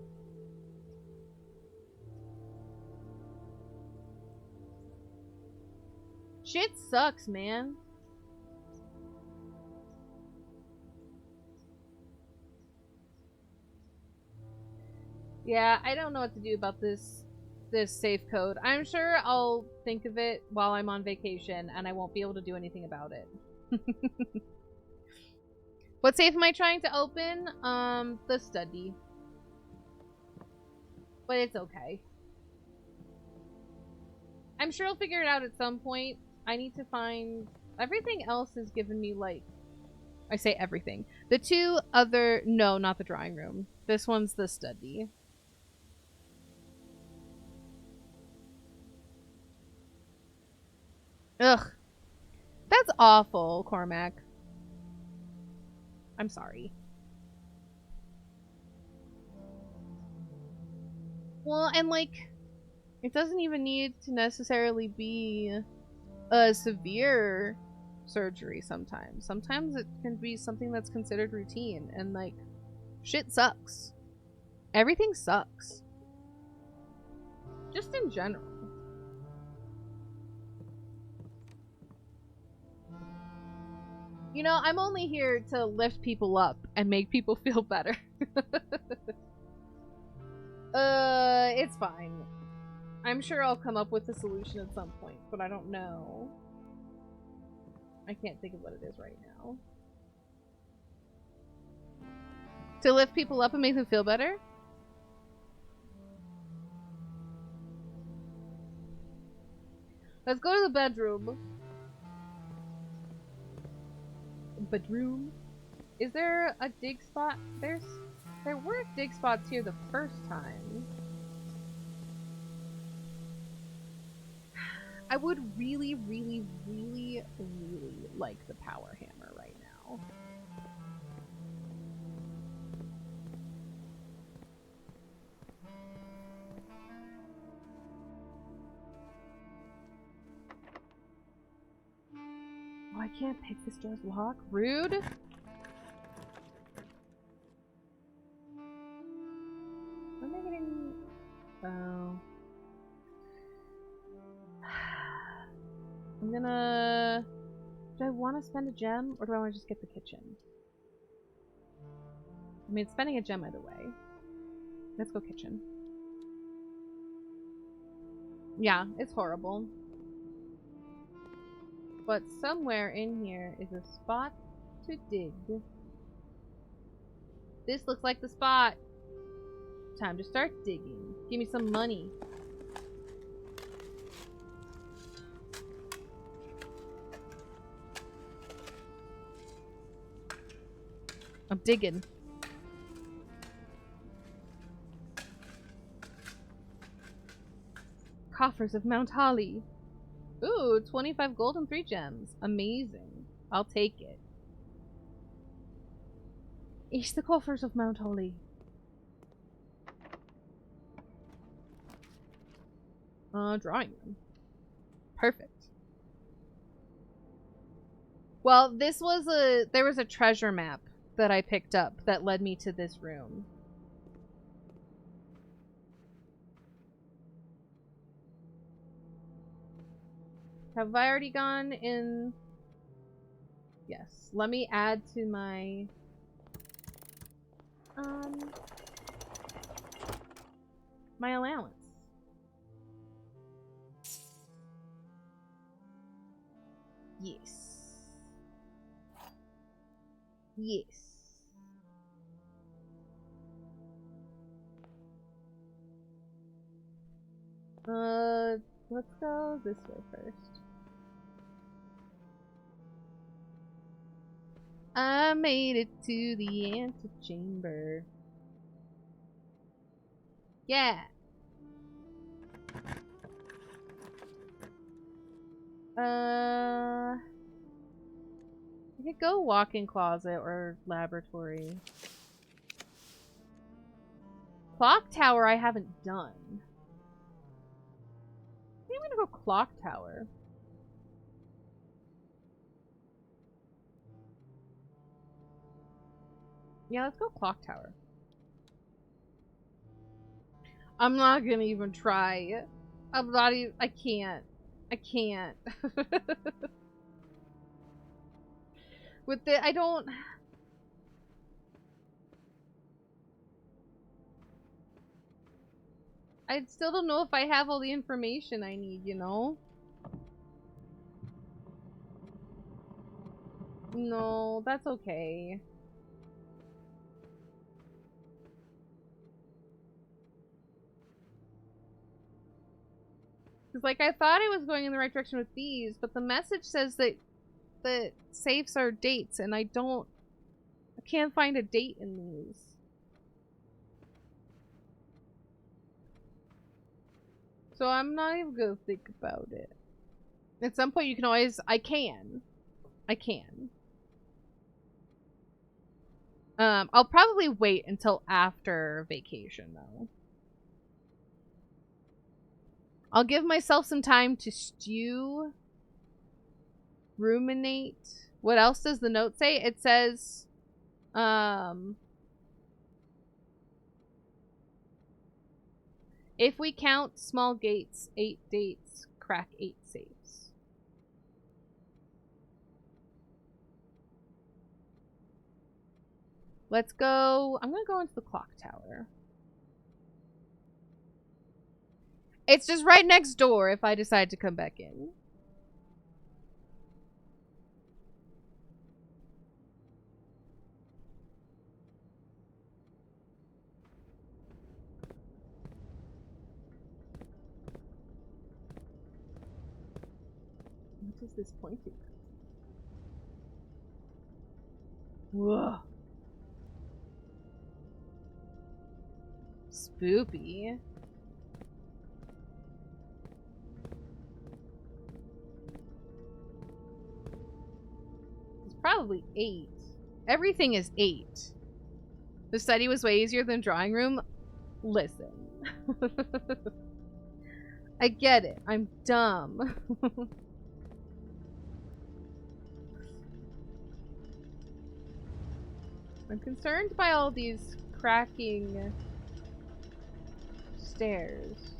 Shit sucks, man. Yeah, I don't know what to do about this safe code. I'm sure I'll think of it while I'm on vacation and I won't be able to do anything about it. What safe am I trying to open? The study. But it's okay. I'm sure I'll figure it out at some point. I need to find... Everything else has given me, like... I say everything. The two other... No, not the drawing room. This one's the study. Ugh. That's awful, Cormac. I'm sorry. Well, and like... It doesn't even need to necessarily be a severe surgery sometimes. Sometimes it can be something that's considered routine, and like, shit sucks. Everything sucks. Just in general. You know, I'm only here to lift people up and make people feel better. It's fine. I'm sure I'll come up with a solution at some point, but I don't know. I can't think of what it is right now. To lift people up and make them feel better? Let's go to the bedroom. Bedroom? Is there a dig spot? There were dig spots here the first time. I would really, really, really, really like the power hammer right now. Oh, I can't pick this door's lock. Rude. Am I getting... Oh. I'm gonna... Do I want to spend a gem, or do I want to just get the kitchen? I mean, spending a gem either way. Let's go kitchen. Yeah, it's horrible. But somewhere in here is a spot to dig. This looks like the spot. Time to start digging. Give me some money. I'm digging. Coffers of Mount Holly. Ooh, 25 gold and 3 gems. Amazing. I'll take it. Each the coffers of Mount Holly. Drawing room. Perfect. Well, there was a treasure map that I picked up that led me to this room. Have I already gone in? Yes. Let me add to my... my allowance. Yes. Yes. Let's go this way first. I made it to the antechamber. Yeah. I could go walk-in closet or laboratory. Clock tower I haven't done. I think I'm gonna go clock tower. Yeah, let's go clock tower. I'm not gonna even try. I'm not even. I can't. I can't. With the. I don't. I still don't know if I have all the information I need, you know? No, that's okay. Because, like, I thought I was going in the right direction with these, but the message says that the safes are dates, and I can't find a date in these. So I'm not even gonna think about it. At some point you can always, I can. I'll probably wait until after vacation, though. I'll give myself some time to stew, ruminate. What else does the note say? It says, if we count small gates, 8 dates, crack 8 safes. Let's go. I'm gonna go into the clock tower. It's just right next door if I decide to come back in. What is this pointing? Whoa. Spoopy. It's probably 8. Everything is 8. The study was way easier than drawing room. Listen. I get it. I'm dumb. I'm concerned by all these cracking stairs.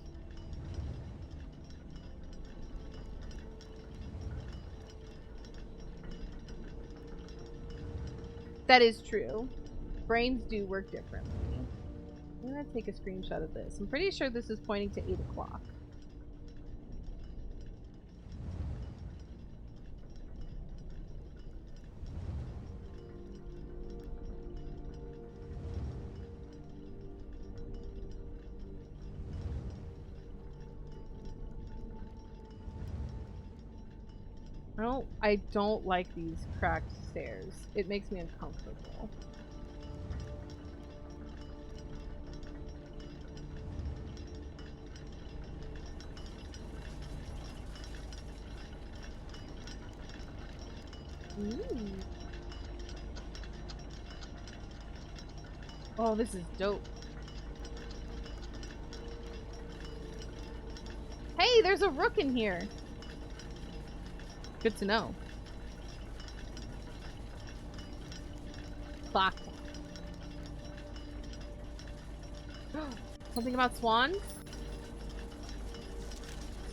That is true. Brains do work differently. I'm gonna take a screenshot of this. I'm pretty sure this is pointing to 8 o'clock. I don't like these cracked stairs. It makes me uncomfortable. Ooh. Oh, this is dope. Hey, there's a rook in here. Good to know. Clock. Something about swans?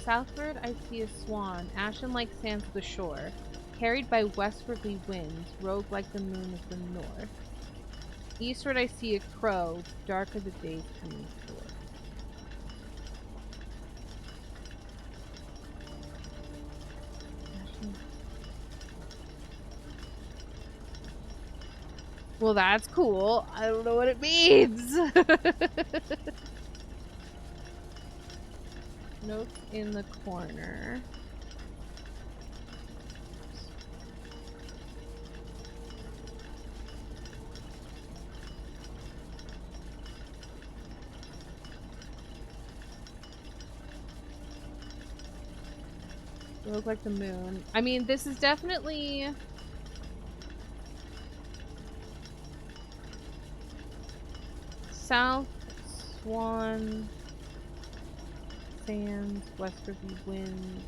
Southward, I see a swan, ashen-like sands of the shore, carried by westwardly winds, rogue like the moon of the north. Eastward, I see a crow, dark are the days coming forth. Well, that's cool. I don't know what it means. Notes in the corner. They look like the moon. I mean, this is definitely... South Swan Sands, westerly winds.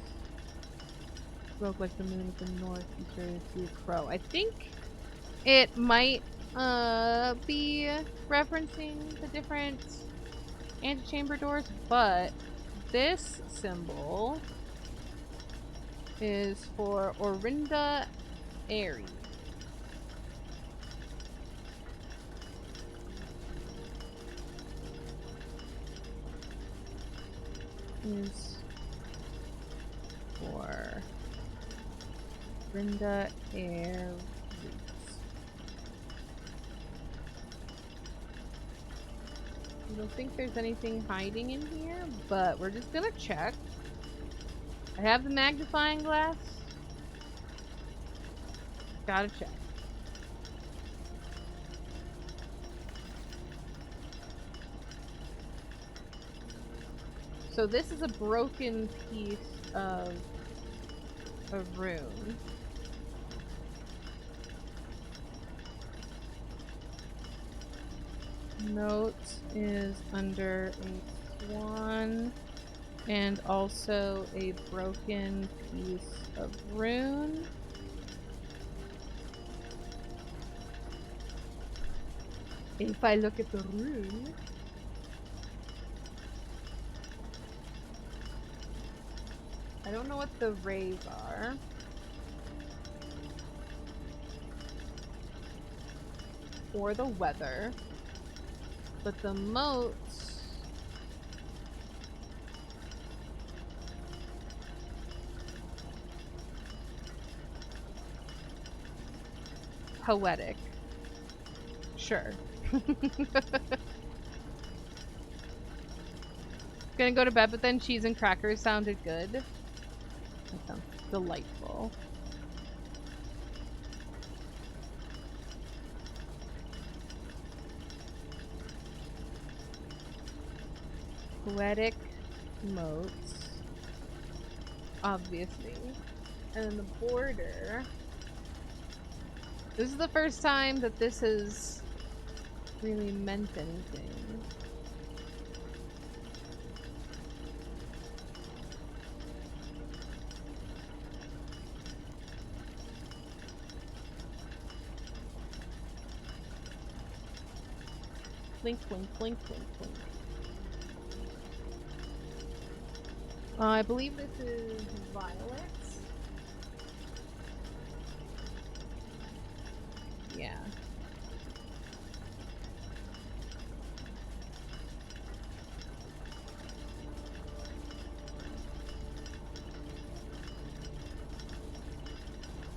Broke like the moon at the north. You started to see a crow. I think it might be referencing the different antechamber doors, but this symbol is for Orinda Aries. Is for Orinda Aries. I don't think there's anything hiding in here, but we're just gonna check. I have the magnifying glass. Gotta check. So this is a broken piece of a rune. Note is under a swan and also a broken piece of rune. If I look at the rune, I don't know what the rays are. Or the weather. But the moats poetic. Sure. Gonna go to bed, but then cheese and crackers sounded good. That sounds delightful. Poetic moats. Obviously. And then the border. This is the first time that this has really meant anything. Blink, blink, blink, blink, blink. I believe this is violet. Yeah.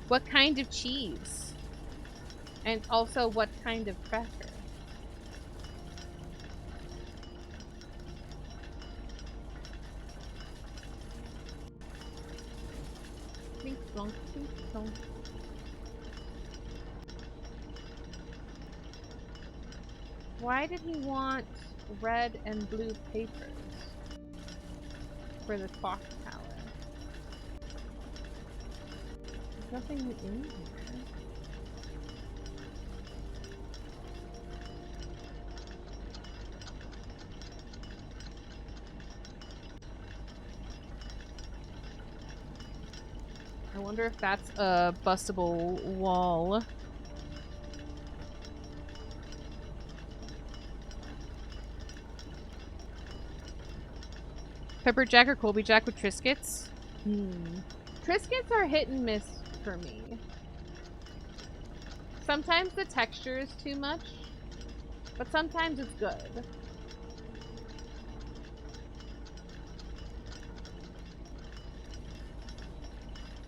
What kind of cheese? And also what kind of cracker? Clink, clonk, clink, clonk. Why did he want red and blue papers for the clock tower? There's nothing in here. I wonder if that's a bustable wall. Pepper Jack or Colby Jack with Triscuits? Triscuits are hit and miss for me. Sometimes the texture is too much, but sometimes it's good.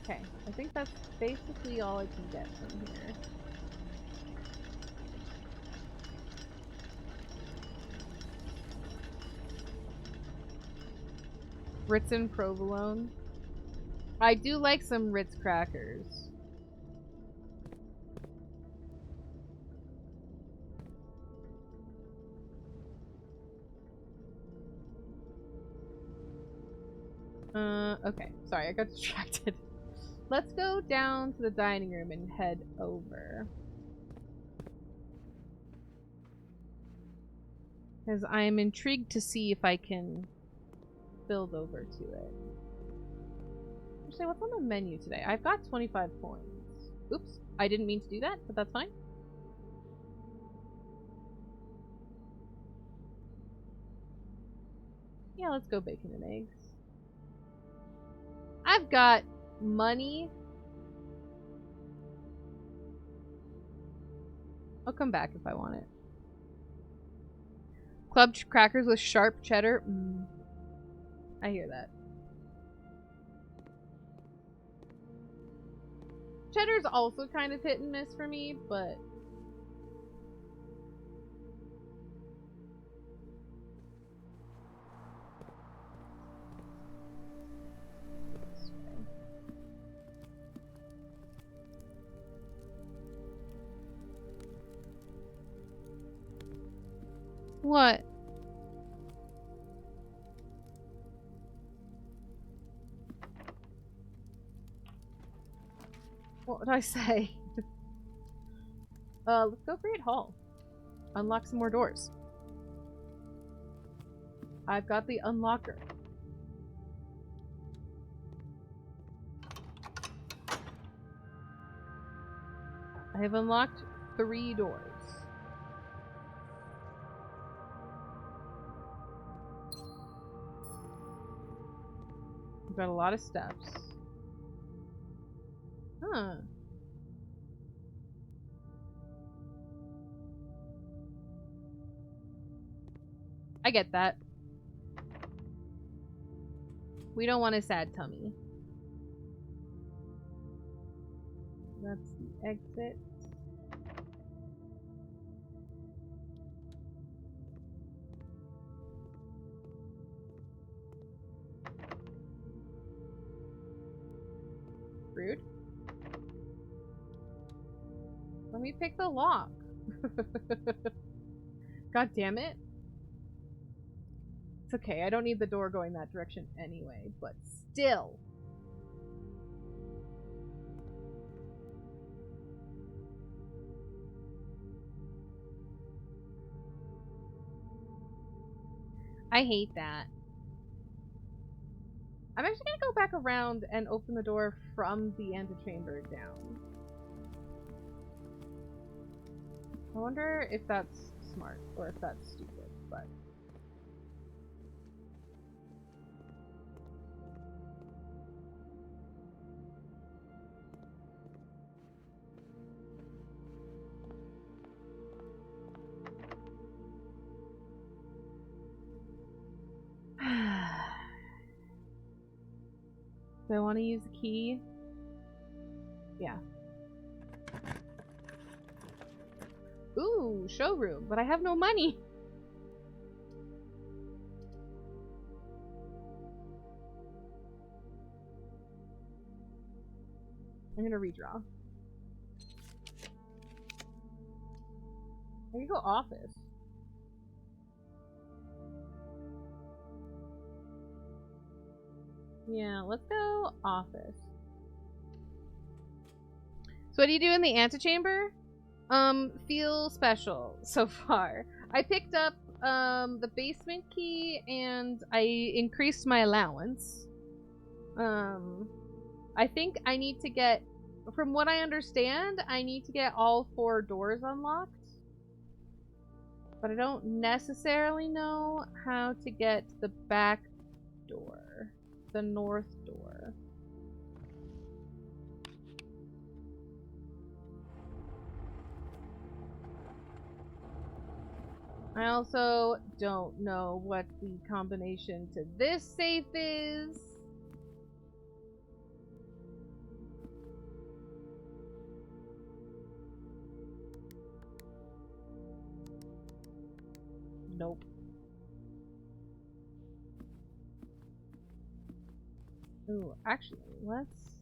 Okay, I think that's basically all I can get from here. Ritz and provolone. I do like some Ritz crackers. Okay. Sorry, I got distracted. Let's go down to the dining room and head over. Because I am intrigued to see if I can build over to it. Actually, what's on the menu today? I've got 25 coins. Oops, I didn't mean to do that, but that's fine. Yeah, let's go bacon and eggs. I've got money. I'll come back if I want it. Club crackers with sharp cheddar. I hear that. Cheddar's also kind of hit and miss for me, but... What? What would I say? Let's go Great Hall. Unlock some more doors. I've got the unlocker. I have unlocked 3 doors. I've got a lot of steps. Huh. I get that. We don't want a sad tummy. That's the exit. Rude. Let me pick the lock. God damn it. It's okay, I don't need the door going that direction anyway, but still. I hate that. I'm actually gonna go back around and open the door from the antechamber down. I wonder if that's smart or if that's stupid, but... Do I want to use the key? Yeah. Ooh, showroom, but I have no money. I'm gonna redraw. I can go office. Yeah, let's go office. So what do you do in the antechamber? Feel special so far. I picked up the basement key and I increased my allowance. I think I need to get, from what I understand, I need to get all 4 doors unlocked. But I don't necessarily know how to get the back door. The north door. I also don't know what the combination to this safe is. Nope. Ooh, actually, let's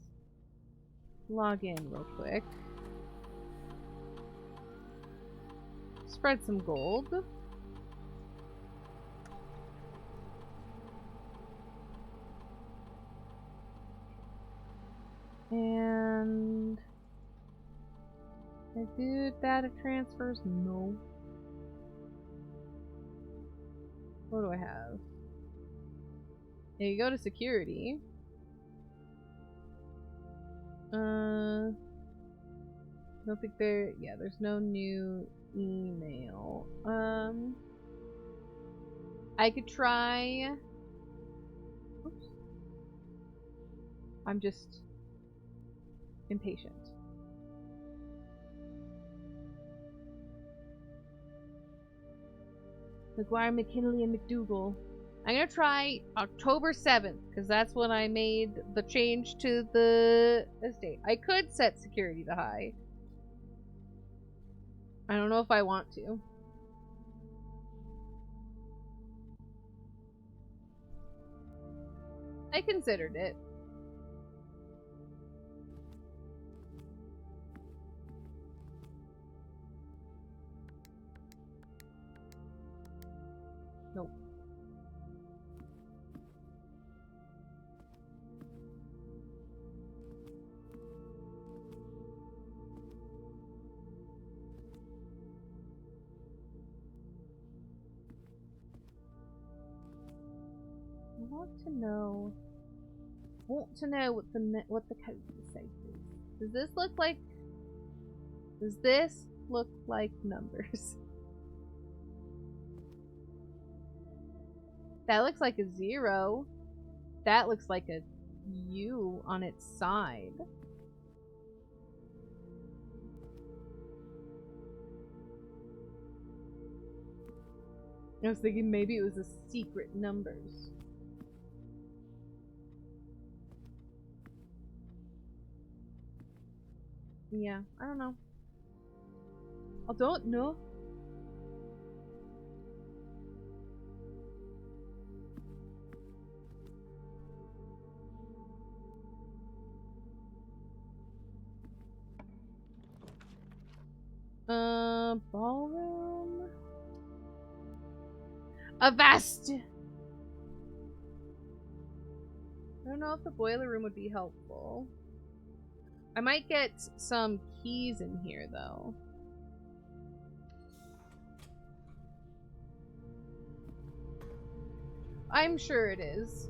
log in real quick. Spread some gold. And I do data transfers? No. What do I have? Yeah, you go to security. Don't think there's no new email. I could try. Oops. I'm just impatient. McGuire, McKinley, and McDougal. I'm gonna try October 7th, because that's when I made the change to the estate. I could set security to high. I don't know if I want to. I considered it. Nope. I want to know what the code says. Does this look like numbers? That looks like a 0. That looks like a U on its side. I was thinking maybe it was a secret numbers. Yeah, I don't know. I don't know. Ballroom. Avast! I don't know if the boiler room would be helpful. I might get some keys in here, though. I'm sure it is.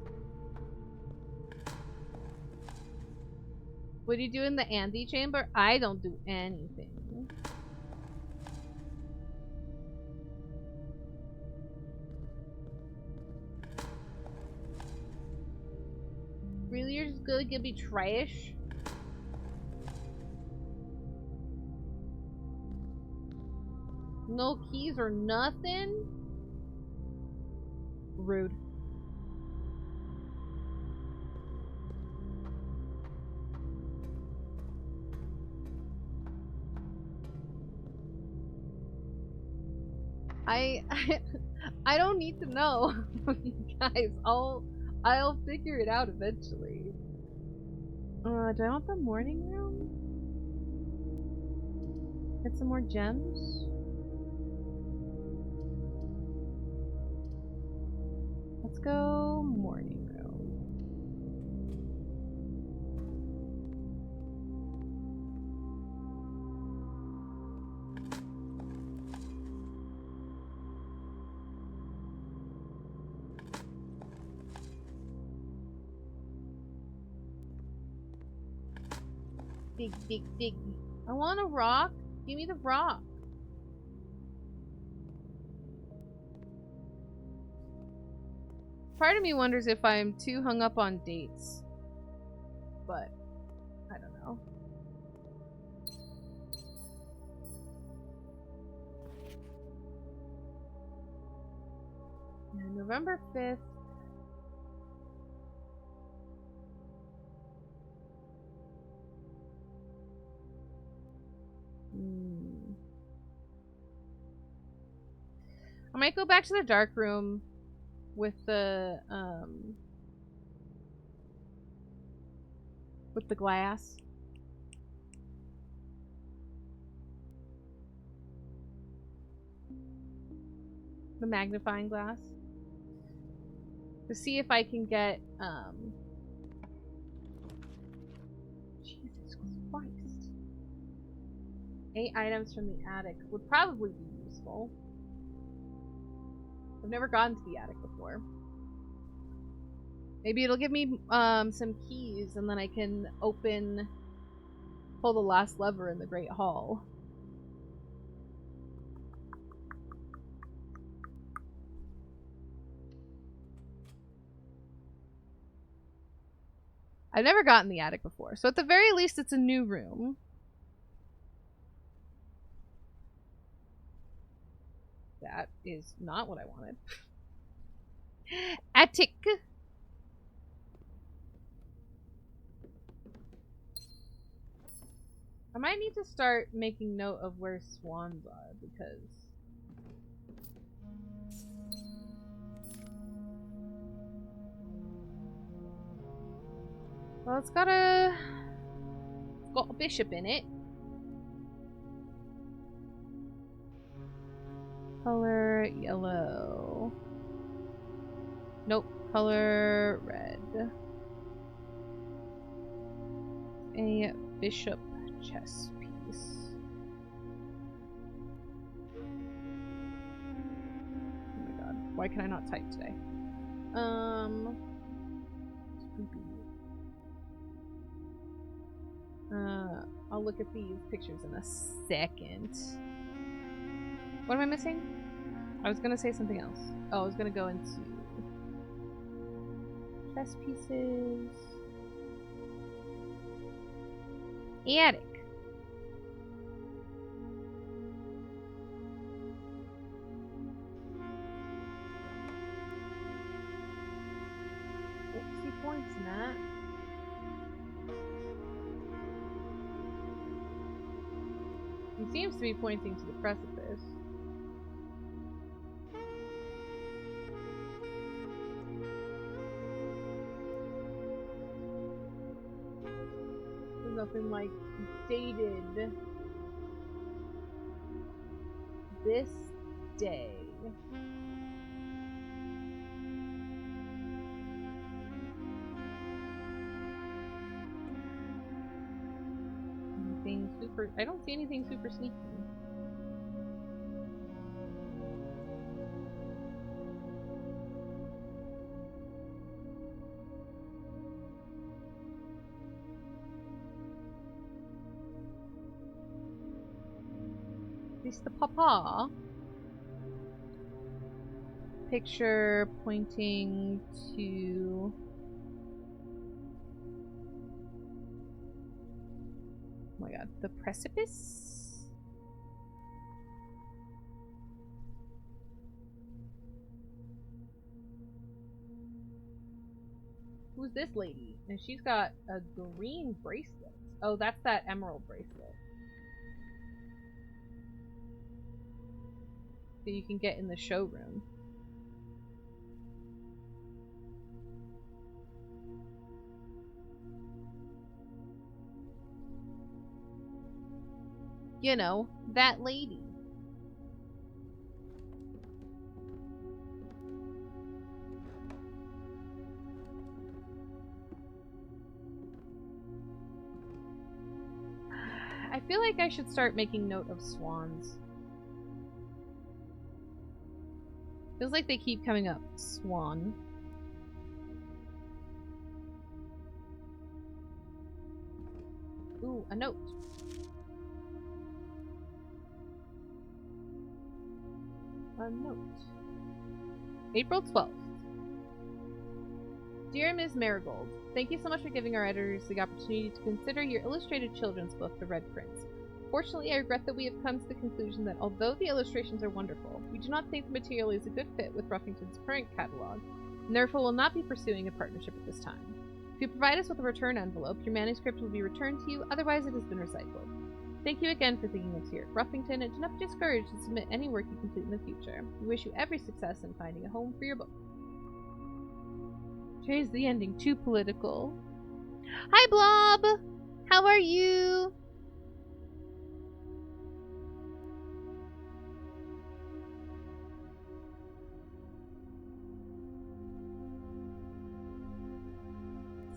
What do you do in the antechamber? I don't do anything. Really, you're just gonna be trash? No keys or nothing? Rude. I I don't need to know. Guys, I'll figure it out eventually. Do I want the morning room? Get some more gems? Let's go morning room. Dig. I want a rock. Give me the rock. Part of me wonders if I'm too hung up on dates. But, I don't know. Yeah, November 5th. I might go back to the dark room with the glass. The magnifying glass. To see if I can get jeez. Christ. 8 items from the attic would probably be useful. I've never gone to the attic before. Maybe it'll give me some keys and then I can pull the last lever in the Great Hall. I've never gotten the attic before, so at the very least it's a new room. That is not what I wanted. Attic. I might need to start making note of where swans are, because... Well, it's got a bishop in it. Color yellow. Nope. Color red. A bishop chess piece. Oh my god. Why can I not type today? I'll look at these pictures in a second. What am I missing? I was gonna say something else. Oh, I was gonna go into chess pieces. Attic. Oopsie points in that. He seems to be pointing to the precipice. There's nothing like dated this day. I don't see anything super sneaky. Is this the papa? Picture pointing to... Oh my god, the precipice? Who's this lady? And she's got a green bracelet. Oh, that's that emerald bracelet. that you can get in the showroom. You know, that lady. I feel like I should start making note of swans. Feels like they keep coming up. Swan. Ooh, a note. A note. April 12th. Dear Ms. Marigold, thank you so much for giving our editors the opportunity to consider your illustrated children's book, The Red Prince. Fortunately, I regret that we have come to the conclusion that although the illustrations are wonderful, we do not think the material is a good fit with Ruffington's current catalog, and therefore will not be pursuing a partnership at this time. If you provide us with a return envelope, your manuscript will be returned to you, otherwise it has been recycled. Thank you again for thinking us here at Ruffington, and do not be discouraged to submit any work you complete in the future. We wish you every success in finding a home for your book. Change the ending too political. Hi, Blob! How are you?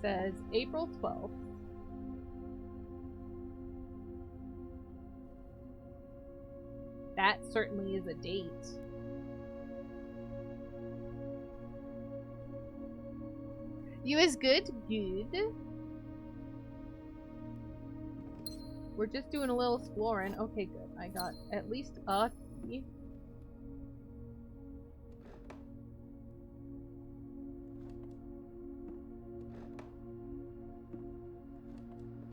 Says April 12th. that certainly is a date. You is good? Good. We're just doing a little exploring. Okay, good. I got at least a key.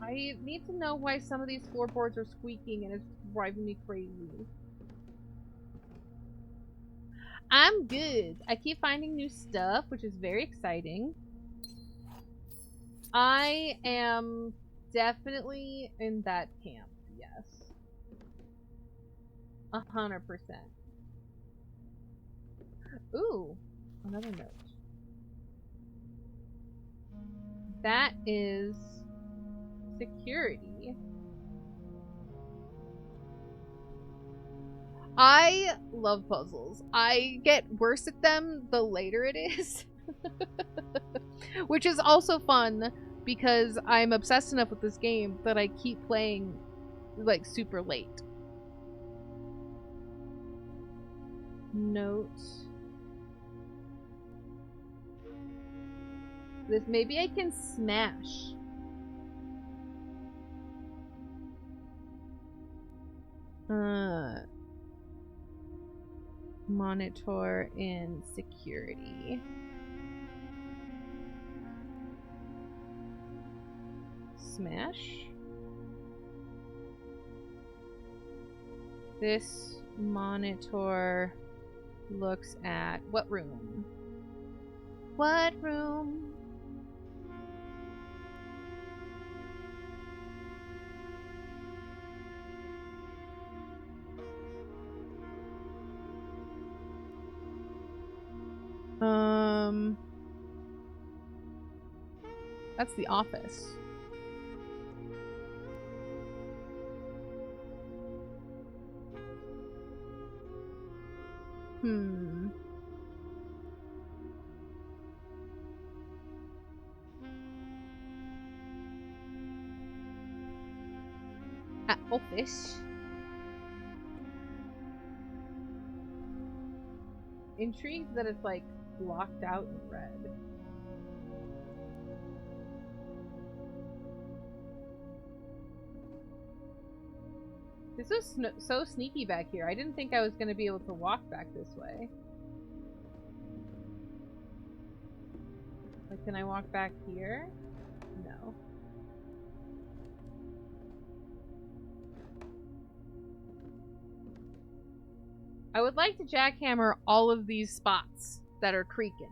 I need to know why some of these floorboards are squeaking and it's driving me crazy. I'm good. I keep finding new stuff, which is very exciting. I am definitely in that camp, yes. 100%. Ooh, another note. That is security. I love puzzles. I get worse at them the later it is. Which is also fun because I'm obsessed enough with this game that I keep playing like super late. Note. This maybe I can smash. Monitor in security. Smash. This monitor looks at what room? What room? That's the office. At office. Intrigued that it's like blocked out in red. This is so sneaky back here. I didn't think I was going to be able to walk back this way. Like, can I walk back here? No. I would like to jackhammer all of these spots that are creaking.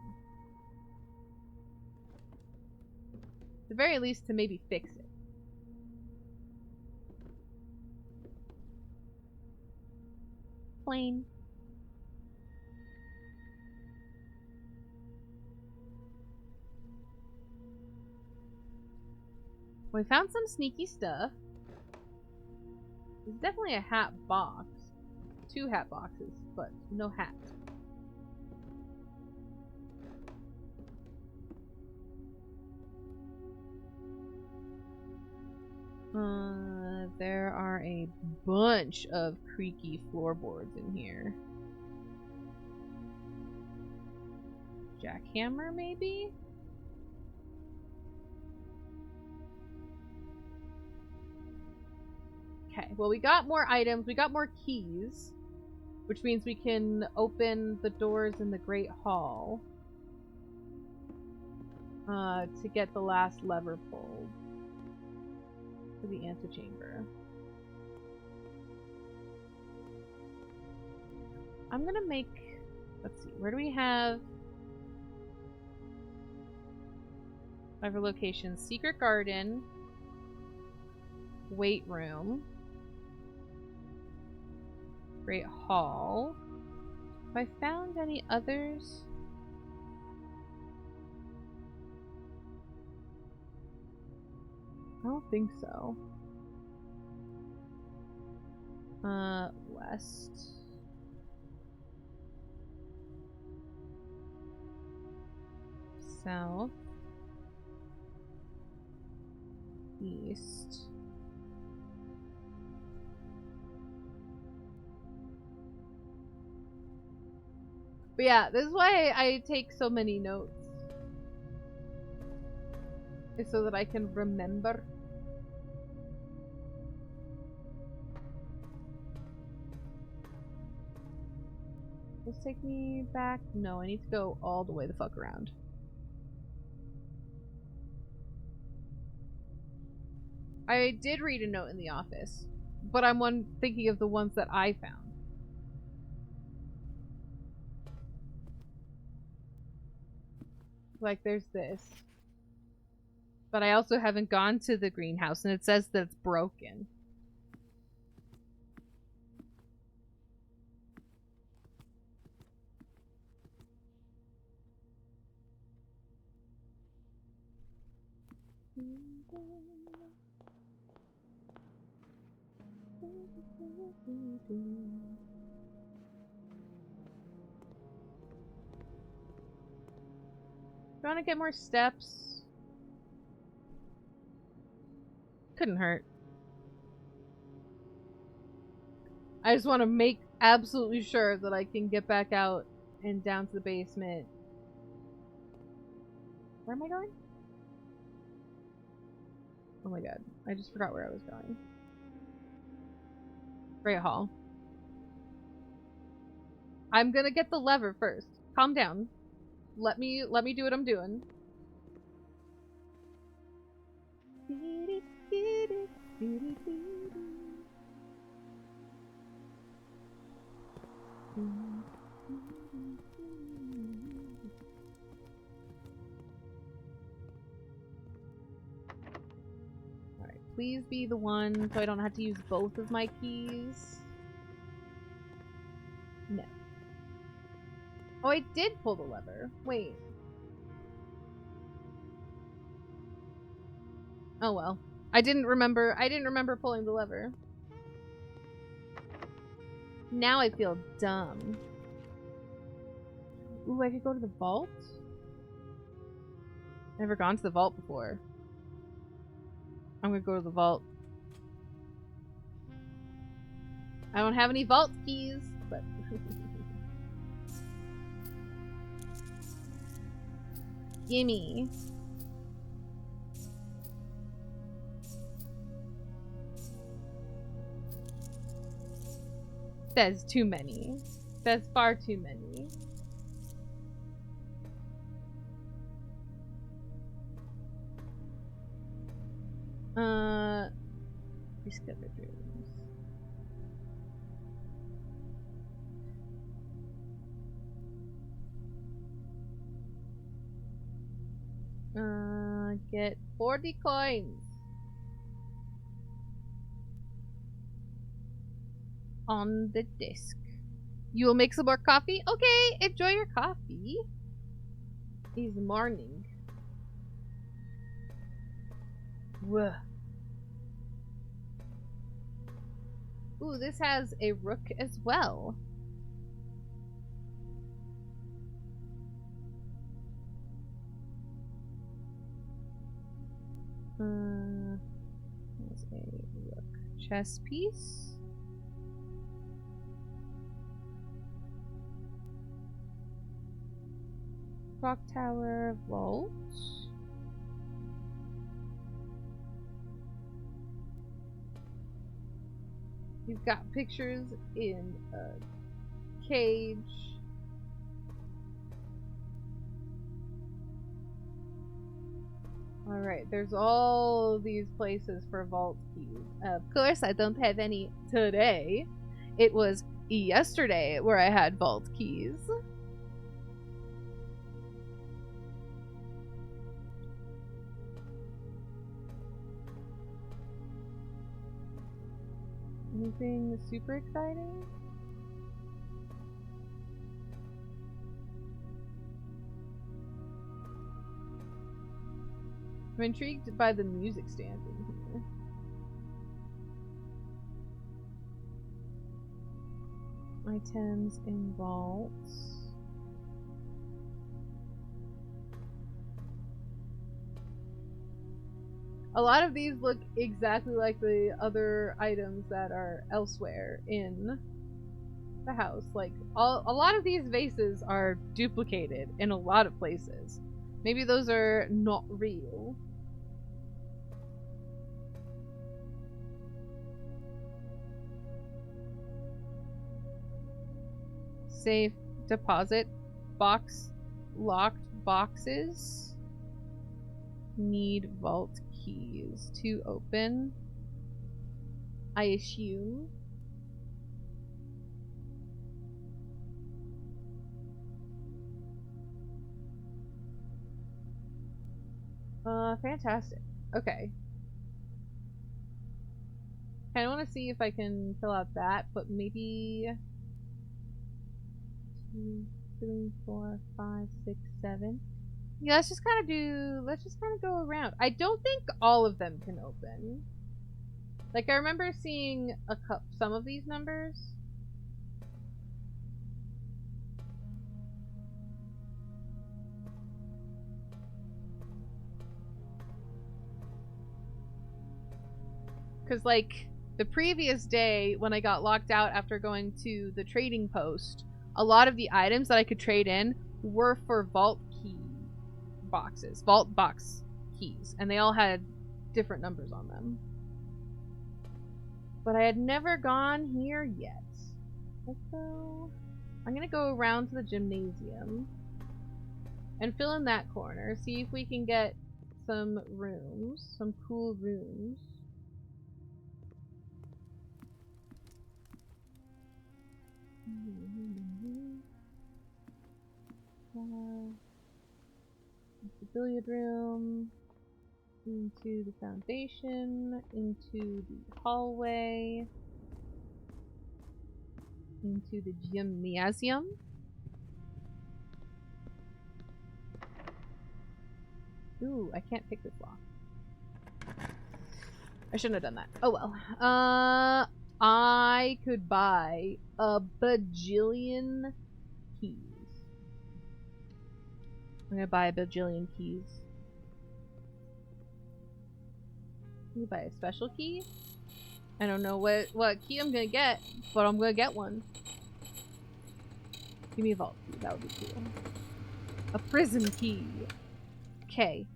At the very least, to maybe fix it. Plain. We found some sneaky stuff. There's definitely a hat box. 2 hat boxes, but no hat. There are a bunch of creaky floorboards in here. Jackhammer, maybe? Okay, well, we got more items. We got more keys, which means we can open the doors in the Great Hall to get the last lever pulled for the antechamber. I'm gonna make... Let's see, where do we have... Lever locations. Secret Garden. Weight Room. Great Hall. Have I found any others? I don't think so. West. South. East. But yeah, this is why I take so many notes. It's so that I can remember. Let's take me back. No, I need to go all the way the fuck around. I did read a note in the office, but I'm thinking of the ones that I found. Like, there's this. But I also haven't gone to the greenhouse, and it says that it's broken. Do you want to get more steps? Couldn't hurt. I just want to make absolutely sure that I can get back out and down to the basement. Where am I going? Oh my god. I just forgot where I was going. Great Hall. I'm gonna get the lever first. Calm down. Let me do what I'm doing. Alright, please be the one so I don't have to use both of my keys. No. Oh, I did pull the lever. Wait. Oh well. I didn't remember pulling the lever. Now I feel dumb. Ooh, I could go to the vault? Never gone to the vault before. I'm gonna go to the vault. I don't have any vault keys, but... Gimme. That's too many. That's far too many. Discovered rooms. Get 40 coins. On the disc. You will make some more coffee? Okay, enjoy your coffee. It's morning. Whoa. Ooh, this has a rook as well. There's a rook chess piece. Clock tower, vault. You've got pictures in a cage. Alright, there's all these places for vault keys. Of course, I don't have any today. It was yesterday where I had vault keys. Anything super exciting? I'm intrigued by the music stand in here. Items in vaults. A lot of these look exactly like the other items that are elsewhere in the house. Like, a lot of these vases are duplicated in a lot of places. Maybe those are not real. Safe deposit box, locked boxes need vault keys to open, I assume. Fantastic. Okay. I want to see if I can fill out that, but maybe 2, 3, 4, 5, 6, 7. Yeah, let's just kind of go around. I don't think all of them can open. Like, I remember seeing some of these numbers. Because, like, the previous day when I got locked out after going to the trading post, a lot of the items that I could trade in were for vault box keys, and they all had different numbers on them. But I had never gone here yet. So I'm gonna go around to the gymnasium and fill in that corner, see if we can get some rooms, some cool rooms. The billiard room, into the foundation, into the hallway, into the gymnasium. Ooh, I can't pick this lock. I shouldn't have done that. Oh well. I could buy a bajillion keys. I'm gonna buy a bajillion keys. Can you buy a special key? I don't know what key I'm gonna get, but I'm gonna get one. Give me a vault key, that would be cool. A prison key. Okay.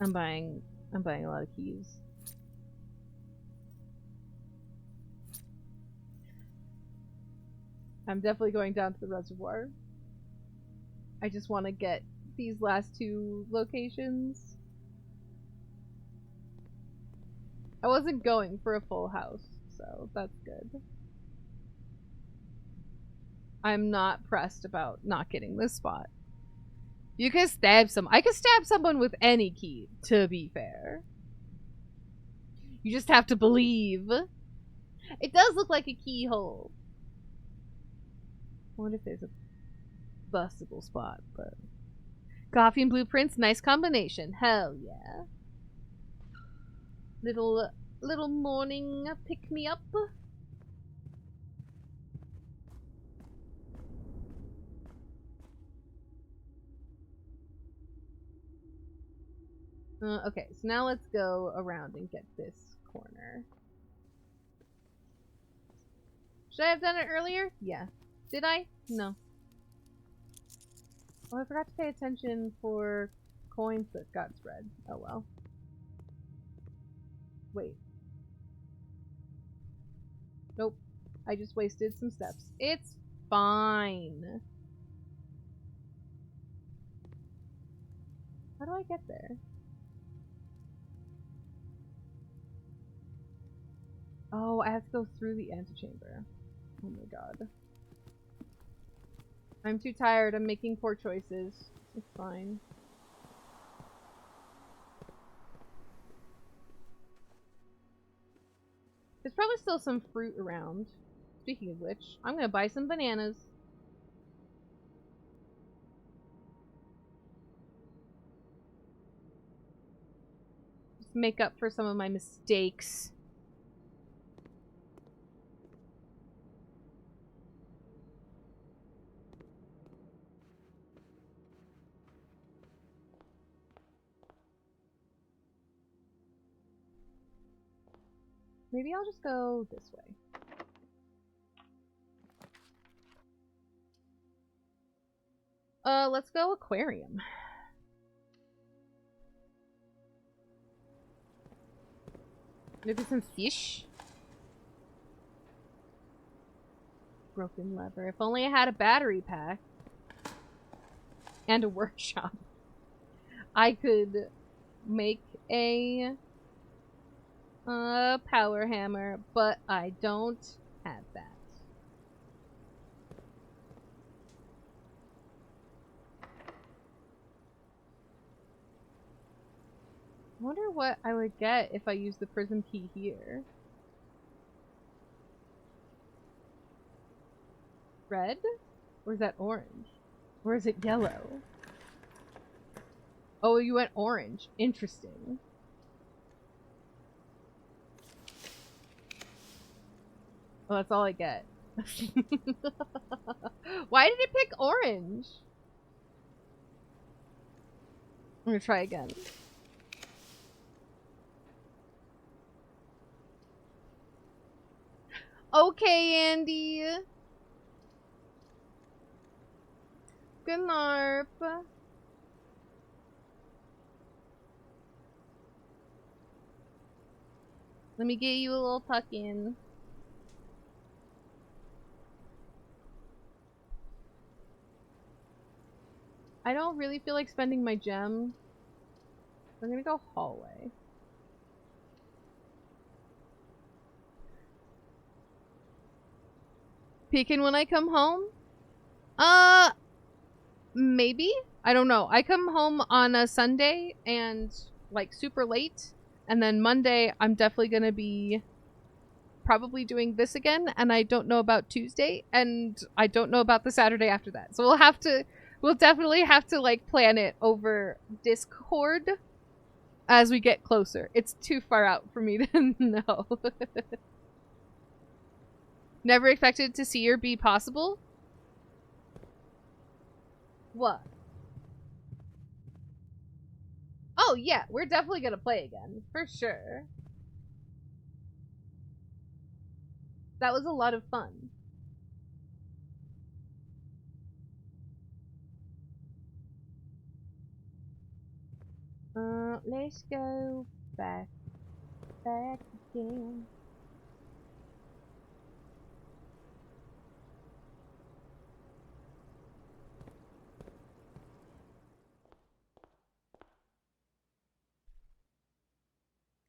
I'm buying a lot of keys. I'm definitely going down to the reservoir. I just want to get these last 2 locations. I wasn't going for a full house, so that's good. I'm not pressed about not getting this spot. You can stab I could stab someone with any key, to be fair. You just have to believe. It does look like a keyhole. I wonder if there's a bustable spot, but... Coffee and blueprints, nice combination. Hell yeah. Little morning pick-me-up. Okay, so now let's go around and get this corner. Should I have done it earlier? Yeah. Did I? No. Oh, I forgot to pay attention for coins that got spread. Oh well. Wait. Nope. I just wasted some steps. It's fine. How do I get there? Oh, I have to go through the antechamber. Oh my god. I'm too tired. I'm making poor choices. It's fine. There's probably still some fruit around. Speaking of which, I'm gonna buy some bananas. Just make up for some of my mistakes. Maybe I'll just go this way. Let's go aquarium. Maybe some fish? Broken lever. If only I had a battery pack. And a workshop. I could make a power hammer, but I don't have that. I wonder what I would get if I use the prism key here. Red? Or is that orange? Or is it yellow? Oh, you went orange. Interesting. Well, that's all I get. Why did it pick orange? I'm gonna try again. Okay, Andy. Good narp. Let me get you a little tuck in. I don't really feel like spending my gem. I'm gonna go hallway. Peeking when I come home? Maybe? I don't know. I come home on a Sunday and like super late. And then Monday I'm definitely gonna be probably doing this again, and I don't know about Tuesday, and I don't know about the Saturday after that. So we'll definitely have to like plan it over Discord as we get closer. It's too far out for me to know. Never expected to see or be possible? What? Oh yeah, we're definitely gonna play again, for sure. That was a lot of fun. Let's go back again.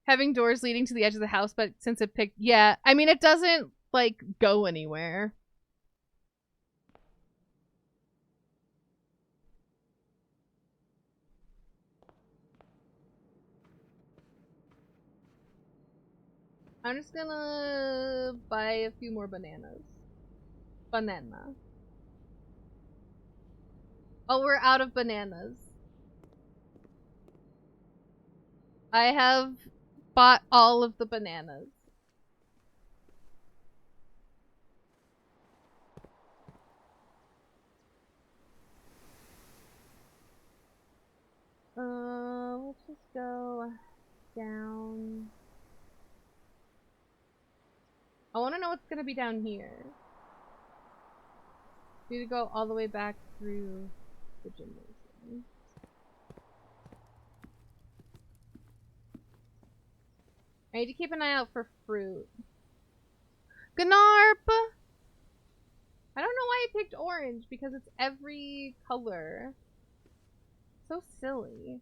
Having doors leading to the edge of the house, but since it picked... Yeah, I mean, it doesn't, like, go anywhere. I'm just gonna buy a few more bananas. Banana. Oh, we're out of bananas. I have bought all of the bananas. Let's just go down. I want to know what's gonna be down here. Need to go all the way back through the gymnasium. I need to keep an eye out for fruit. Gnarp! I don't know why I picked orange, because it's every color. So silly.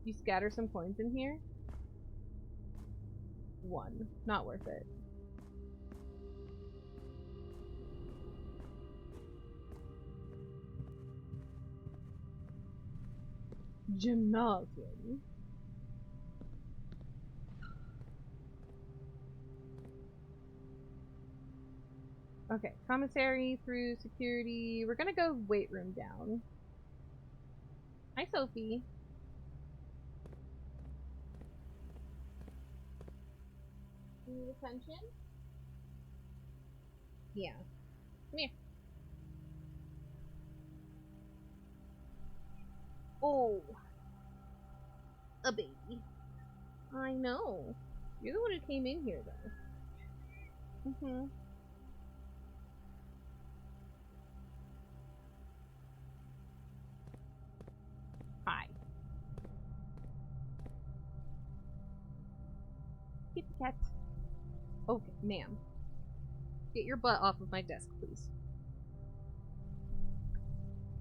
You scatter some coins in here? 1. Not worth it. Gymnasium. Okay, commissary through security. We're gonna go weight room down. Hi, Sophie. Need attention? Yeah. Come here. Oh, a baby. I know. You're the one who came in here, though. Mm-hmm. Hi. Kitty cat. Okay, ma'am. Get your butt off of my desk, please.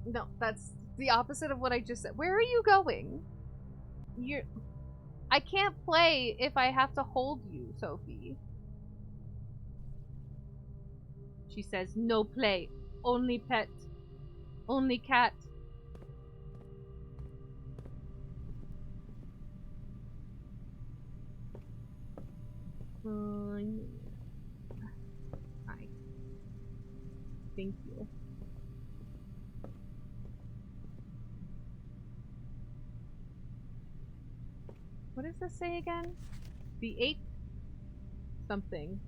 No, that's the opposite of what I just said. Where are you going? You're... I can't play if I have to hold you, Sophie. She says, no play. Only pet. Only cat. Hi. Thank you. What does this say again? The 8th something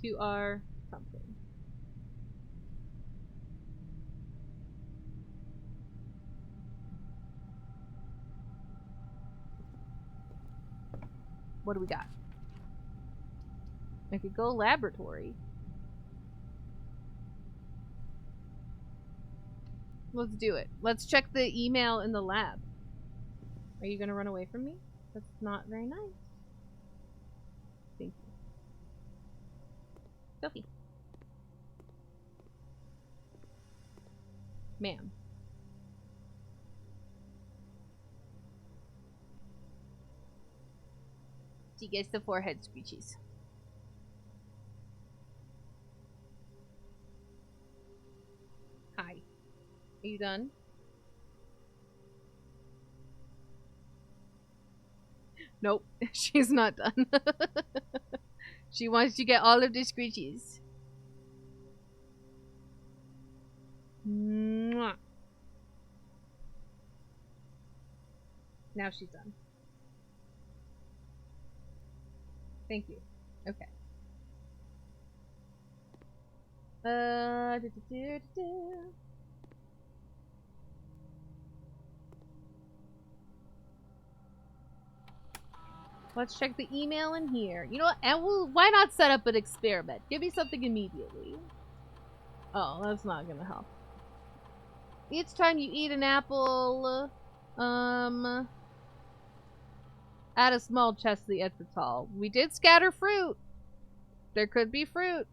to our something. What do we got? I could go laboratory. Let's do it. Let's check the email in the lab. Are you gonna run away from me? That's not very nice. Thank you. Sophie. Ma'am. She gets the forehead screeches. Hi. Are you done? Nope. She's not done. She wants to get all of the screeches. Mwah. Now she's done. Thank you. Okay. Let's check the email in here. You know what? And why not set up an experiment? Give me something immediately. Oh, that's not gonna help. Each time you eat an apple, add a small chest to the erythritol. We did scatter fruit. There could be fruit.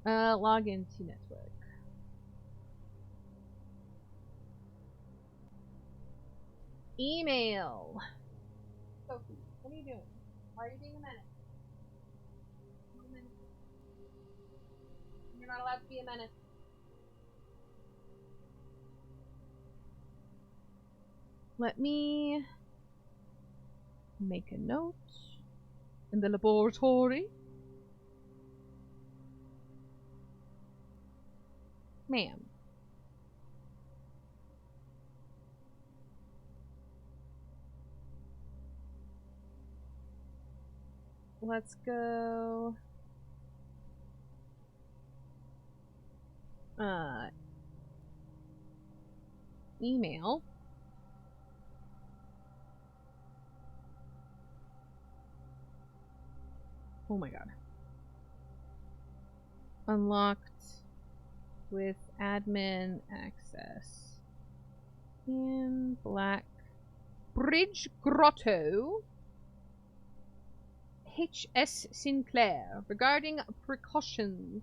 Log into network. Email. Sophie, what are you doing? Why are you being a menace? You're not allowed to be a menace. Let me make a note in the laboratory. Ma'am. Let's go. Email. Oh my god. Unlocked with admin access. In Black Bridge Grotto. H.S. Sinclair regarding precautions.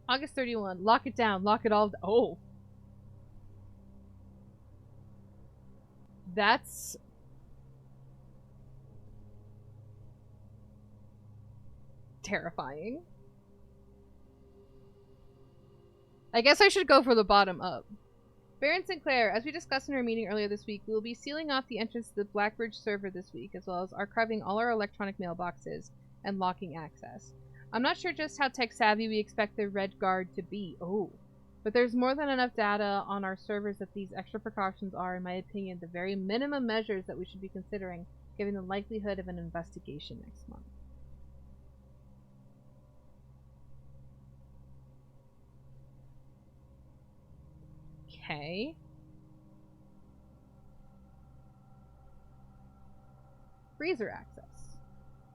August 31. Lock it down. Lock it all down. Oh. That's terrifying. I guess I should go for the bottom up. Baron Sinclair, as we discussed in our meeting earlier this week, we will be sealing off the entrance to the Blackbridge server this week, as well as archiving all our electronic mailboxes and locking access. I'm not sure just how tech-savvy we expect the Red Guard to be. Oh. But there's more than enough data on our servers that these extra precautions are, in my opinion, the very minimum measures that we should be considering, given the likelihood of an investigation next month. Okay. Freezer access.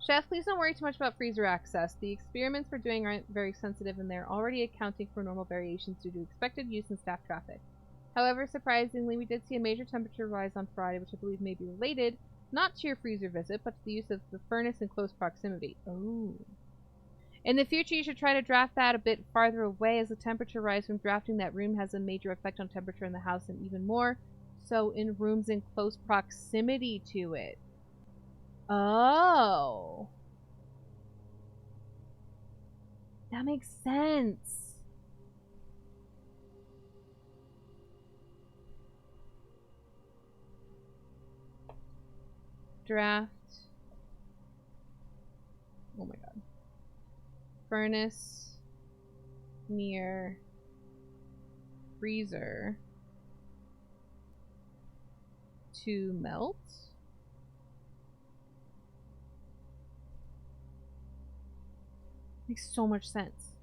Chef, please don't worry too much about freezer access. The experiments we're doing aren't very sensitive and they're already accounting for normal variations due to expected use and staff traffic. However, surprisingly, we did see a major temperature rise on Friday, which I believe may be related, not to your freezer visit, but to the use of the furnace in close proximity. Oh. In the future, you should try to draft that a bit farther away, as the temperature rise from drafting that room has a major effect on temperature in the house, and even more so in rooms in close proximity to it. Oh. That makes sense. Draft. Oh my god. Furnace near freezer to melt. Makes so much sense.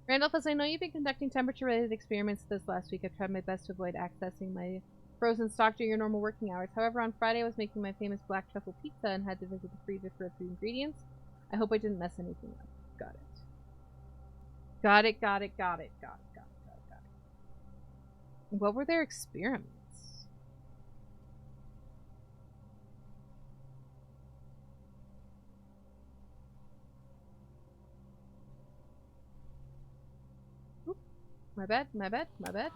Randolph, as I know you've been conducting temperature-related experiments this last week, I've tried my best to avoid accessing my frozen stock during your normal working hours. However, on Friday I was making my famous black truffle pizza and had to visit the freezer for a few ingredients. I hope I didn't mess anything up. Got it. Got it, got it, got it, got it, got it, got it, got it. What were their experiments? Oop. My bad, my bad, my bad.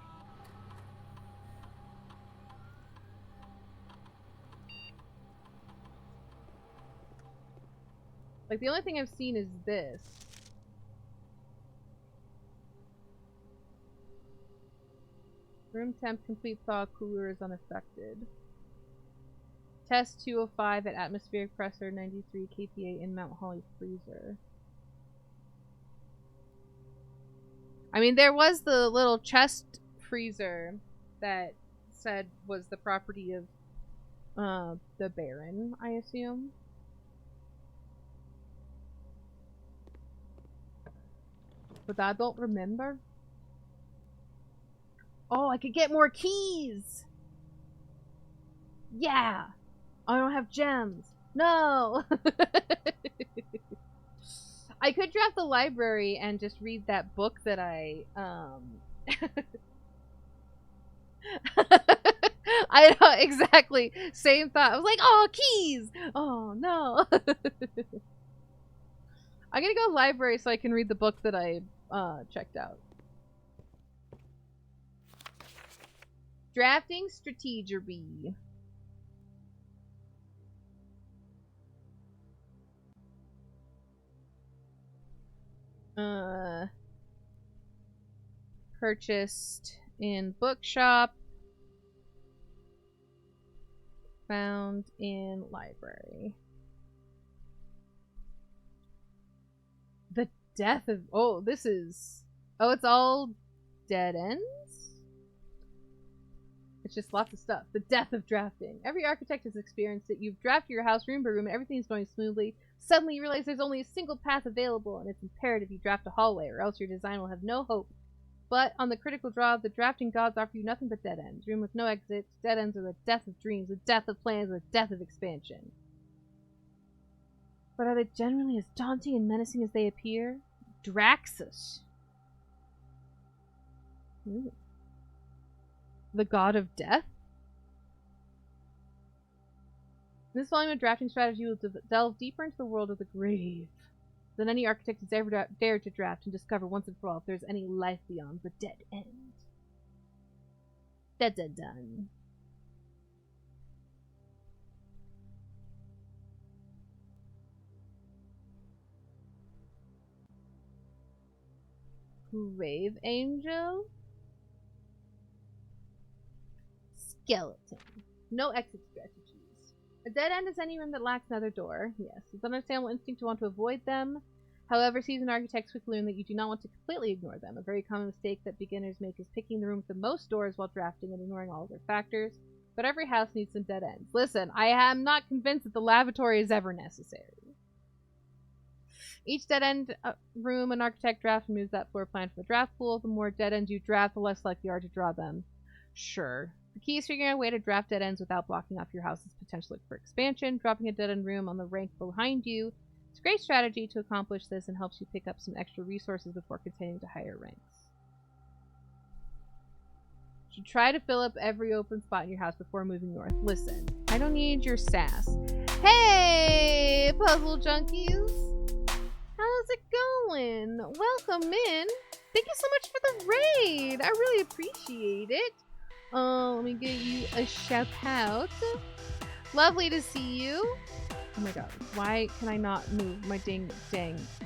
Like, the only thing I've seen is this. Room temp complete thaw, cooler is unaffected. Test 205 at atmospheric pressure 93 kPa in Mount Holly freezer. I mean, there was the little chest freezer that said was the property of the Baron, I assume. But I don't remember. Oh, I could get more keys! Yeah! I don't have gems. No! I could draft the library and just read that book that I I know, exactly. Same thought. I was like, oh, keys! Oh, no. I'm gonna go library so I can read the book that I checked out. Drafting strategy. Purchased in bookshop. Found in library. The death of... Oh, this is... Oh, it's all dead ends? It's just lots of stuff. The death of drafting. Every architect has experienced it. You've drafted your house room by room, everything's going smoothly. Suddenly you realize there's only a single path available, and it's imperative you draft a hallway, or else your design will have no hope. But on the critical draw, the drafting gods offer you nothing but dead ends. Room with no exits. Dead ends are the death of dreams, the death of plans, the death of expansion. But are they generally as daunting and menacing as they appear? Draxus. Ooh. The god of death? This volume of drafting strategy will delve deeper into the world of the grave than any architect has ever dared to draft and discover once and for all if there's any life beyond the dead end. Dun. Grave angel? Skeleton. No exit strategies. A dead end is any room that lacks another door. Yes, it's an understandable instinct to want to avoid them. However, seasoned architects quickly learn that you do not want to completely ignore them. A very common mistake that beginners make is picking the room with the most doors while drafting and ignoring all other factors. But every house needs some dead ends. Listen, I am not convinced that the lavatory is ever necessary. Each dead-end room an architect drafts removes that floor plan from the draft pool. The more dead ends you draft, the less likely you are to draw them. Sure. The key is figuring out a way to draft dead ends without blocking off your house's potential for expansion. Dropping a dead-end room on the rank behind you. It's a great strategy to accomplish this and helps you pick up some extra resources before continuing to higher ranks. You should try to fill up every open spot in your house before moving north. Listen, I don't need your sass. Hey, puzzle junkies! How's it going? Welcome in. Thank you so much for the raid. I really appreciate it. Let me give you a shout out. Lovely to see you. Oh my god, why can I not move my dang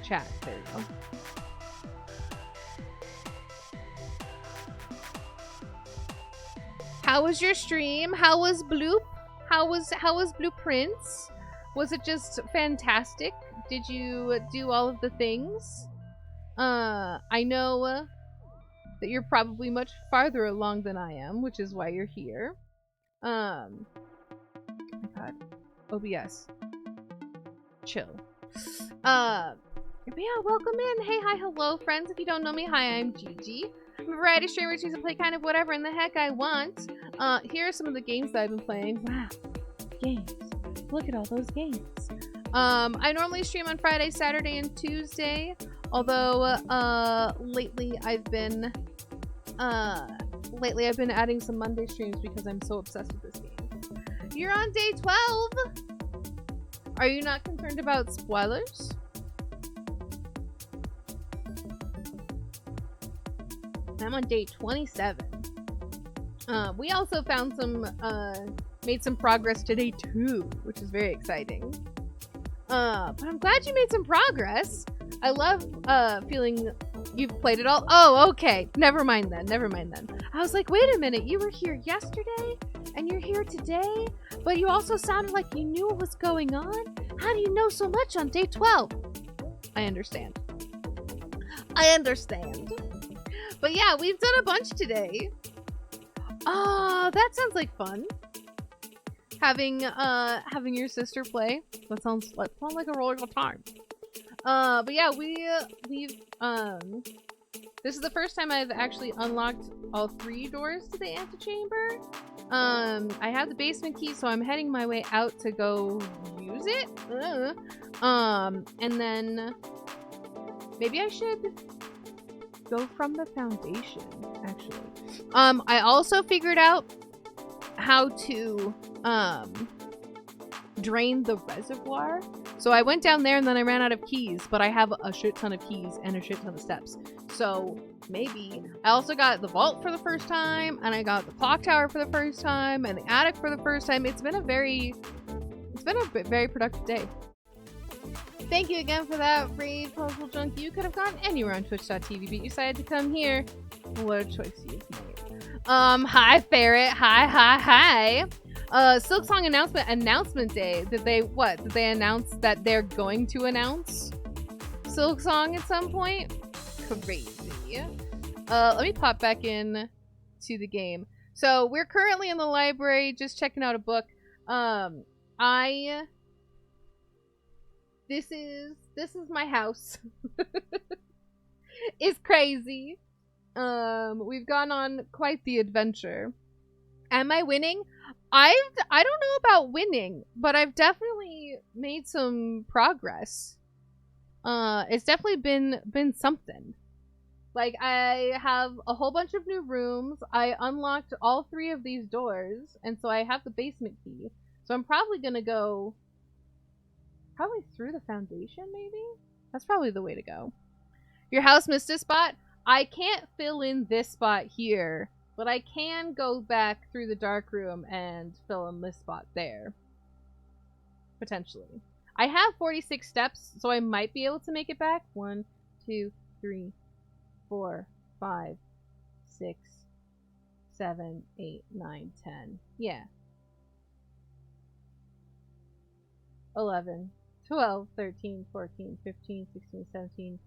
chat? There you go. How was your stream? How was Bloop? How was Blueprints? Was it just fantastic? Did you do all of the things? I know that you're probably much farther along than I am, which is why you're here. Oh my god. OBS. Chill. But yeah, welcome in. Hey, hi, hello, friends. If you don't know me, hi, I'm Gigi. I'm a variety streamer who chooses to play kind of whatever in the heck I want. Here are some of the games that I've been playing. Wow. Games. Look at all those games. I normally stream on Friday, Saturday, and Tuesday. Although, lately I've been adding some Monday streams because I'm so obsessed with this game. You're on day 12! Are you not concerned about spoilers? I'm on day 27. We also found made some progress to day 2, which is very exciting. But I'm glad you made some progress. I love feeling you've played it all. Oh, okay. Never mind then. I was like, wait a minute. You were here yesterday and you're here today, but you also sounded like you knew what was going on. How do you know so much on day 12? I understand. But yeah, we've done a bunch today. Oh, that sounds like fun. Having your sister play. That sounds like a really good time. But yeah, we've this is the first time I've actually unlocked all 3 doors to the antechamber. I have the basement key, so I'm heading my way out to go use it. And then maybe I should go from the foundation, actually. I also figured out how to drain the reservoir. So I went down there and then I ran out of keys, but I have a shit ton of keys and a shit ton of steps. So maybe I also got the vault for the first time, and I got the clock tower for the first time, and the attic for the first time. It's been a very productive day. Thank you again for that raid, Puzzle Junkie. You could have gone anywhere on Twitch.tv, but you decided to come here. What a choice you've made. Hi, Ferret. Hi. Silksong announcement day. Did they announce that they're going to announce Silksong at some point? Crazy. Let me pop back in to the game. So we're currently in the library, just checking out a book. This is my house. It's crazy. We've gone on quite the adventure. Am I winning? I don't know about winning, but I've definitely made some progress. It's definitely been something. Like, I have a whole bunch of new rooms. I unlocked all 3 of these doors, and so I have the basement key. So I'm probably gonna go through the foundation, maybe? That's probably the way to go. Your house missed a spot? I can't fill in this spot here, but I can go back through the dark room and fill in this spot there. Potentially. I have 46 steps, so I might be able to make it back. 1, 2, 3, 4, 5, 6, 7, 8, 9, 10. Yeah. 11, 12, 13, 14, 15, 16, 17.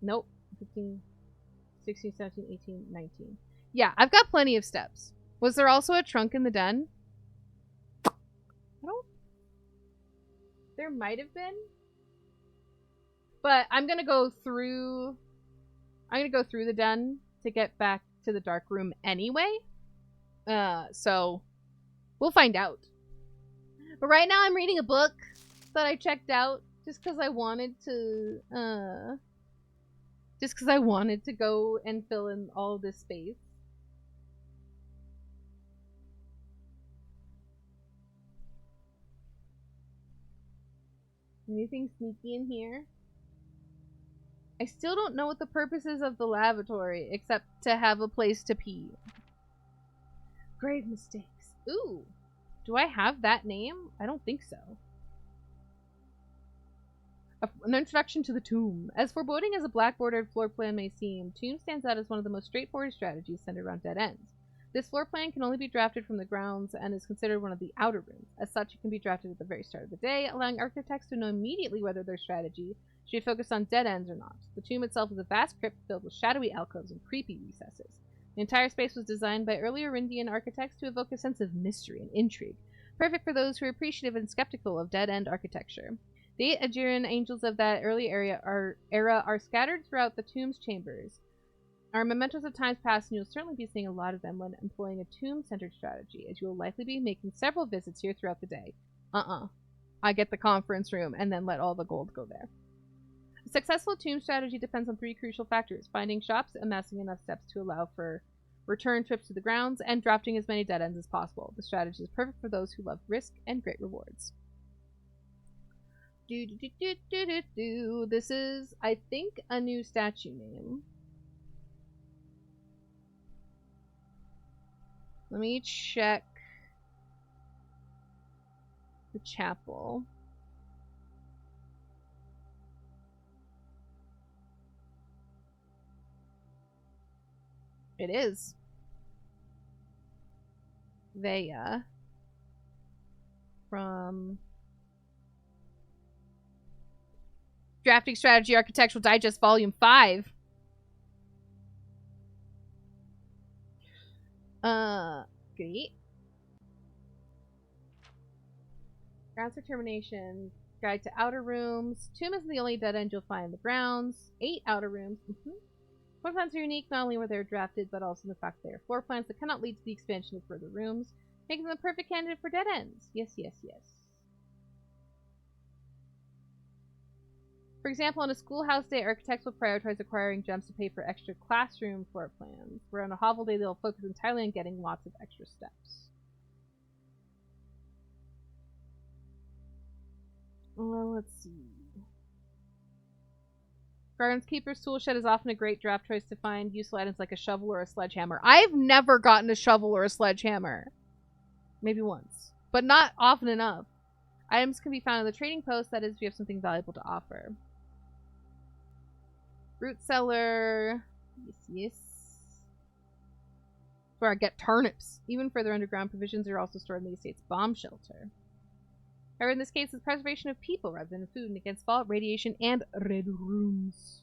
Nope. 15, 16, 17, 18, 19. Yeah, I've got plenty of steps. Was there also a trunk in the den? There might have been. But I'm gonna go through the den to get back to the dark room anyway. So we'll find out. But right now I'm reading a book that I checked out just because I wanted to go and fill in all this space. Anything sneaky in here? I still don't know what the purpose is of the lavatory, except to have a place to pee. Grave mistakes. Ooh. Do I have that name? I don't think so. An introduction to the tomb. As foreboding as a black-bordered floor plan may seem, tomb stands out as one of the most straightforward strategies centered around dead ends. This floor plan can only be drafted from the grounds and is considered one of the outer rooms. As such, it can be drafted at the very start of the day, allowing architects to know immediately whether their strategy should be focused on dead ends or not. The tomb itself is a vast crypt filled with shadowy alcoves and creepy recesses. The entire space was designed by early Arindian architects to evoke a sense of mystery and intrigue, perfect for those who are appreciative and skeptical of dead-end architecture. The 8 Aegean angels of that early era are scattered throughout the tomb's chambers. Are mementos of times past, and you'll certainly be seeing a lot of them when employing a tomb-centered strategy, as you will likely be making several visits here throughout the day. I get the conference room, and then let all the gold go there. A successful tomb strategy depends on 3 crucial factors: finding shops, amassing enough steps to allow for return trips to the grounds, and drafting as many dead ends as possible. The strategy is perfect for those who love risk and great rewards. This is, I think, a new statue name. Let me check the chapel. It is Vaya from Drafting Strategy Architectural Digest Volume 5. Great. Grounds Determination. Guide to outer rooms. Tomb isn't the only dead end you'll find in the grounds. 8 outer rooms. Floor plans are unique not only where they're drafted, but also in the fact that they are floor plans that cannot lead to the expansion of further rooms, making them a perfect candidate for dead ends. Yes, yes, yes. For example, on a schoolhouse day, architects will prioritize acquiring gems to pay for extra classroom floor plans, where on a hovel day they'll focus entirely on getting lots of extra steps. Let's see. Garden's Keeper's tool shed is often a great draft choice to find useful items like a shovel or a sledgehammer. I've never gotten a shovel or a sledgehammer. Maybe once, but not often enough. Items can be found in the trading post, that is, if you have something valuable to offer. Root cellar. Yes, yes. Where I get turnips. Even further underground, provisions are also stored in the estate's bomb shelter. However, in this case, it's preservation of people rather than food and against fall, radiation, and red runes.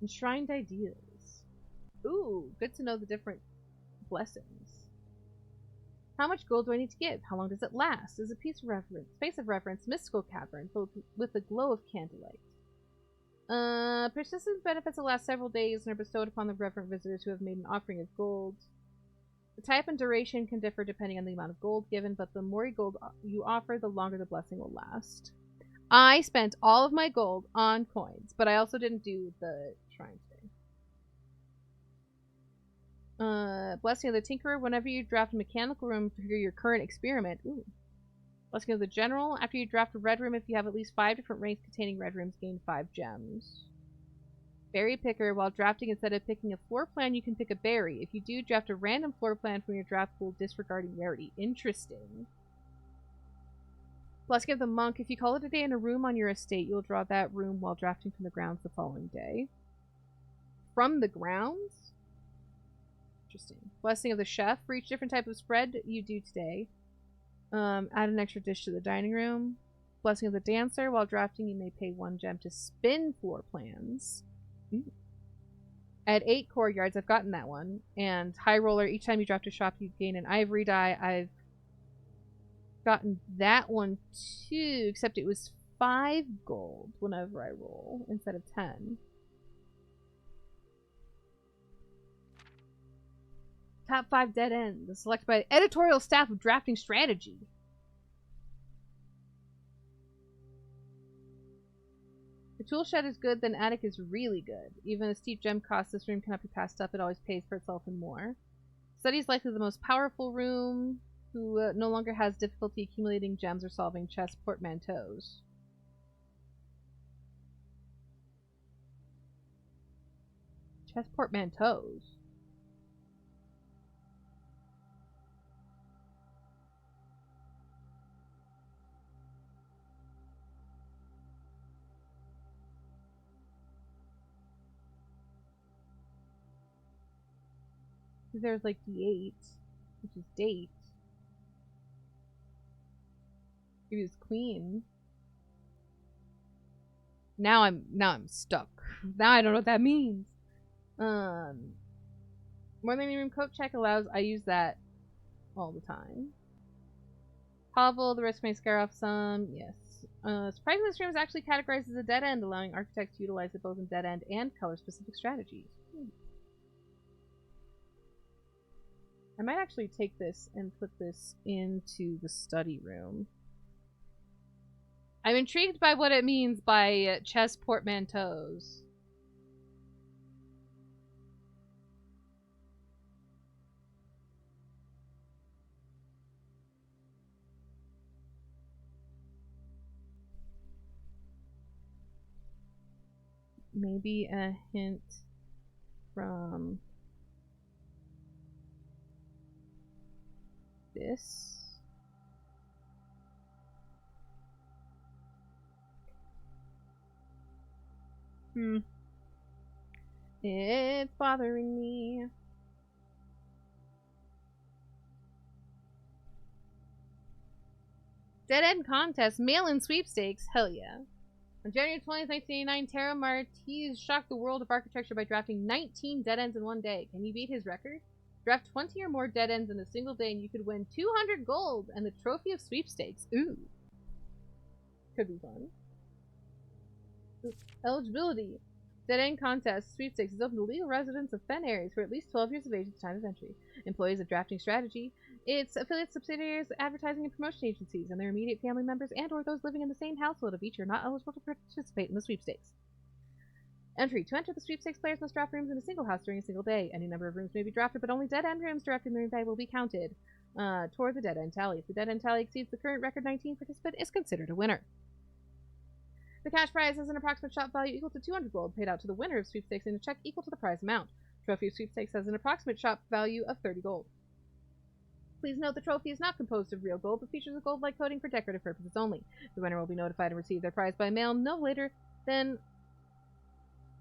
Enshrined ideas. Ooh, good to know the different blessings. How much gold do I need to give? How long does it last? Is a piece of reference, space of reference, mystical cavern filled with the glow of candlelight. Persistent benefits will last several days and are bestowed upon the reverent visitors who have made an offering of gold. The type and duration can differ depending on the amount of gold given, but the more gold you offer, the longer the blessing will last. I spent all of my gold on coins, but I also didn't do the shrine today. Blessing of the Tinkerer. Whenever you draft a mechanical room for your current experiment. Ooh. Blessing of the General. After you draft a red room, if you have at least 5 different ranks containing red rooms, gain 5 gems. Berry Picker. While drafting, instead of picking a floor plan, you can pick a berry. If you do, draft a random floor plan from your draft pool, disregarding rarity. Interesting. Blessing of the Monk. If you call it a day in a room on your estate, you'll draw that room while drafting from the grounds the following day. From the grounds? Interesting. Blessing of the Chef. For each different type of spread you do today, add an extra dish to the dining room. Blessing of the Dancer. While drafting, you may pay 1 gem to spin floor plans. Ooh. At 8 courtyards, I've gotten that one. And High Roller, each time you draft a shop, you gain an ivory die. I've gotten that one too, except it was 5 gold whenever I roll instead of 10. Top 5 dead ends, selected by the editorial staff of drafting strategy. The tool shed is good, then attic is really good. Even a steep gem cost, this room cannot be passed up. It always pays for itself and more. Study is likely the most powerful room, who no longer has difficulty accumulating gems or solving chess portmanteaus. Chess portmanteaus? There's like D8, which is date. It was queen. Now I'm stuck. Now I don't know what that means. More than any room coat check allows. I use that all the time. Hovel, the risk may scare off some. Yes. Surprisingly, this room is actually categorized as a dead end, allowing architects to utilize it both in dead end and color-specific strategies. I might actually take this and put this into the study room. I'm intrigued by what it means by chess portmanteaus. Maybe a hint from this. It's bothering me. Dead End Contest, mail-in sweepstakes, hell yeah. On January 20th, 1989, Tara Martiz shocked the world of architecture by drafting 19 dead ends in one day. Can you beat his record? Draft 20 or more dead ends in a single day and you could win 200 gold and the trophy of sweepstakes. Ooh. Could be fun. Eligibility. Dead End Contest Sweepstakes is open to legal residents of Fen areas for at least 12 years of age at the time of entry. Employees of Drafting Strategy, its affiliates, subsidiaries, advertising and promotion agencies, and their immediate family members and or those living in the same household of each are not eligible to participate in the sweepstakes. Entry. To enter the sweepstakes, players must draft rooms in a single house during a single day. Any number of rooms may be drafted, but only dead end rooms directed in the day will be counted toward the dead end tally. If the dead end tally exceeds the current record 19 participant is considered a winner. The cash prize has an approximate shop value equal to 200 gold paid out to the winner of sweepstakes in a check equal to the prize amount. Trophy of sweepstakes has an approximate shop value of 30 gold. Please note the trophy is not composed of real gold, but features a gold-like coating for decorative purposes only. The winner will be notified and receive their prize by mail no later than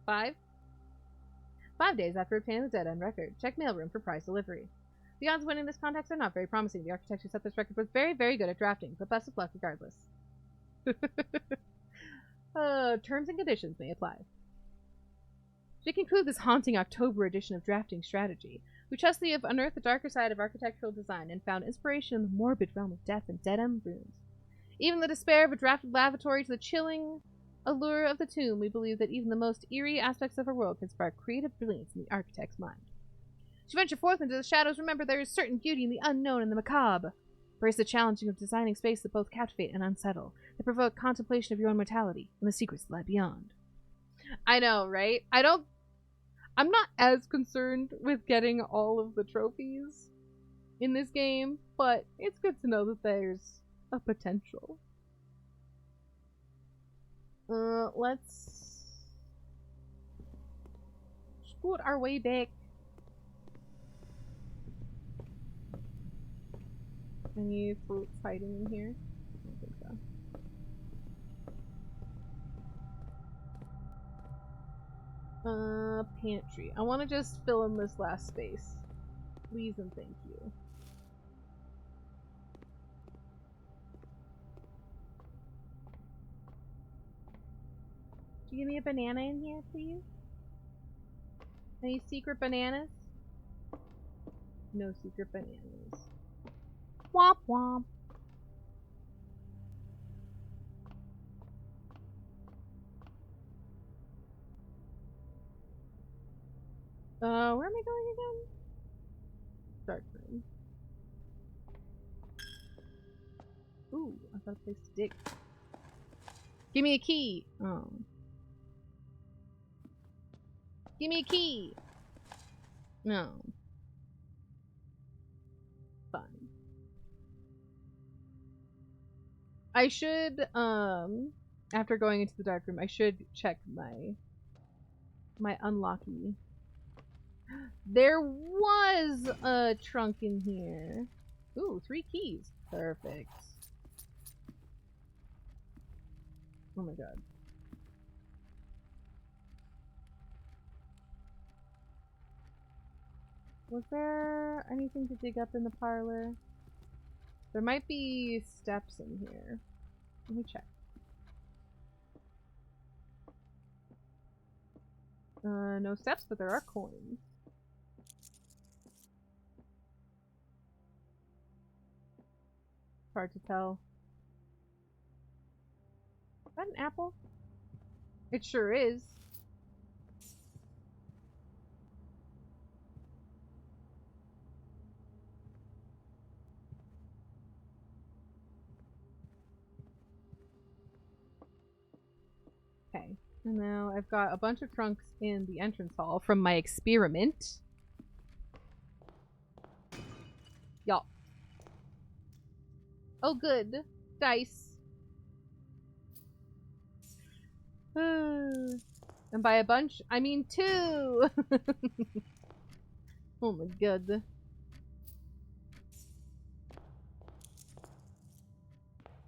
5 days after obtaining the dead end record. Check mailroom for prize delivery. The odds of winning this contest are not very promising. The architect who set this record was very, very good at drafting, but best of luck regardless. Terms and conditions may apply. To conclude this haunting October edition of Drafting Strategy, we trust that you have unearthed the darker side of architectural design and found inspiration in the morbid realm of death and dead-end rooms. Even the despair of a drafted lavatory to the chilling allure of the tomb, we believe that even the most eerie aspects of our world can spark creative brilliance in the architect's mind. To venture forth into the shadows, remember there is certain beauty in the unknown and the macabre. Embrace the challenging of designing space that both captivate and unsettle, that provoke contemplation of your own mortality and the secrets that lie beyond. I know, right? I'm not as concerned with getting all of the trophies in this game, but it's good to know that there's a potential. Let's scoot our way back. Any fruits hiding in here? I don't think so. Pantry. I want to just fill in this last space. Please and thank you. Could you give me a banana in here, please? Any secret bananas? No secret bananas. Womp womp. Where am I going again? Dark room. Ooh, I got a place to dig. Give me a key. Oh. Give me a key. No. Fine. I should, after going into the dark room, I should check my unlocky. There was a trunk in here. Ooh, 3 keys. Perfect. Oh my god. Was there anything to dig up in the parlor? There might be steps in here. Let me check. No steps, but there are coins. Hard to tell. Is that an apple? It sure is. Okay. And now I've got a bunch of trunks in the entrance hall from my experiment. Y'all. Oh, good. Dice. And by a bunch, I mean 2! Oh my god.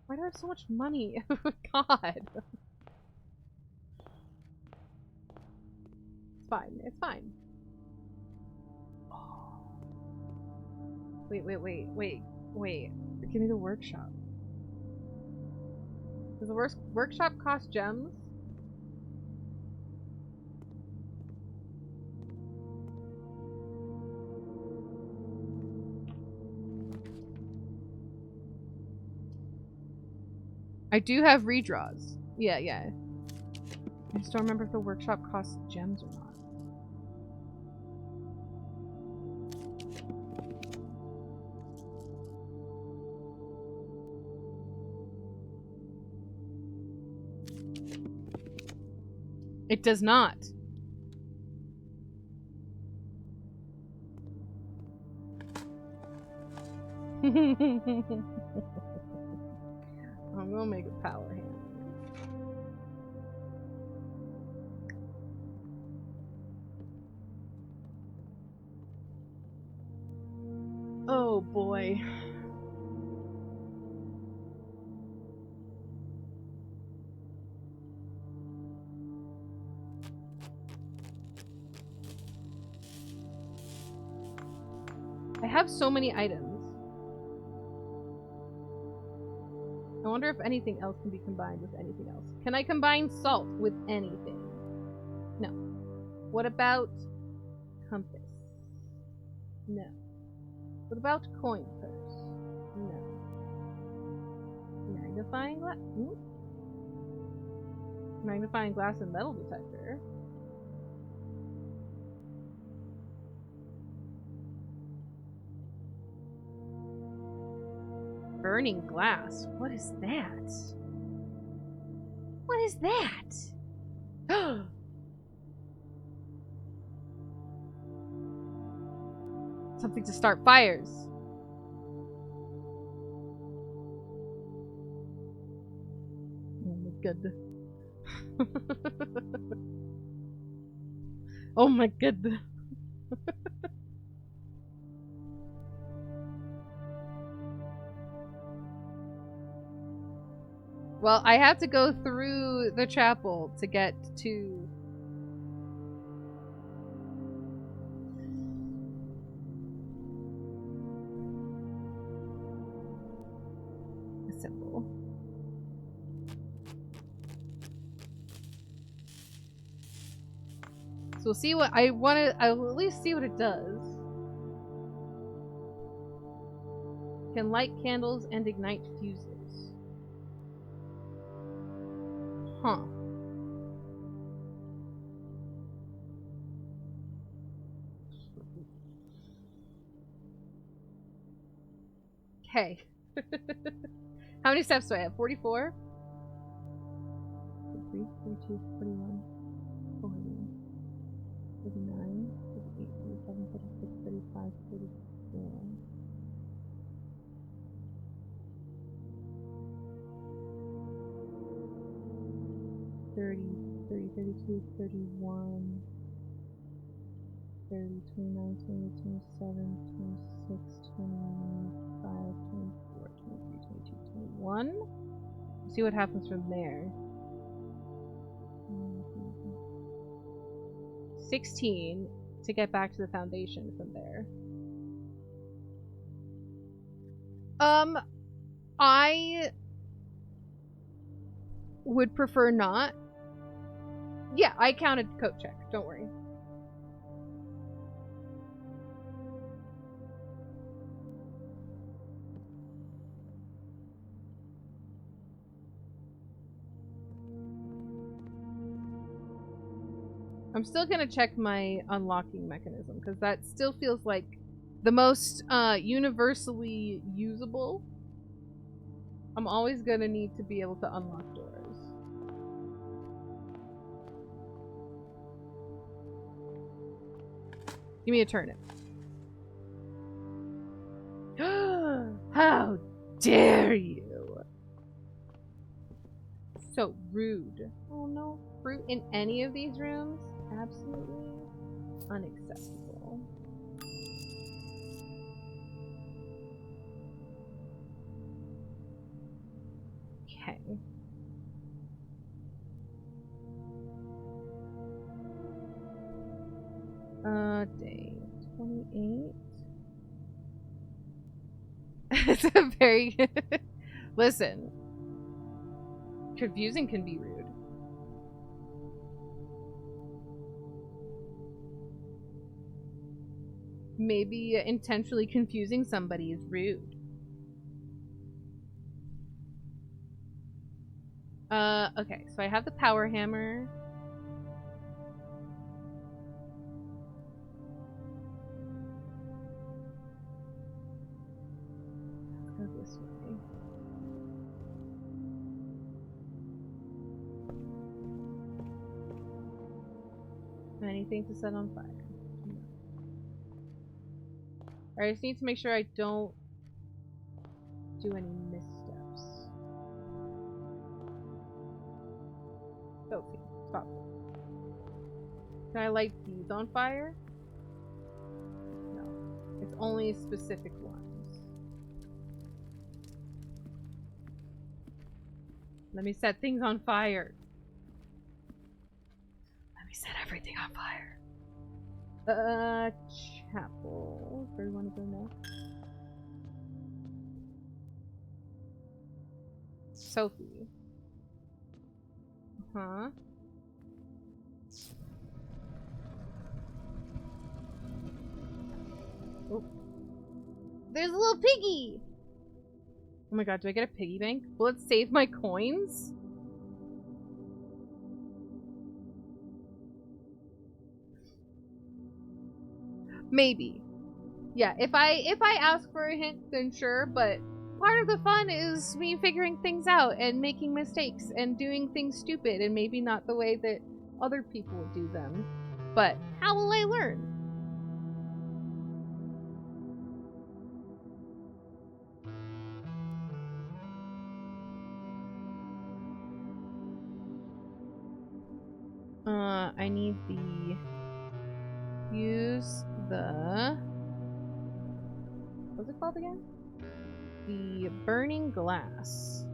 Why do I have so much money? Oh my god. It's fine. It's fine. Wait. Give me the workshop. Does the workshop cost gems? I do have redraws. Yeah. I just don't remember if the workshop costs gems or not. It does not. I'm gonna make a power hand. Oh boy. I have so many items. I wonder if anything else can be combined with anything else. Can I combine salt with anything? No. What about compass? No. What about coin purse? No. Magnifying glass? Magnifying glass and metal detector. Burning glass. What is that? What is that? Something to start fires. Oh my god. Oh my god. Well, I have to go through the chapel to get to... a symbol. So we'll see what I want to. I will at least see what it does. Can light candles and ignite fuses. Huh. Okay. How many steps do I have? 44? 43, 42, 41, 40, 39, 38, 37, 36, 35, 34. 30, 30, 32, 31, 30, 29, 28, 27, 26, 25, 24, 23, 22, 21. See what happens from there. 16 to get back to the foundation from there. I would prefer not. Yeah, I counted coat check. Don't worry. I'm still gonna check my unlocking mechanism because that still feels like the most universally usable. I'm always gonna need to be able to unlock doors. Give me a turnip. How dare you! So rude. Oh no, fruit in any of these rooms? Absolutely unacceptable. Okay. Day 28. It's a very listen. Confusing can be rude. Maybe intentionally confusing somebody is rude. Okay, so I have the power hammer. Let's go this way. Anything to set on fire. I just need to make sure I don't do any missteps. Okay, stop. Can I light these on fire? No. It's only specific ones. Let me set things on fire. Let me set everything on fire. Chapel. Where do you want to go next? Sophie. Huh? Oh. There's a little piggy! Oh my god, do I get a piggy bank? Will it save my coins? Maybe. Yeah, if I ask for a hint, then sure, but part of the fun is me figuring things out and making mistakes and doing things stupid and maybe not the way that other people would do them. But how will I learn? I need the... use the... what's it called again? The burning glass.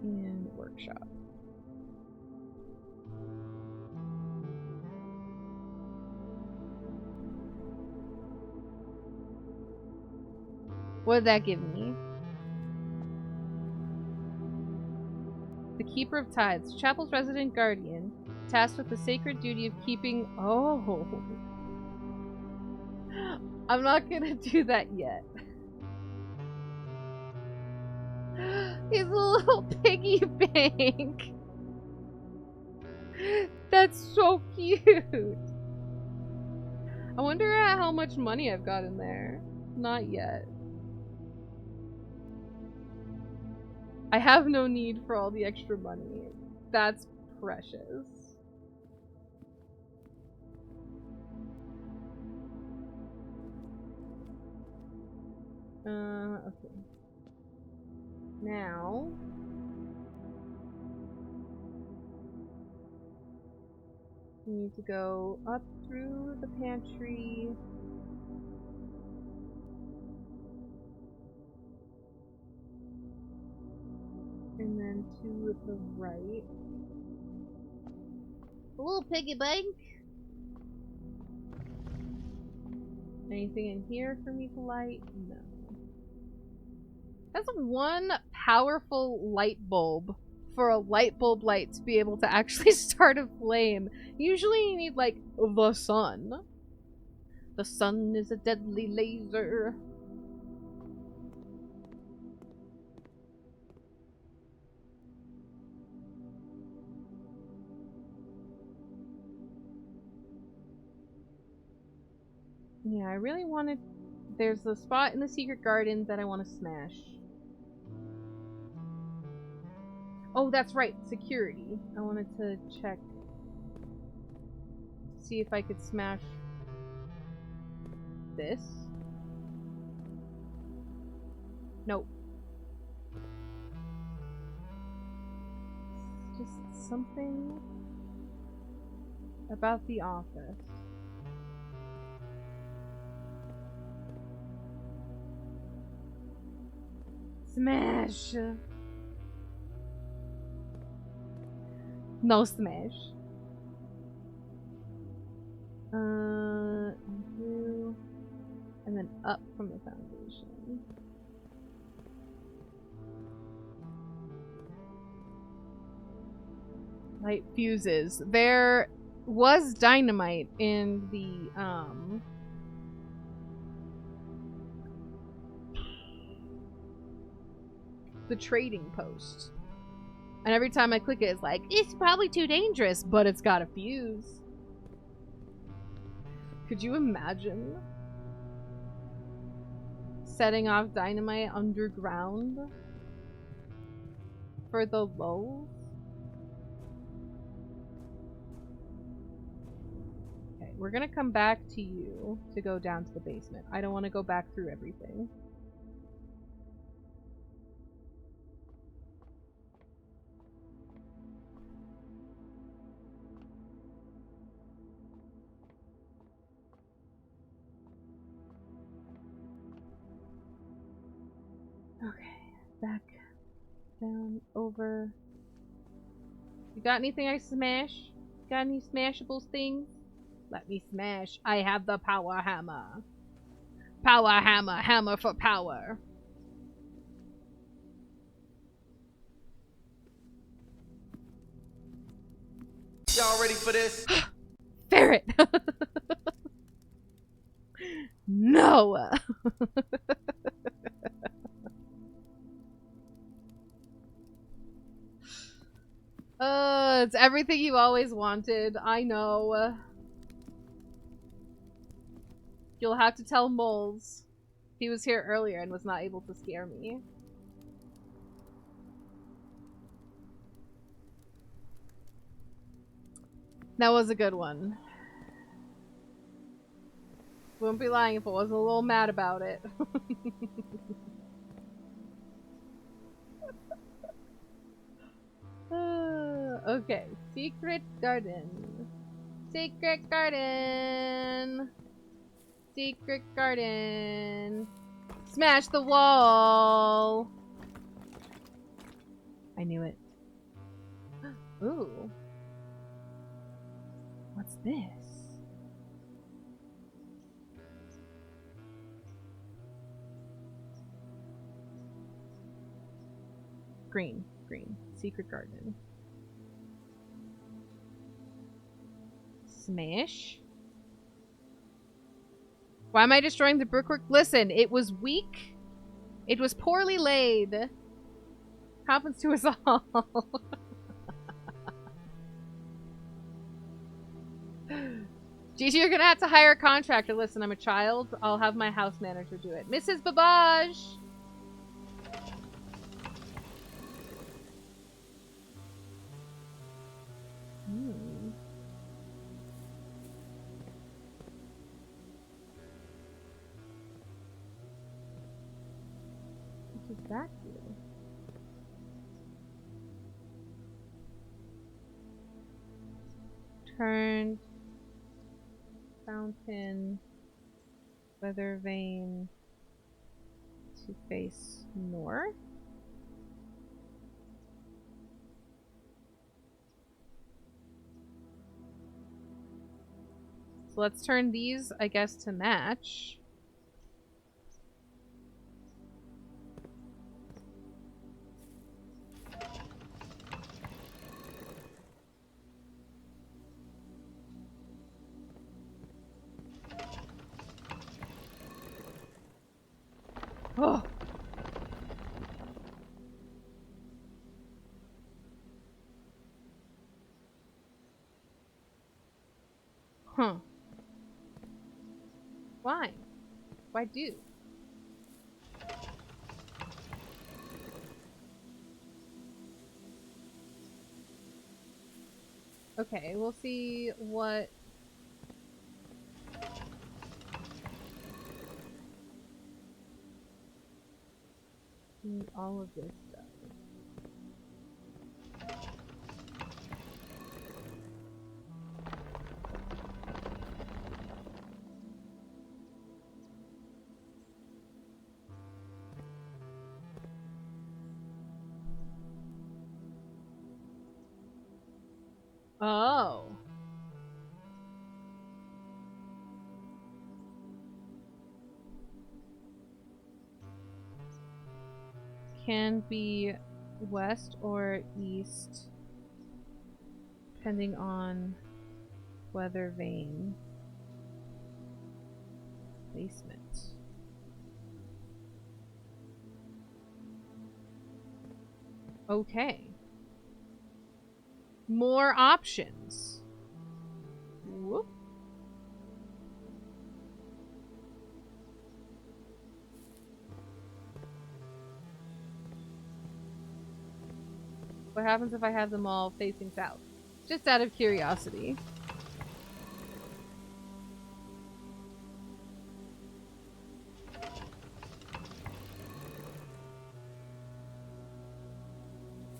And workshop. What did that give me? The Keeper of Tithes, chapel's resident guardian, tasked with the sacred duty of keeping. Oh. I'm not gonna do that yet. He's a little piggy bank. That's so cute. I wonder how much money I've got in there. Not yet. I have no need for all the extra money. That's precious. Okay. Now... we need to go up through the pantry. And then to the right. A little piggy bank. Anything in here for me to light? No. That's one powerful light bulb for a light bulb light to be able to actually start a flame. Usually you need, like, the sun. The sun is a deadly laser. Yeah, I really wanted... There's a spot in the secret garden that I want to smash. Oh, that's right, security. I wanted to check. See if I could smash this. Nope. Just something about the office. Smash! No smash. Through, and then up from the foundation. Light fuses. There was dynamite in the trading post. And every time I click it, it's like, it's probably too dangerous, but it's got a fuse. Could you imagine setting off dynamite underground for the lulz? Okay, we're gonna come back to you to go down to the basement. I don't want to go back through everything. Okay, back, down, over. You got anything I smash? Got any smashables things? Let me smash. I have the power hammer. Power hammer, hammer for power. Y'all ready for this? Ferret! No! It's everything you always wanted. I know. You'll have to tell Moles. He was here earlier and was not able to scare me. That was a good one. Wouldn't be lying if I wasn't a little mad about it. Okay, secret garden. Secret garden. Secret garden. Smash the wall. I knew it. Ooh. What's this? Green. Green. Secret garden. Smash. Why am I destroying the brickwork? Listen, it was weak. It was poorly laid. Happens to us all. Gigi, you're gonna have to hire a contractor. Listen, I'm a child. I'll have my house manager do it. Mrs. Babage! What does that do? Turned fountain weather vane to face north. So let's turn these, I guess, to match. Oh. Huh. Why? Why do? Okay, we'll see what... all of this stuff. Oh. Can be west or east, depending on weather vane placement. Okay. More options. Whoop. What happens if I have them all facing south? Just out of curiosity.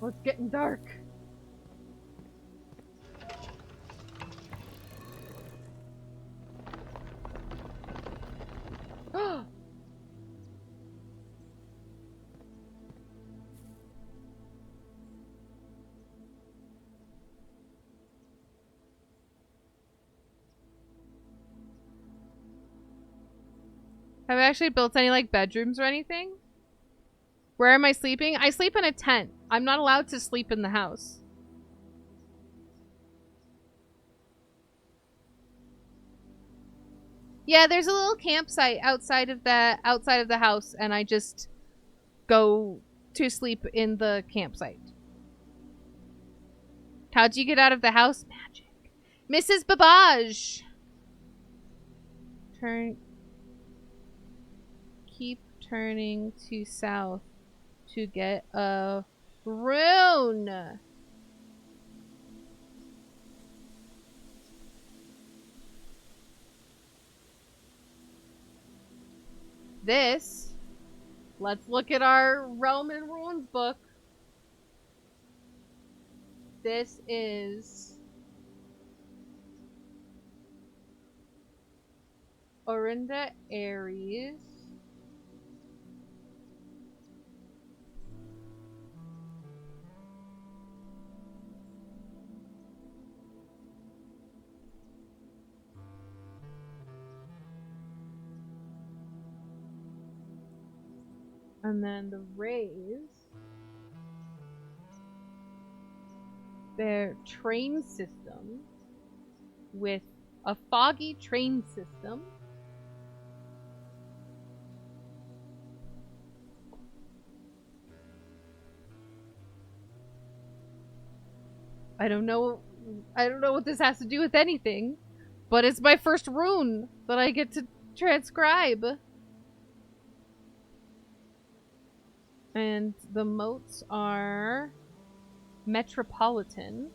Oh, it's getting dark. Have I actually built any, like, bedrooms or anything? Where am I sleeping? I sleep in a tent. I'm not allowed to sleep in the house. Yeah, there's a little campsite outside of the house, and I just go to sleep in the campsite. How'd you get out of the house? Magic. Mrs. Babage! Keep turning to south to get a rune. This, let's look at our Roman runes book. This is Orinda Aries. And then the rays their train system with a foggy train system. I don't know what this has to do with anything, but it's my first rune that I get to transcribe. And the moats are metropolitan.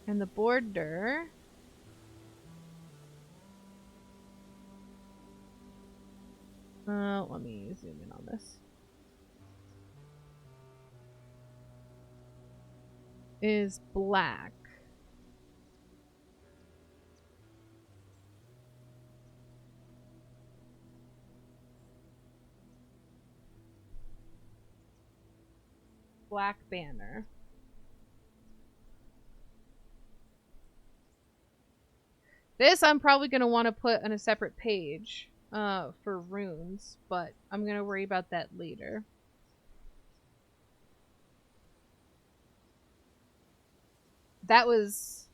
And the border let me zoom in on this. Is black. Black banner. This I'm probably going to want to put on a separate page for runes, but I'm going to worry about that later. That was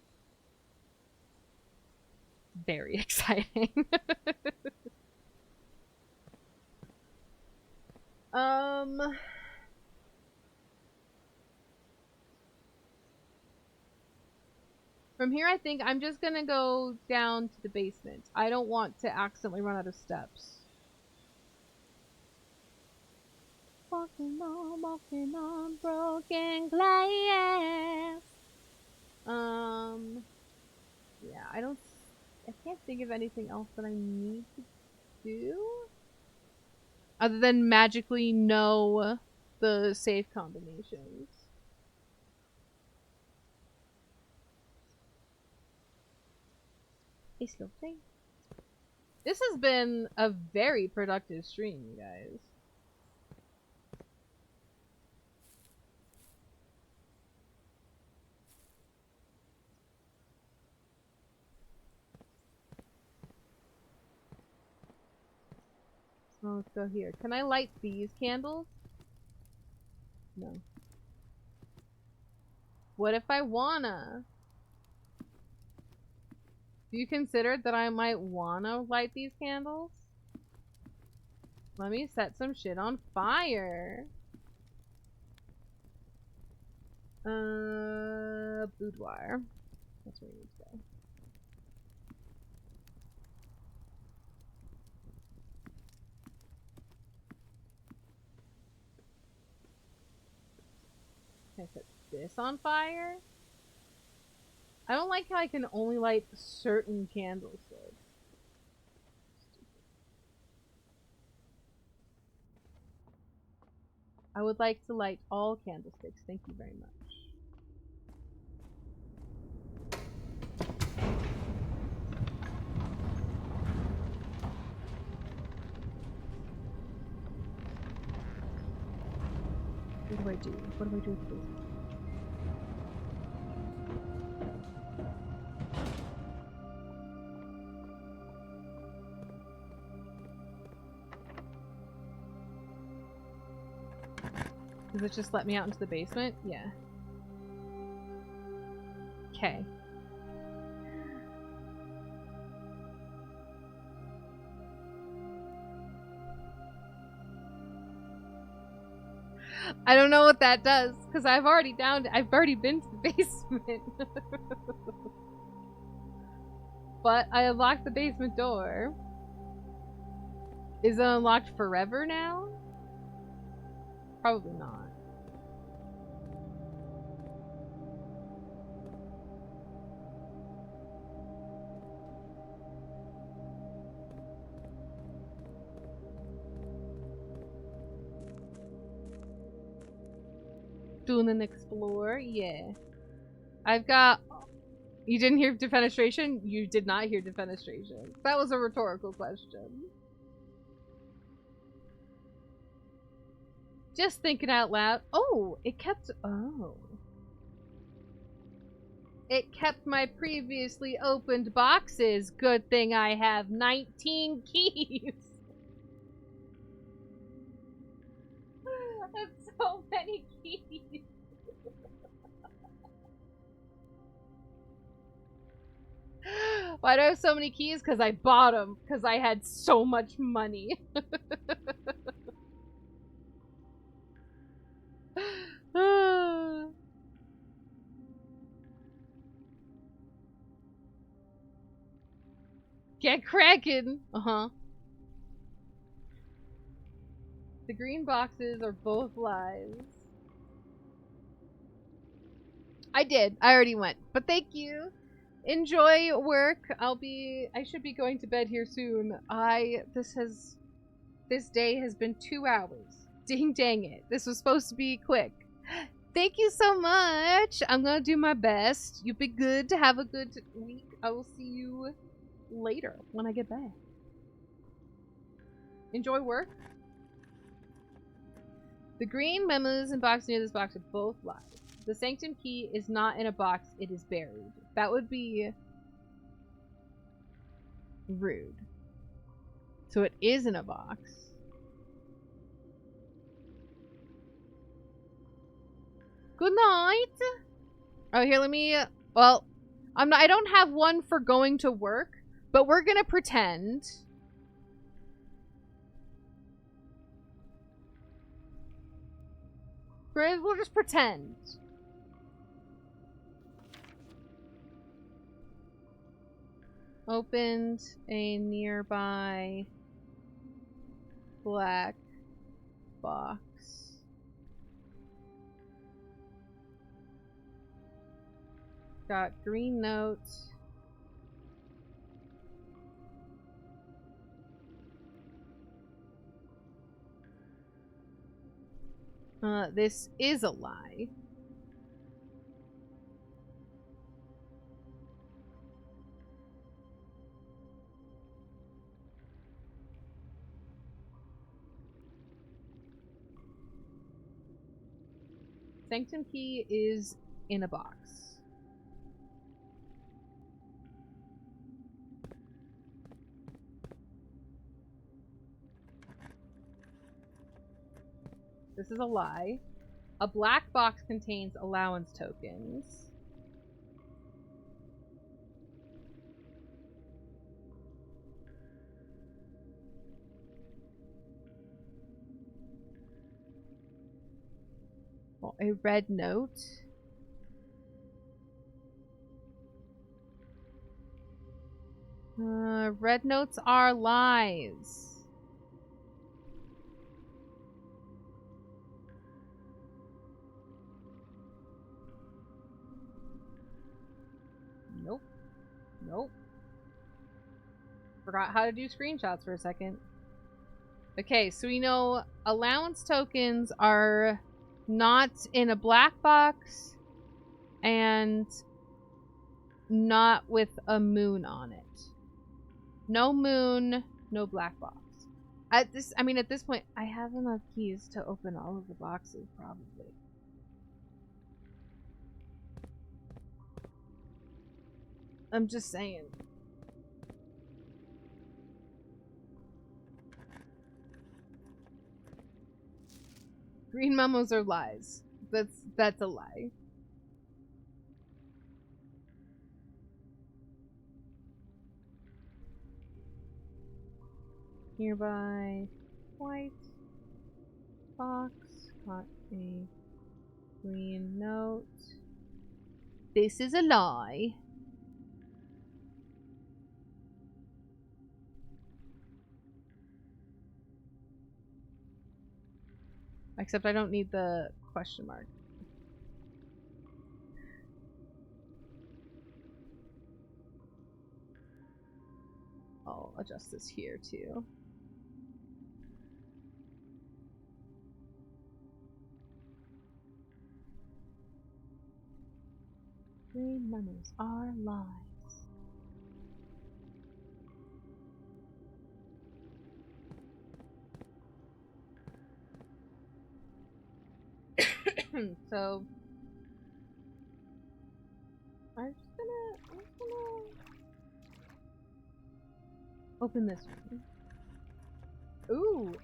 very exciting. From here, I think I'm just gonna go down to the basement. I don't want to accidentally run out of steps. Walking on broken glass. Yeah, I can't think of anything else that I need to do other than magically know the safe combinations. It's lovely. This has been a very productive stream, you guys. So let's go here. Can I light these candles? No. What if I wanna? Do you consider that I might wanna light these candles? Let me set some shit on fire. Boudoir. That's where we need to go. Can I set this on fire? I don't like how I can only light certain candlesticks. I would like to light all candlesticks. Thank you very much. What do I do? What do I do with this? Does it just let me out into the basement? Yeah. Okay. I don't know what that does, because I've already been to the basement. But I unlocked the basement door. Is it unlocked forever now? Probably not. Doing an explore? Yeah. I've got... You didn't hear defenestration? You did not hear defenestration. That was a rhetorical question. Just thinking out loud. Oh, it kept... Oh. It kept my previously opened boxes. Good thing I have 19 keys. That's so many keys. Why do I have so many keys? Because I bought them. Because I had so much money. Get cracking. Uh-huh. The green boxes are both lies. I did. I already went. But thank you. Enjoy work. I should be going to bed here soon. This day has been 2 hours. Ding dang it. This was supposed to be quick. Thank you so much. I'm gonna do my best. You've been good to have a good week. I will see you later when I get back. Enjoy work. The green memos and box near this box are both lies. The sanctum key is not in a box, it is buried. That would be rude. So it is in a box. Good night. Oh, here, let me, well, I don't have one for going to work, but we're gonna pretend. We'll just pretend. Opened a nearby black box. Got green notes. This is a lie. Sanctum key is in a box. This is a lie. A black box contains allowance tokens. Well, a red note. Red notes are lies. Nope. Nope. Forgot how to do screenshots for a second. Okay, so we know allowance tokens are not in a black box and not with a moon on it. No moon, no black box. At this point, I have enough keys to open all of the boxes, probably. I'm just saying. Green memos are lies. That's a lie. Nearby white box. Got a green note. This is a lie. Except I don't need the question mark. I'll adjust this here too. Green memos are lies. So I just Open this one. Ooh.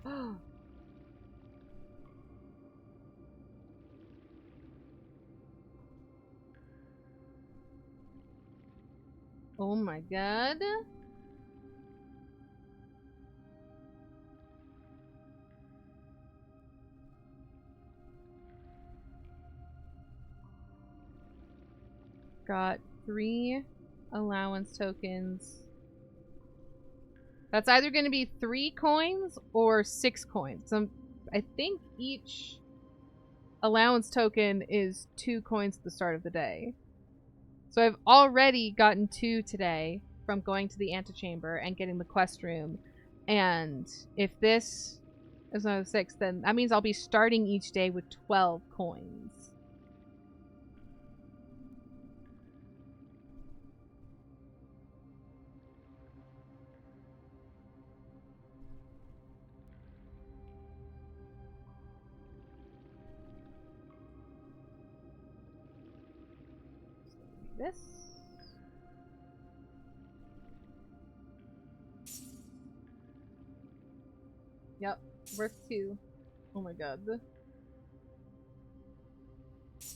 Oh my god. Got 3 allowance tokens. That's either going to be 3 coins or 6 coins. I think each allowance token is 2 coins at the start of the day. So I've already gotten 2 today from going to the antechamber and getting the quest room. And if this is another 6, then that means I'll be starting each day with 12 coins. This. Yep, worth 2. Oh my god.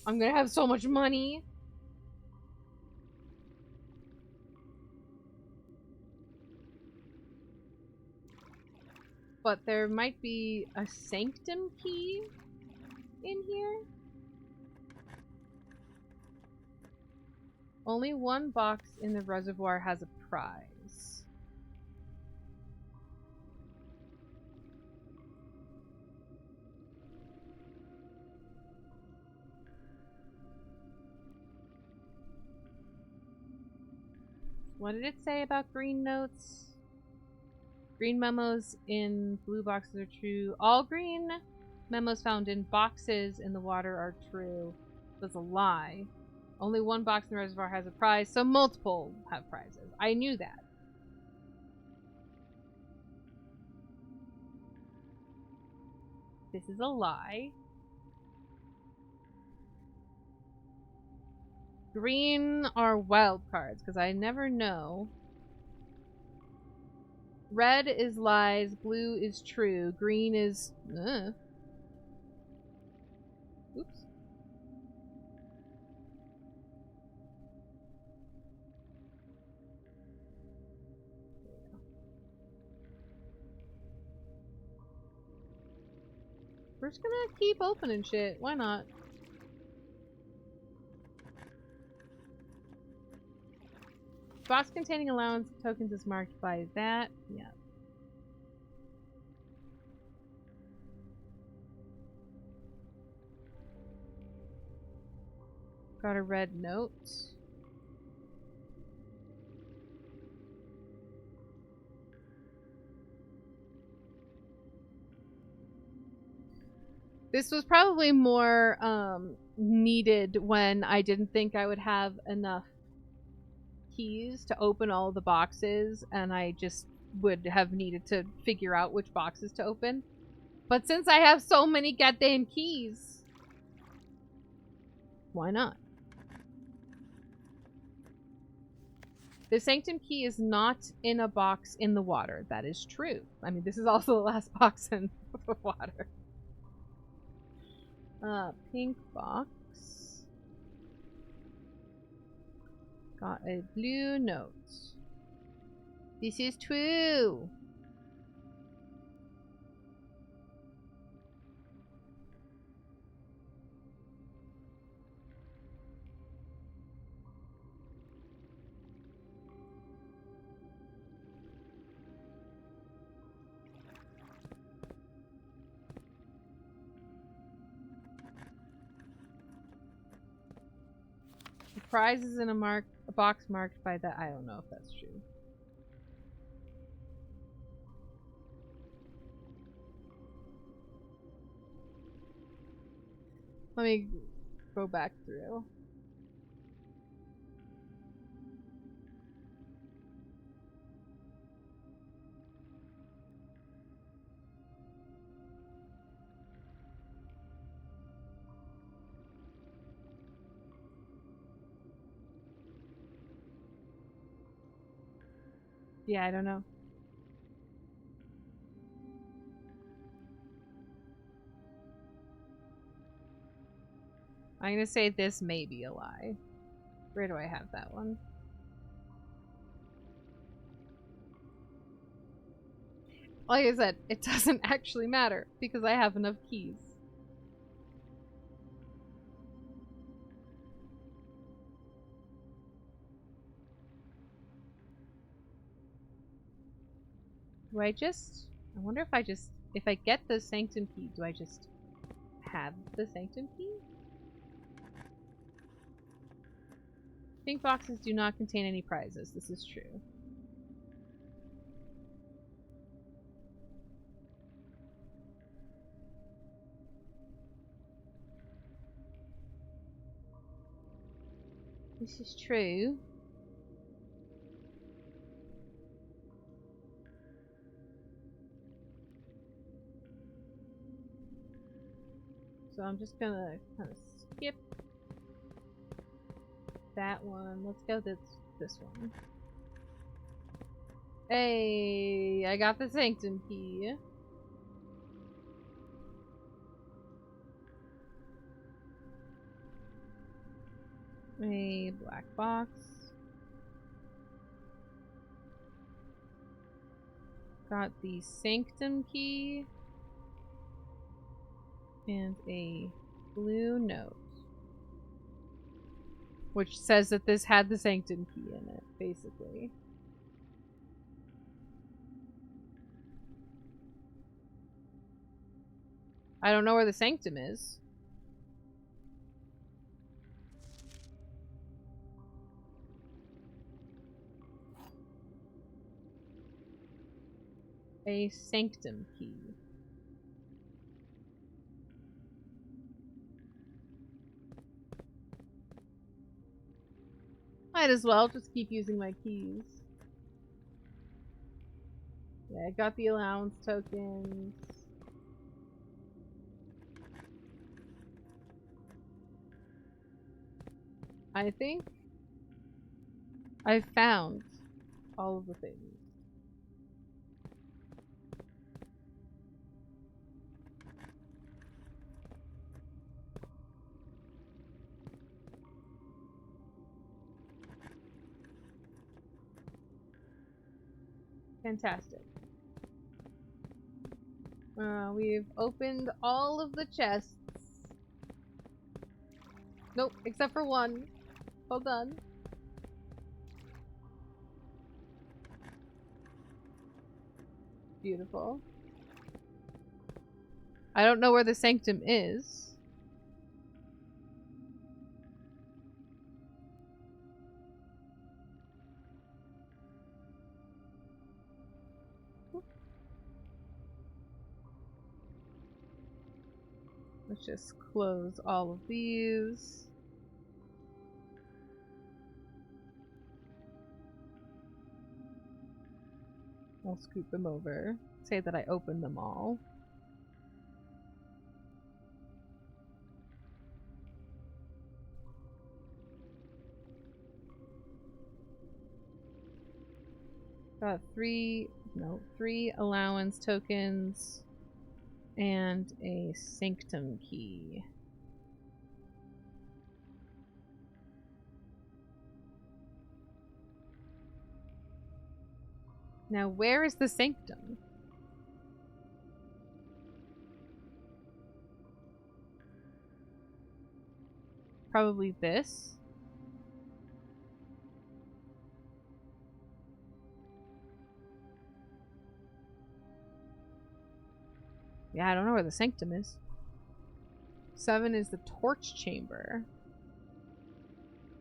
I'm gonna have so much money. But there might be a sanctum key in here. Only one box in the reservoir has a prize. What did it say about green notes? Green memos in blue boxes are true. All green memos found in boxes in the water are true. That's a lie. Only one box in the reservoir has a prize, so multiple have prizes. I knew that. This is a lie. Green are wild cards, because I never know. Red is lies, blue is true, green is... Oops. We're just gonna keep opening shit. Why not? Box containing allowance tokens is marked by that. Yeah. Got a red note. This was probably more needed when I didn't think I would have enough keys to open all the boxes, and I just would have needed to figure out which boxes to open. But since I have so many goddamn keys, why not? The Sanctum key is not in a box in the water. That is true. I mean, this is also the last box in the water. Pink box. Got a blue note. This is true. The prize is in a box marked by that. I don't know if that's true. Let me go back through. Yeah, I don't know. I'm gonna say this may be a lie. Where do I have that one? Like I said, it doesn't actually matter because I have enough keys. Do I just... I wonder if I just... If I get the Sanctum key, do I just have the Sanctum key? Pink boxes do not contain any prizes. This is true. This is true. So I'm just gonna kind of skip that one. Let's go this one. Hey, I got the Sanctum key. A black box. Got the Sanctum key. And a blue note. Which says that this had the Sanctum key in it, basically. I don't know where the Sanctum is. A Sanctum key. Might as well just keep using my keys. Yeah, I got the allowance tokens. I think I found all of the things. Fantastic. We've opened all of the chests. Nope, except for one. Hold on. Beautiful. I don't know where the Sanctum is. Let's just close all of these. I'll scoop them over. Say that I opened them all. Got three allowance tokens and a Sanctum key. Now, where is the Sanctum? Probably this. Yeah, I don't know where the Sanctum is. 7 is the Torch Chamber.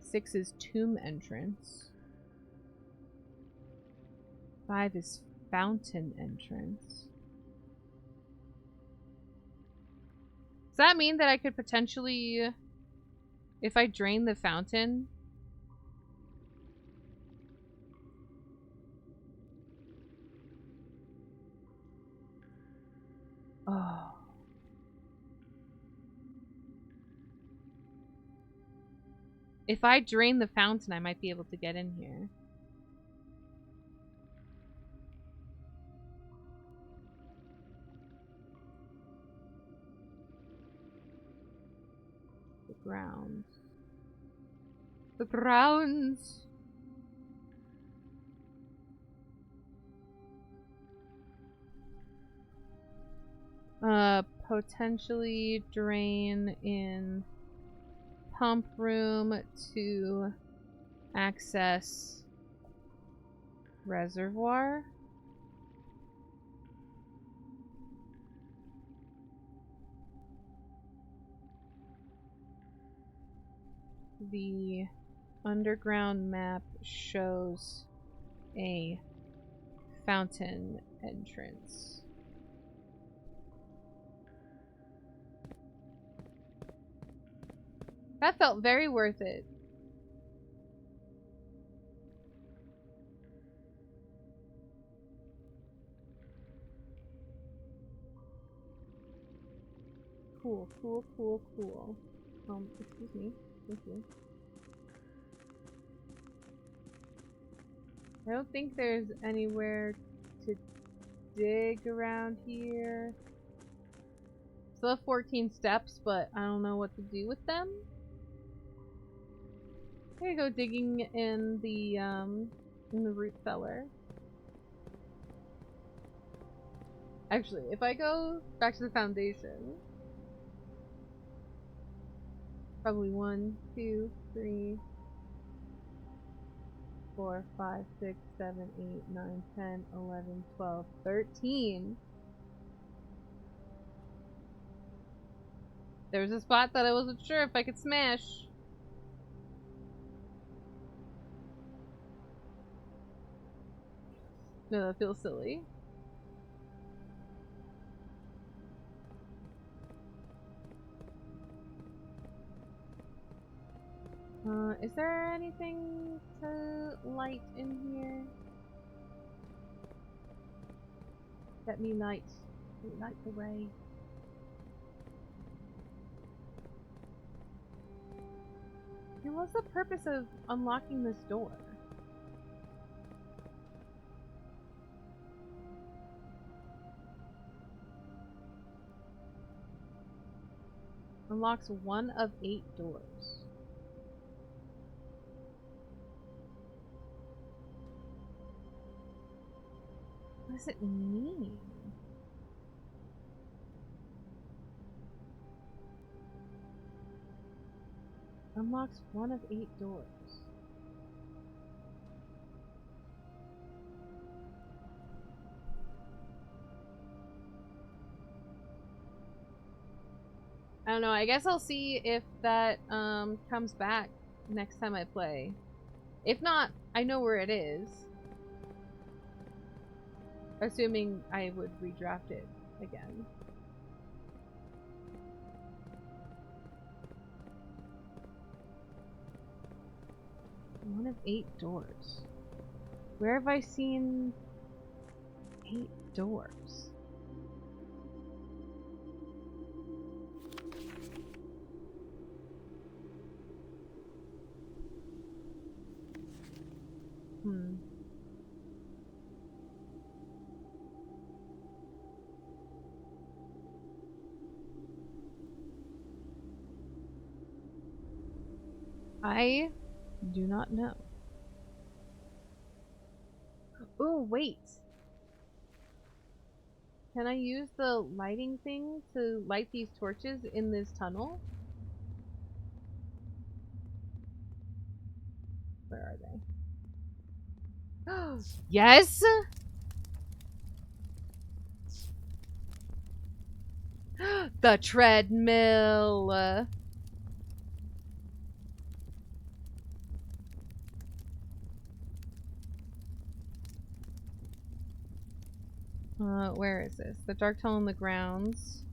6 is Tomb Entrance. 5 is Fountain Entrance. Does that mean that I could potentially, if I drain the fountain... Oh. If I drain the fountain, I might be able to get in here. grounds. The grounds! Potentially drain in pump room to access reservoir. The underground map shows a fountain entrance. That felt very worth it. Cool, cool, cool, cool. Excuse me. Thank you. I don't think there's anywhere to dig around here. Still have 14 steps, but I don't know what to do with them. I'm gonna go digging in the root cellar. Actually, if I go back to the foundation, probably 1, 2, 3, 4, 5, 6, 7, 8, 9, 10, 11, 12, 13. There was a spot that I wasn't sure if I could smash. No, that feels silly. Is there anything to light in here? Let me light the way. What's the purpose of unlocking this door? Unlocks 1 of 8 doors. What does it mean? Unlocks 1 of 8 doors. I don't know, I guess I'll see if that comes back next time I play. If not, I know where it is. Assuming I would redraft it again. One of 8 doors. Where have I seen 8 doors? I do not know. Oh, wait. Can I use the lighting thing to light these torches in this tunnel? Where are they? Yes! The treadmill! Where is this? The dark tunnel in the grounds.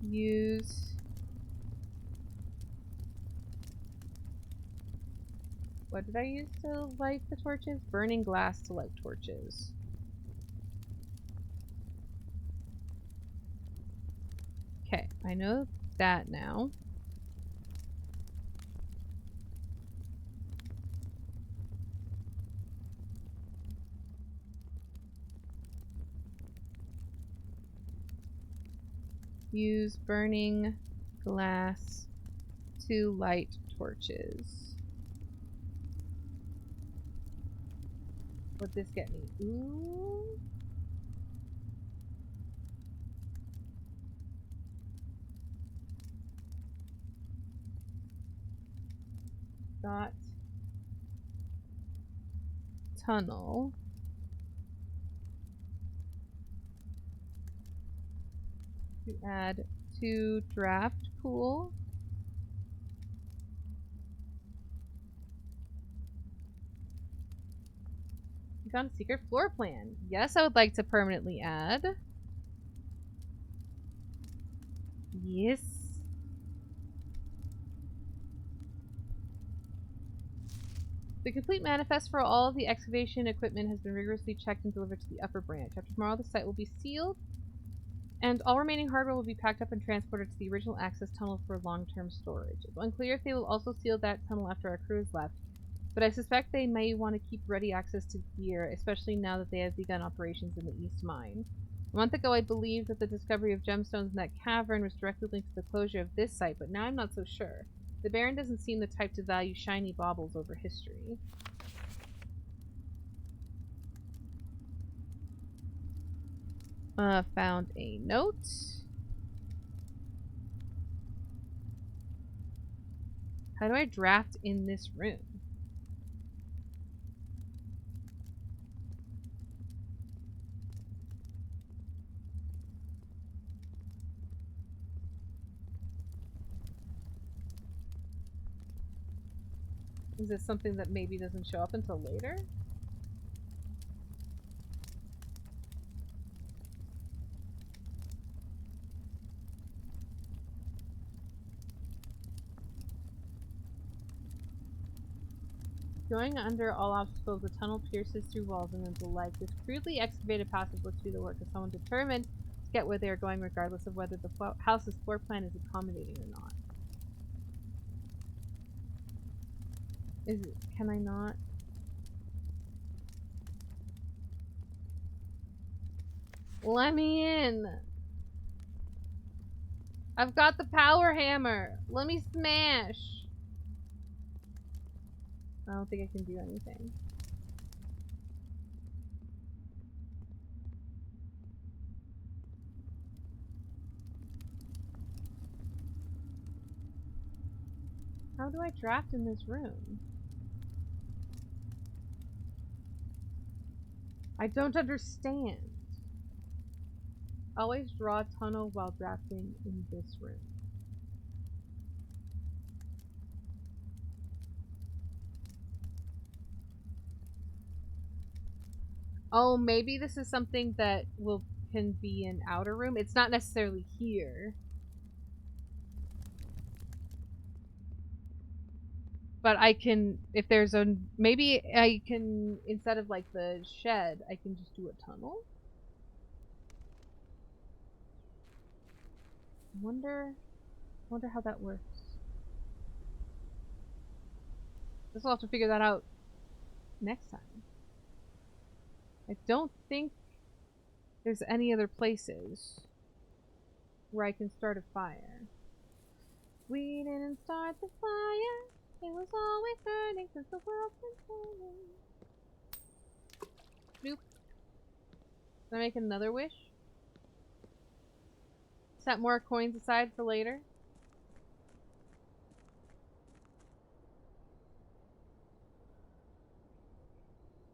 Use... What did I use to light the torches? Burning glass to light torches. Okay, I know that now. Use burning glass to light torches. What'd this get me? Ooh. Got tunnel. To add to draft pool. You found a secret floor plan. Yes, I would like to permanently add. Yes. The complete manifest for all of the excavation equipment has been rigorously checked and delivered to the upper branch. After tomorrow, the site will be sealed, and all remaining hardware will be packed up and transported to the original access tunnel for long-term storage. It's unclear if they will also seal that tunnel after our crew is left, but I suspect they may want to keep ready access to gear, especially now that they have begun operations in the East Mine. A month ago, I believed that the discovery of gemstones in that cavern was directly linked to the closure of this site, but now I'm not so sure. The Baron doesn't seem the type to value shiny baubles over history. Found a note. How do I draft in this room? Is this something that maybe doesn't show up until later? Going under all obstacles, the tunnel pierces through walls and into light. This crudely excavated passage looks to be the work of someone determined to get where they are going, regardless of whether the house's floor plan is accommodating or not. Can I not? Let me in! I've got the power hammer! Let me smash! I don't think I can do anything. How do I draft in this room? I don't understand. Always draw a tunnel while drafting in this room. Oh, maybe this is something that can be an outer room. It's not necessarily here. But I can, if there's maybe I can, instead of like the shed, I can just do a tunnel? Wonder how that works. Guess we'll have to figure that out next time. I don't think there's any other places where I can start a fire. We didn't start the fire. It was always burning since the world's been turning. Nope. Can I make another wish? Set more coins aside for later.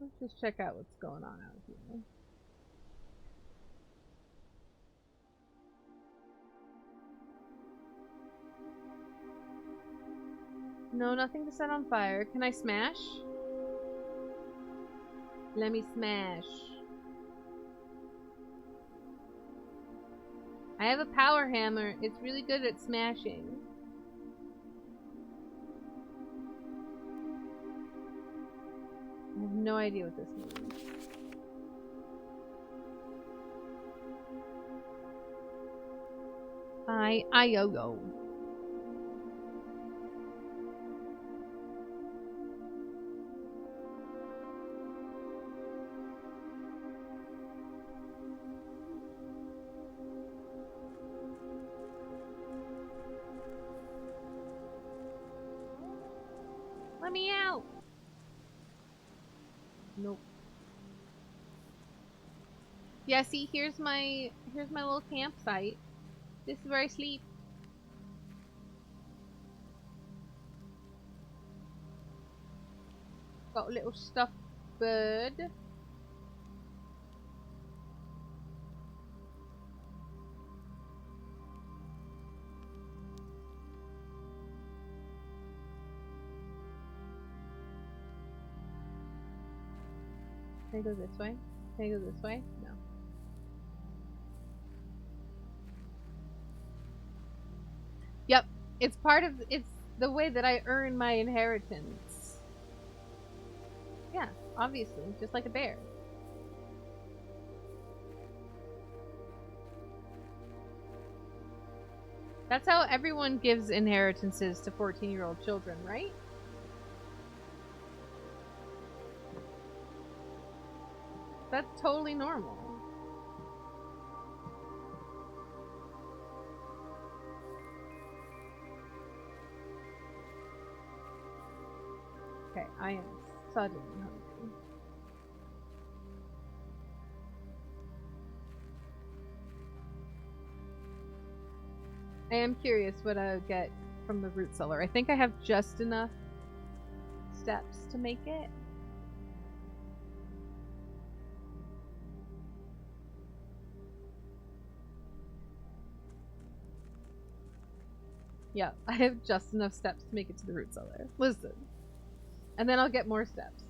Let's just check out what's going on out here. No, nothing to set on fire. Can I smash? Let me smash. I have a power hammer. It's really good at smashing. I have no idea what this means. I-yo-yo. Let me out. Nope. Yeah, see, here's my little campsite. This is where I sleep. Got a little stuffed bird. Can I go this way? Can I go this way? No. Yep, it's the way that I earn my inheritance. Yeah, obviously, just like a bear. That's how everyone gives inheritances to 14-year-old children, right? That's totally normal. Okay, I am suddenly hungry. I am curious what I'll get from the root cellar. I think I have just enough steps to make it. Yeah, I have just enough steps to make it to the root cellar. Listen. And then I'll get more steps.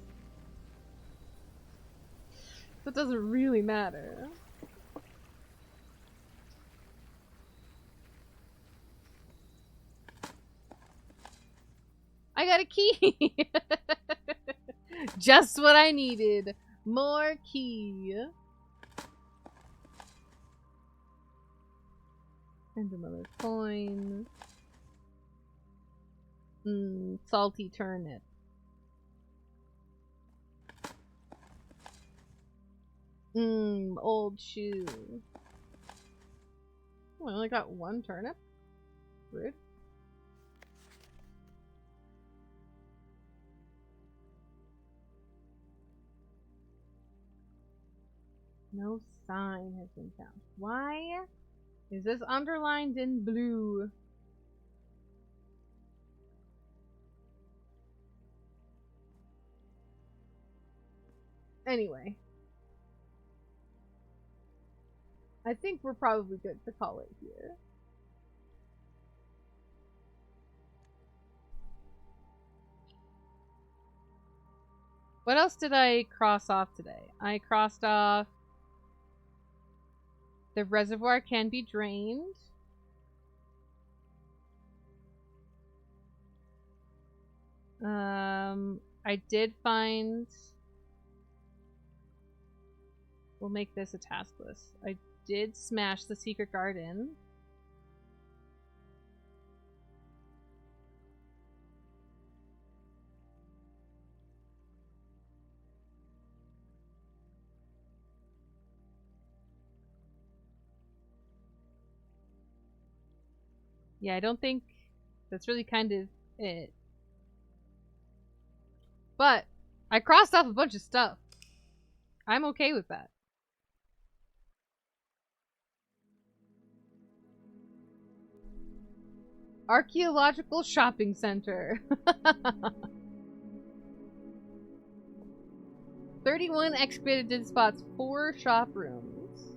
So it doesn't really matter. I got a key! Just what I needed. More key. And another coin. Salty turnip. Old shoe. Oh, I only got one turnip? Rude. No sign has been found. Why is this underlined in blue? Anyway. I think we're probably good to call it here. What else did I cross off today? I crossed off the reservoir can be drained. I did find... We'll make this a task list. I did smash the secret garden. Yeah, I don't think that's really kind of it. But I crossed off a bunch of stuff. I'm okay with that. Archaeological shopping center. 31 excavated spots, 4 shop rooms.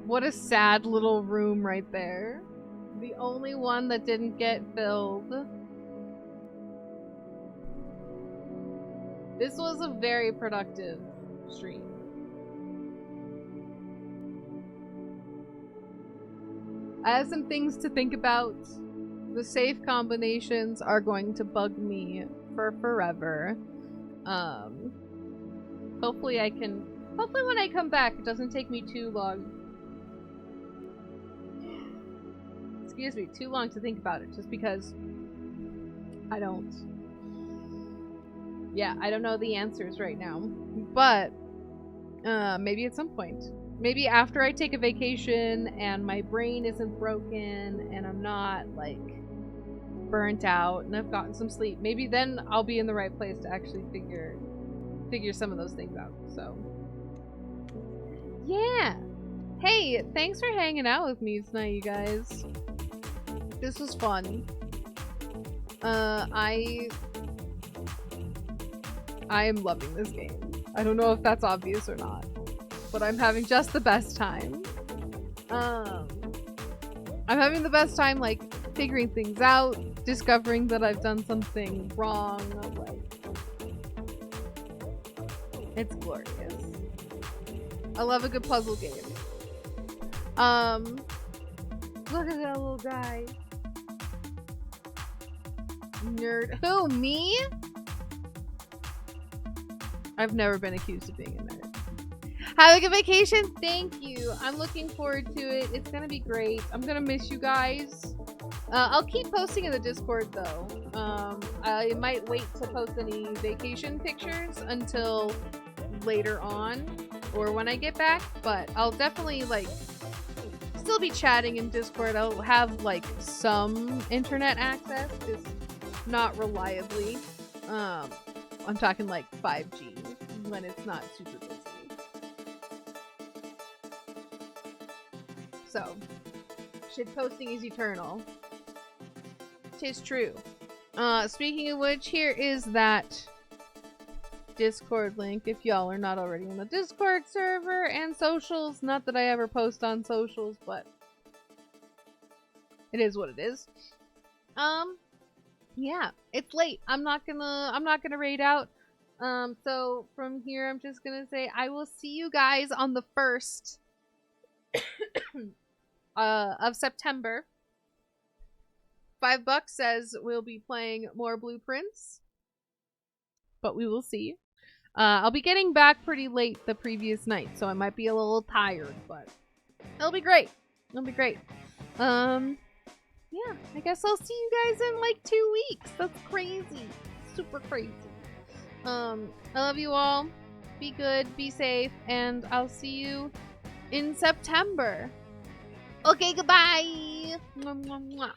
What a sad little room right there. The only one that didn't get filled. This was a very productive stream. I have some things to think about. The safe combinations are going to bug me for forever. Hopefully when I come back, it doesn't take me too long. Excuse me, too long to think about it, just because I don't know the answers right now. But maybe at some point maybe after I take a vacation and my brain isn't broken and I'm not like burnt out and I've gotten some sleep, maybe then I'll be in the right place to actually figure some of those things out. So yeah. Hey, thanks for hanging out with me tonight, you guys. This was fun. I am loving this game. I don't know if that's obvious or not, but I'm having just the best time. I'm having the best time, like, figuring things out, discovering that I've done something wrong, like, it's glorious. I love a good puzzle game. Look at that little guy. Nerd. Who, me? I've never been accused of being a nerd. Have a good vacation. Thank you. I'm looking forward to it. It's gonna be great. I'm gonna miss you guys. I'll keep posting in the Discord though. I might wait to post any vacation pictures until later on or when I get back, but I'll definitely like still be chatting in Discord. I'll have like some internet access, just not reliably. I'm talking like 5G when it's not super busy. So, shit posting is eternal. 'Tis true. Speaking of which, here is that Discord link if y'all are not already on the Discord server and socials. Not that I ever post on socials, but it is what it is. Yeah, it's late. I'm not gonna raid out. So from here I'm just gonna say I will see you guys on the 1st of September. $5 says we'll be playing more Blueprints, but we will see. I'll be getting back pretty late the previous night, so I might be a little tired, but it'll be great. It'll be great. Yeah, I guess I'll see you guys in like 2 weeks. That's crazy. Super crazy. I love you all. Be good, be safe, and I'll see you in September. Okay, goodbye. Mwah, mwah, mwah.